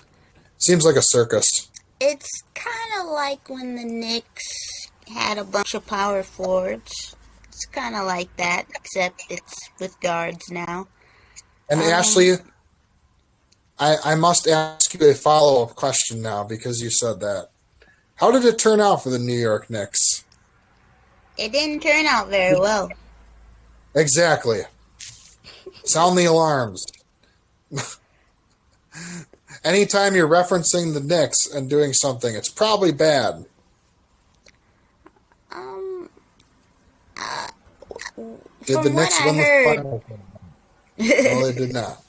[SPEAKER 2] Seems like a circus.
[SPEAKER 1] It's kind of like when the Knicks had a bunch of power forwards. It's kind of like that, except it's with guards now.
[SPEAKER 2] And Ashley, I must ask you a follow-up question now because you said that. How did it turn out for the New York Knicks?
[SPEAKER 1] It didn't turn out very well.
[SPEAKER 2] Exactly. Sound the alarms. anytime you're referencing the Knicks and doing something, it's probably bad. Did the Knicks win the final? No, they did not.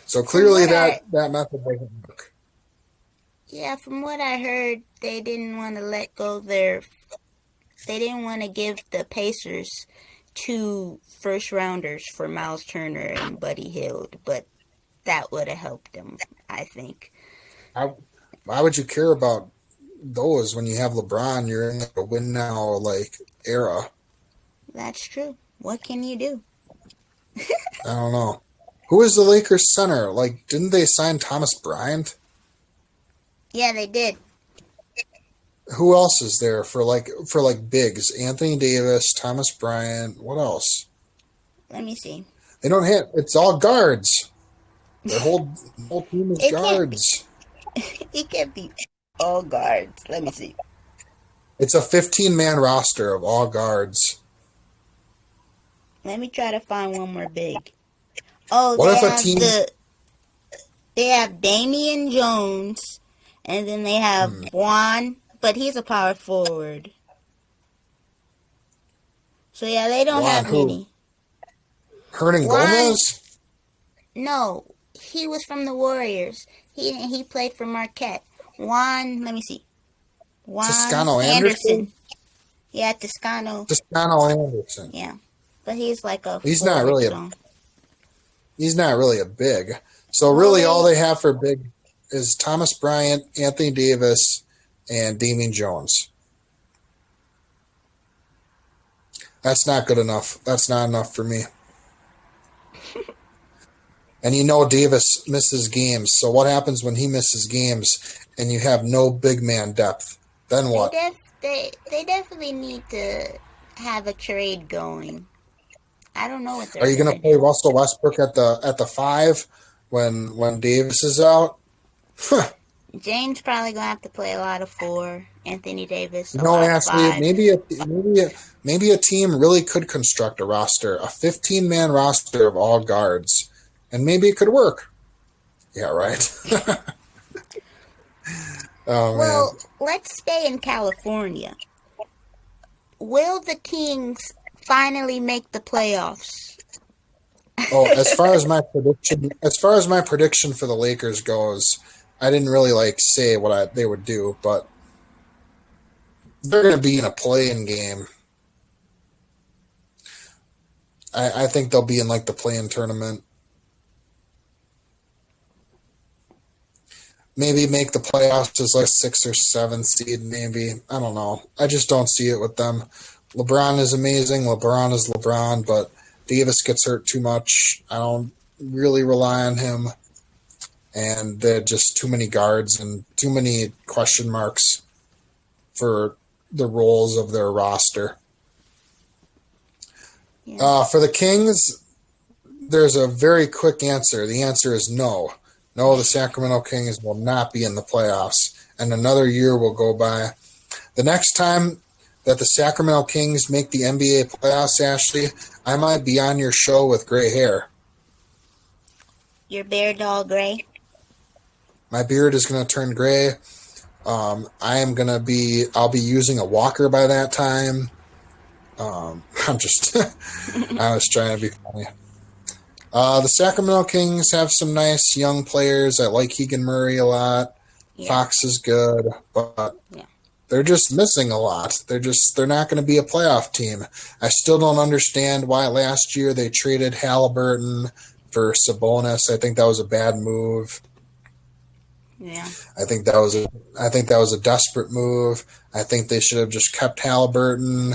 [SPEAKER 2] So clearly that method doesn't work.
[SPEAKER 1] Yeah, from what I heard, they didn't want to let go they didn't want to give the Pacers 2 first-rounders for Miles Turner and Buddy Hield, but that would have helped them, I think.
[SPEAKER 2] Why would you care about those when you have LeBron? You're in a win now era.
[SPEAKER 1] That's true. What can you do?
[SPEAKER 2] I don't know. Who is the Lakers center? Didn't they sign Thomas Bryant?
[SPEAKER 1] Yeah, they did.
[SPEAKER 2] Who else is there for bigs? Anthony Davis, Thomas Bryant. What else?
[SPEAKER 1] Let me see.
[SPEAKER 2] They don't have. It's all guards. The whole team is guards.
[SPEAKER 1] It can't be all guards. Let me see.
[SPEAKER 2] It's a 15-man roster of all guards.
[SPEAKER 1] Let me try to find one more big. Oh,
[SPEAKER 2] what if a team?
[SPEAKER 1] They have Damian Jones, and then they have Juan, but he's a power forward. So yeah, they don't have many.
[SPEAKER 2] Hernan Gomez?
[SPEAKER 1] No, he was from the Warriors. He played for Marquette. Juan, let me see. Juan
[SPEAKER 2] Toscano Anderson?
[SPEAKER 1] Yeah, Toscano
[SPEAKER 2] Anderson.
[SPEAKER 1] Yeah. But he's like a
[SPEAKER 2] He's not really a big. So really all they have for big is Thomas Bryant, Anthony Davis, and Damian Jones. That's not good enough. That's not enough for me. And Davis misses games. So what happens when he misses games and you have no big man depth? Then what?
[SPEAKER 1] They definitely need to have a trade going. I don't know what they're.
[SPEAKER 2] Are you going to play Russell Westbrook at the 5 when Davis is out?
[SPEAKER 1] James probably going to have to play a lot of 4. Anthony Davis.
[SPEAKER 2] Ashley, maybe a team really could construct a roster, a 15-man roster of all guards, and maybe it could work. Yeah, right.
[SPEAKER 1] Well, let's stay in California. Will the Kings finally make the playoffs?
[SPEAKER 2] As far as my prediction for the Lakers goes, I didn't really say what they would do, but they're going to be in a play-in game. I think they'll be in the play-in tournament. Maybe make the playoffs as 6 or 7 seed, maybe. I don't know. I just don't see it with them. LeBron is amazing. LeBron is LeBron, but Davis gets hurt too much. I don't really rely on him. And they're just too many guards and too many question marks for the roles of their roster. Yeah. For the Kings, there's a very quick answer. The answer is no. No, the Sacramento Kings will not be in the playoffs, and another year will go by. The next time that the Sacramento Kings make the NBA playoffs, Ashley, I might be on your show with gray hair.
[SPEAKER 1] Your beard all gray?
[SPEAKER 2] My beard is going to turn gray. I'll be using a walker by that time. I was trying to be funny. The Sacramento Kings have some nice young players. I like Keegan Murray a lot. Yeah. Fox is good, but they're just missing a lot. They're not going to be a playoff team. I still don't understand why last year they traded Halliburton for Sabonis. I think that was a bad move.
[SPEAKER 1] Yeah.
[SPEAKER 2] I think that was a desperate move. I think they should have just kept Halliburton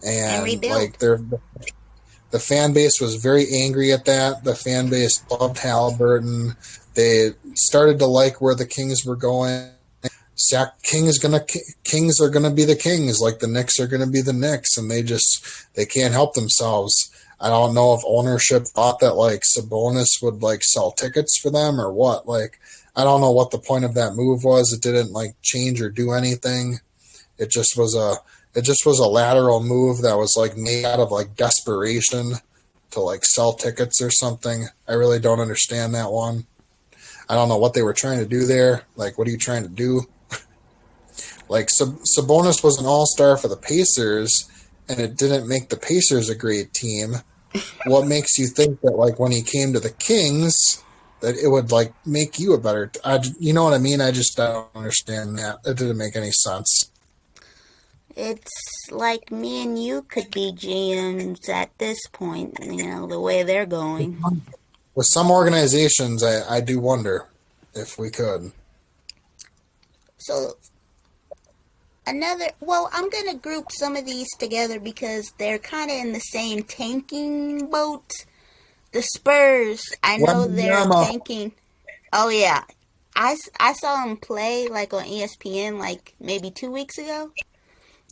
[SPEAKER 2] and rebuild. The fan base was very angry at that. The fan base loved Halliburton. They started to like where the Kings were going. Kings are gonna be the Kings, like the Knicks are gonna be the Knicks, and they can't help themselves. I don't know if ownership thought that Sabonis would sell tickets for them or what. I don't know what the point of that move was. It didn't change or do anything. It just was a lateral move that was made out of desperation to sell tickets or something. I really don't understand that one. I don't know what they were trying to do there. Like, what are you trying to do? Like, Sabonis was an all-star for the Pacers, and it didn't make the Pacers a great team. What makes you think that, like, when he came to the Kings, that it would, like, make you a better you know what I mean? I just don't understand that. It didn't make any sense.
[SPEAKER 1] It's like me and you could be GMs at this point, the way they're going.
[SPEAKER 2] With some organizations, I do wonder if we could.
[SPEAKER 1] So, I'm going to group some of these together because they're kind of in the same tanking boat. The Spurs, I know they're tanking. Oh, yeah. I saw him play, like, on ESPN, like, maybe 2 weeks ago.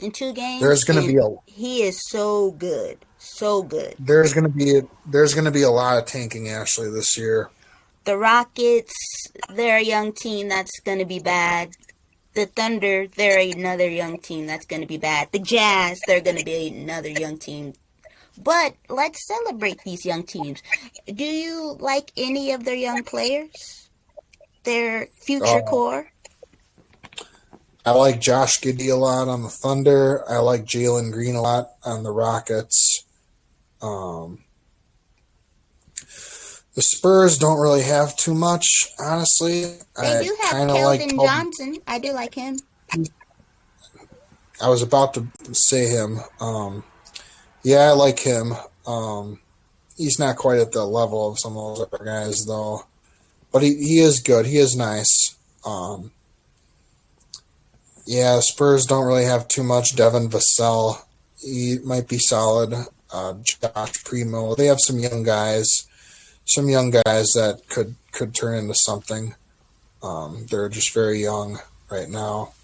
[SPEAKER 1] In 2 games.
[SPEAKER 2] There's going to be
[SPEAKER 1] he is so good. So good.
[SPEAKER 2] There's going to be a lot of tanking, Ashley, this year.
[SPEAKER 1] The Rockets, they're a young team that's going to be bad. The Thunder, they're another young team that's going to be bad. The Jazz, they're going to be another young team. But let's celebrate these young teams. Do you like any of their young players? Their future core?
[SPEAKER 2] I like Josh Giddey a lot on the Thunder. I like Jalen Green a lot on the Rockets. The Spurs don't really have too much, honestly.
[SPEAKER 1] They do have Keldon Johnson. I do like him.
[SPEAKER 2] I was about to say him. Yeah, I like him. He's not quite at the level of some of those other guys, though. But he is good. He is nice. Yeah, the Spurs don't really have too much. Devin Vassell, he might be solid. Josh Primo. They have some young guys that could turn into something. They're just very young right now.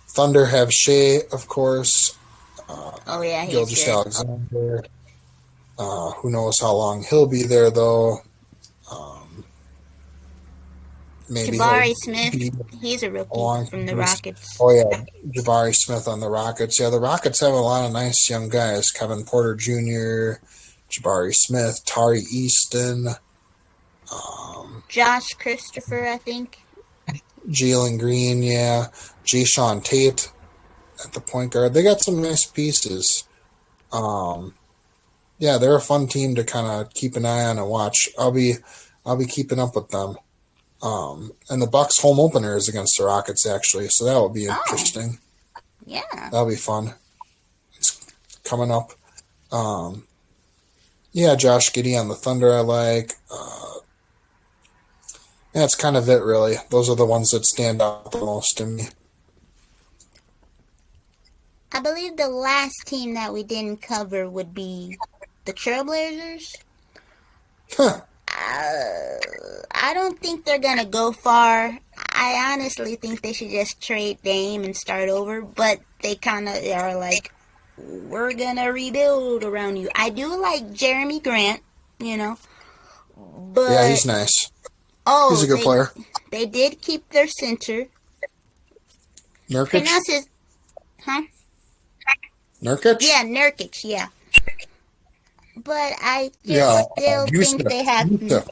[SPEAKER 2] Thunder have Shea, of course.
[SPEAKER 1] He's
[SPEAKER 2] Gilgeous
[SPEAKER 1] good.
[SPEAKER 2] Alexander. Who knows how long he'll be there, though. Maybe
[SPEAKER 1] Jabari Smith, he's a rookie from the Rockets.
[SPEAKER 2] Oh, yeah, Jabari Smith on the Rockets. Yeah, the Rockets have a lot of nice young guys. Kevin Porter Jr., Jabari Smith, Tari Easton.
[SPEAKER 1] Josh Christopher, I think.
[SPEAKER 2] Jalen Green, yeah. Jayshawn Tate at the point guard. They got some nice pieces. Yeah, they're a fun team to kind of keep an eye on and watch. I'll be keeping up with them. And the Bucks' home opener is against the Rockets, actually, so that will be interesting.
[SPEAKER 1] Yeah.
[SPEAKER 2] That'll be fun. It's coming up. Yeah, Josh Giddey on the Thunder I like. Yeah, that's kind of it, really. Those are the ones that stand out the most to me.
[SPEAKER 1] I believe the last team that we didn't cover would be the Trailblazers.
[SPEAKER 2] Huh.
[SPEAKER 1] I don't think they're going to go far. I honestly think they should just trade Dame and start over, but they kind of are like, we're going to rebuild around you. I do like Jeremy Grant, but...
[SPEAKER 2] Yeah, he's nice. He's a good player.
[SPEAKER 1] They did keep their center.
[SPEAKER 2] Nurkic?
[SPEAKER 1] Huh?
[SPEAKER 2] Nurkic?
[SPEAKER 1] Yeah, Nurkic, yeah. But I still think they have...
[SPEAKER 2] Yusuf.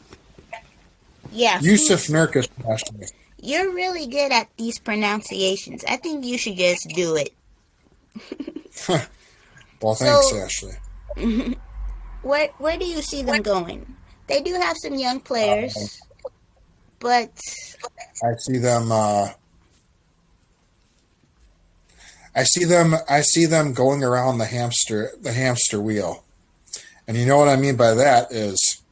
[SPEAKER 1] Yeah.
[SPEAKER 2] Yusuf Nurkic, actually.
[SPEAKER 1] You're really good at these pronunciations. I think you should just do it.
[SPEAKER 2] Well, thanks, Ashley.
[SPEAKER 1] Where do you see them going? They do have some young players, but...
[SPEAKER 2] I see them... I see them going around the hamster wheel. And you know what I mean by that is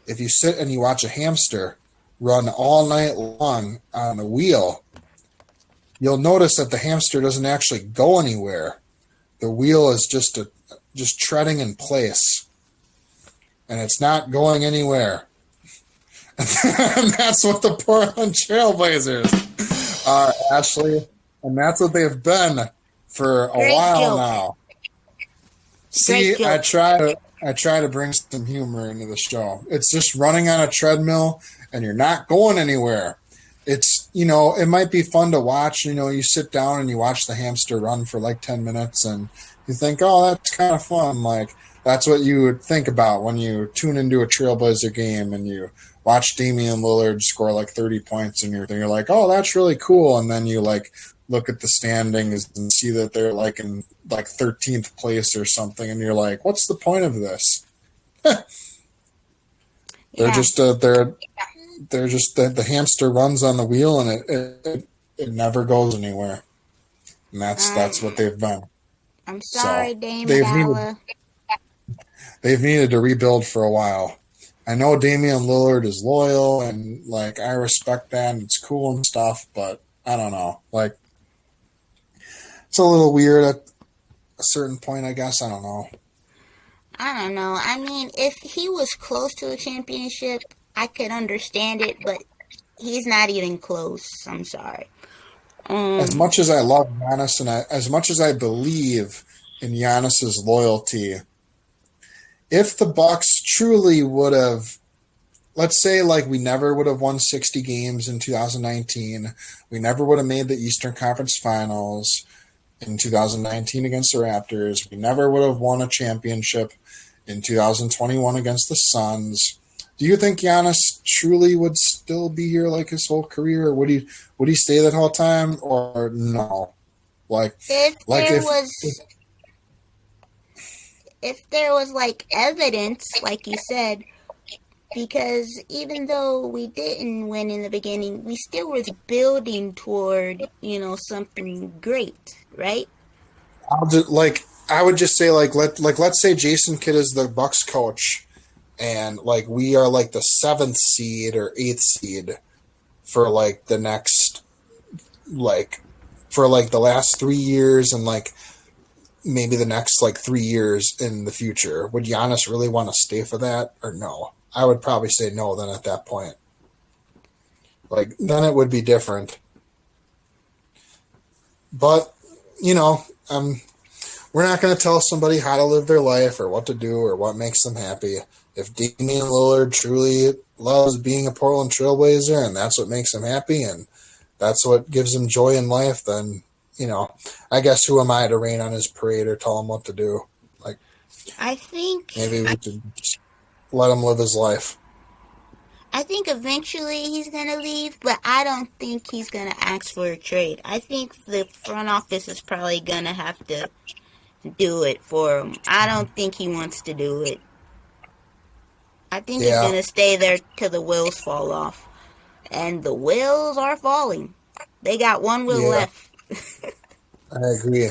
[SPEAKER 2] if you sit and you watch a hamster run all night long on the wheel, you'll notice that the hamster doesn't actually go anywhere. The wheel is just treading in place. And it's not going anywhere. And that's what the Portland Trailblazers are, Ashley. And that's what they've been for a while now. See, I try to bring some humor into the show. It's just running on a treadmill and you're not going anywhere. It's, it might be fun to watch. You sit down and you watch the hamster run for like 10 minutes and you think, oh, that's kind of fun. Like, That's what you would think about when you tune into a Trailblazer game and you watch Damian Lillard score like 30 points and you're like, oh, that's really cool. And then you like look at the standings and see that they're like in like 13th place or something. And you're like, what's the point of this? They're just the hamster runs on the wheel and it never goes anywhere. And that's what they've been.
[SPEAKER 1] I'm sorry,
[SPEAKER 2] So
[SPEAKER 1] Dame Dollar.
[SPEAKER 2] They've needed to rebuild for a while. I know Damian Lillard is loyal and like I respect that and it's cool and stuff, but I don't know. Like it's a little weird at a certain point, I guess. I don't know.
[SPEAKER 1] I mean, if he was close to a championship, I could understand it, but he's not even close. I'm sorry.
[SPEAKER 2] As much as I love Giannis and as much as I believe in Giannis's loyalty, if the Bucks truly would have, let's say, like we never would have won 60 games in 2019, we never would have made the Eastern Conference Finals in 2019 against the Raptors, we never would have won a championship in 2021 against the Suns. Do you think Giannis truly would still be here like his whole career, or would he stay that whole time, or no?
[SPEAKER 1] If there was like evidence, like you said, because even though we didn't win in the beginning, we still was building toward, something great, right?
[SPEAKER 2] I would just say let's say Jason Kidd is the Bucks coach, and like we are like the 7th seed or 8th seed for like the next for like the last 3 years and like maybe the next like 3 years in the future. Would Giannis really want to stay for that or no? I would probably say no then at that point. Like then it would be different. But, we're not going to tell somebody how to live their life or what to do or what makes them happy. If Damian Lillard truly loves being a Portland Trailblazer and that's what makes him happy and that's what gives him joy in life, then, I guess who am I to rain on his parade or tell him what to do? Like,
[SPEAKER 1] I think
[SPEAKER 2] maybe we should just let him live his life.
[SPEAKER 1] I think eventually he's going to leave, but I don't think he's going to ask for a trade. I think the front office is probably going to have to do it for him. I don't think he wants to do it. I think he's going to stay there till the wheels fall off. And the wheels are falling. They got one wheel left.
[SPEAKER 2] I agree.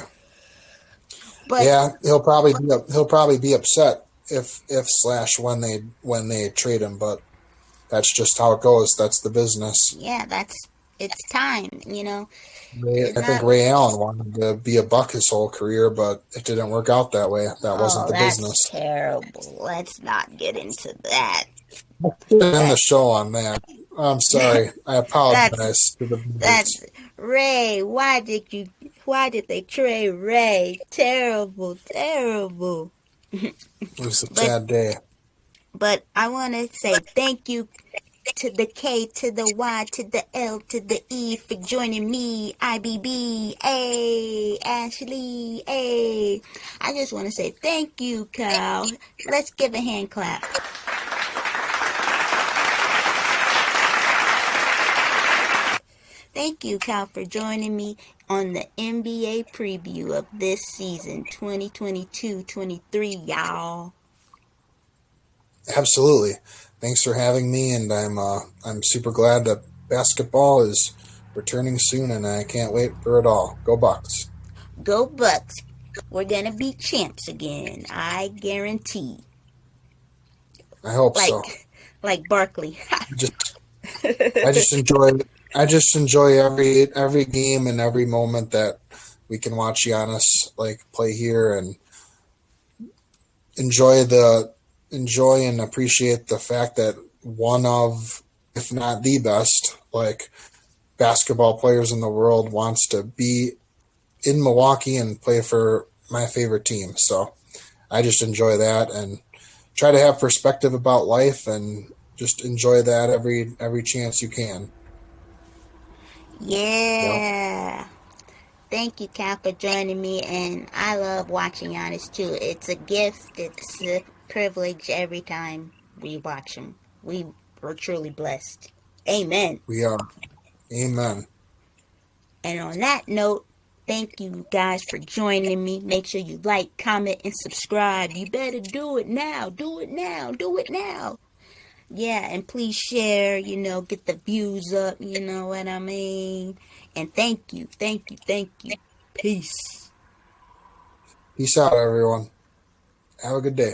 [SPEAKER 1] But
[SPEAKER 2] he'll probably be upset if when they trade him, but that's just how it goes. That's the business.
[SPEAKER 1] Yeah, it's time,
[SPEAKER 2] I think Ray Allen wanted to be a Buck his whole career, but it didn't work out that way. That wasn't the business.
[SPEAKER 1] That's terrible. Let's not get into that.
[SPEAKER 2] End the show on that. I'm sorry. I apologize to the viewers.
[SPEAKER 1] That's Ray. Why did they trade Ray? Terrible.
[SPEAKER 2] It was a sad day.
[SPEAKER 1] But I want to say thank you to the K, to the Y, to the L, to the E for joining me, IBB, Ashley, I just want to say thank you, Kyle. Let's give a hand clap. Thank you, Kyle, for joining me on the NBA preview of this season, 2022-23, y'all.
[SPEAKER 2] Absolutely. Thanks for having me, and I'm super glad that basketball is returning soon, and I can't wait for it all. Go Bucks.
[SPEAKER 1] Go Bucks. We're going to be champs again. I guarantee.
[SPEAKER 2] I hope so.
[SPEAKER 1] Like Barkley.
[SPEAKER 2] I just enjoy every game and every moment that we can watch Giannis play here and enjoy and appreciate the fact that one of, if not the best, basketball players in the world wants to be in Milwaukee and play for my favorite team. So I just enjoy that and try to have perspective about life and just enjoy that every chance you can.
[SPEAKER 1] Yeah. Thank you, Cal, for joining me. And I love watching Giannis too. It's a gift. It's a privilege every time we watch him. We are truly blessed. Amen.
[SPEAKER 2] We are. Amen.
[SPEAKER 1] And on that note, thank you guys for joining me. Make sure you like, comment, and subscribe. You better do it now. Do it now. Do it now. Yeah, and please share, get the views up, you know what I mean? And thank you, thank you, thank you. Peace.
[SPEAKER 2] Peace out, everyone. Have a good day.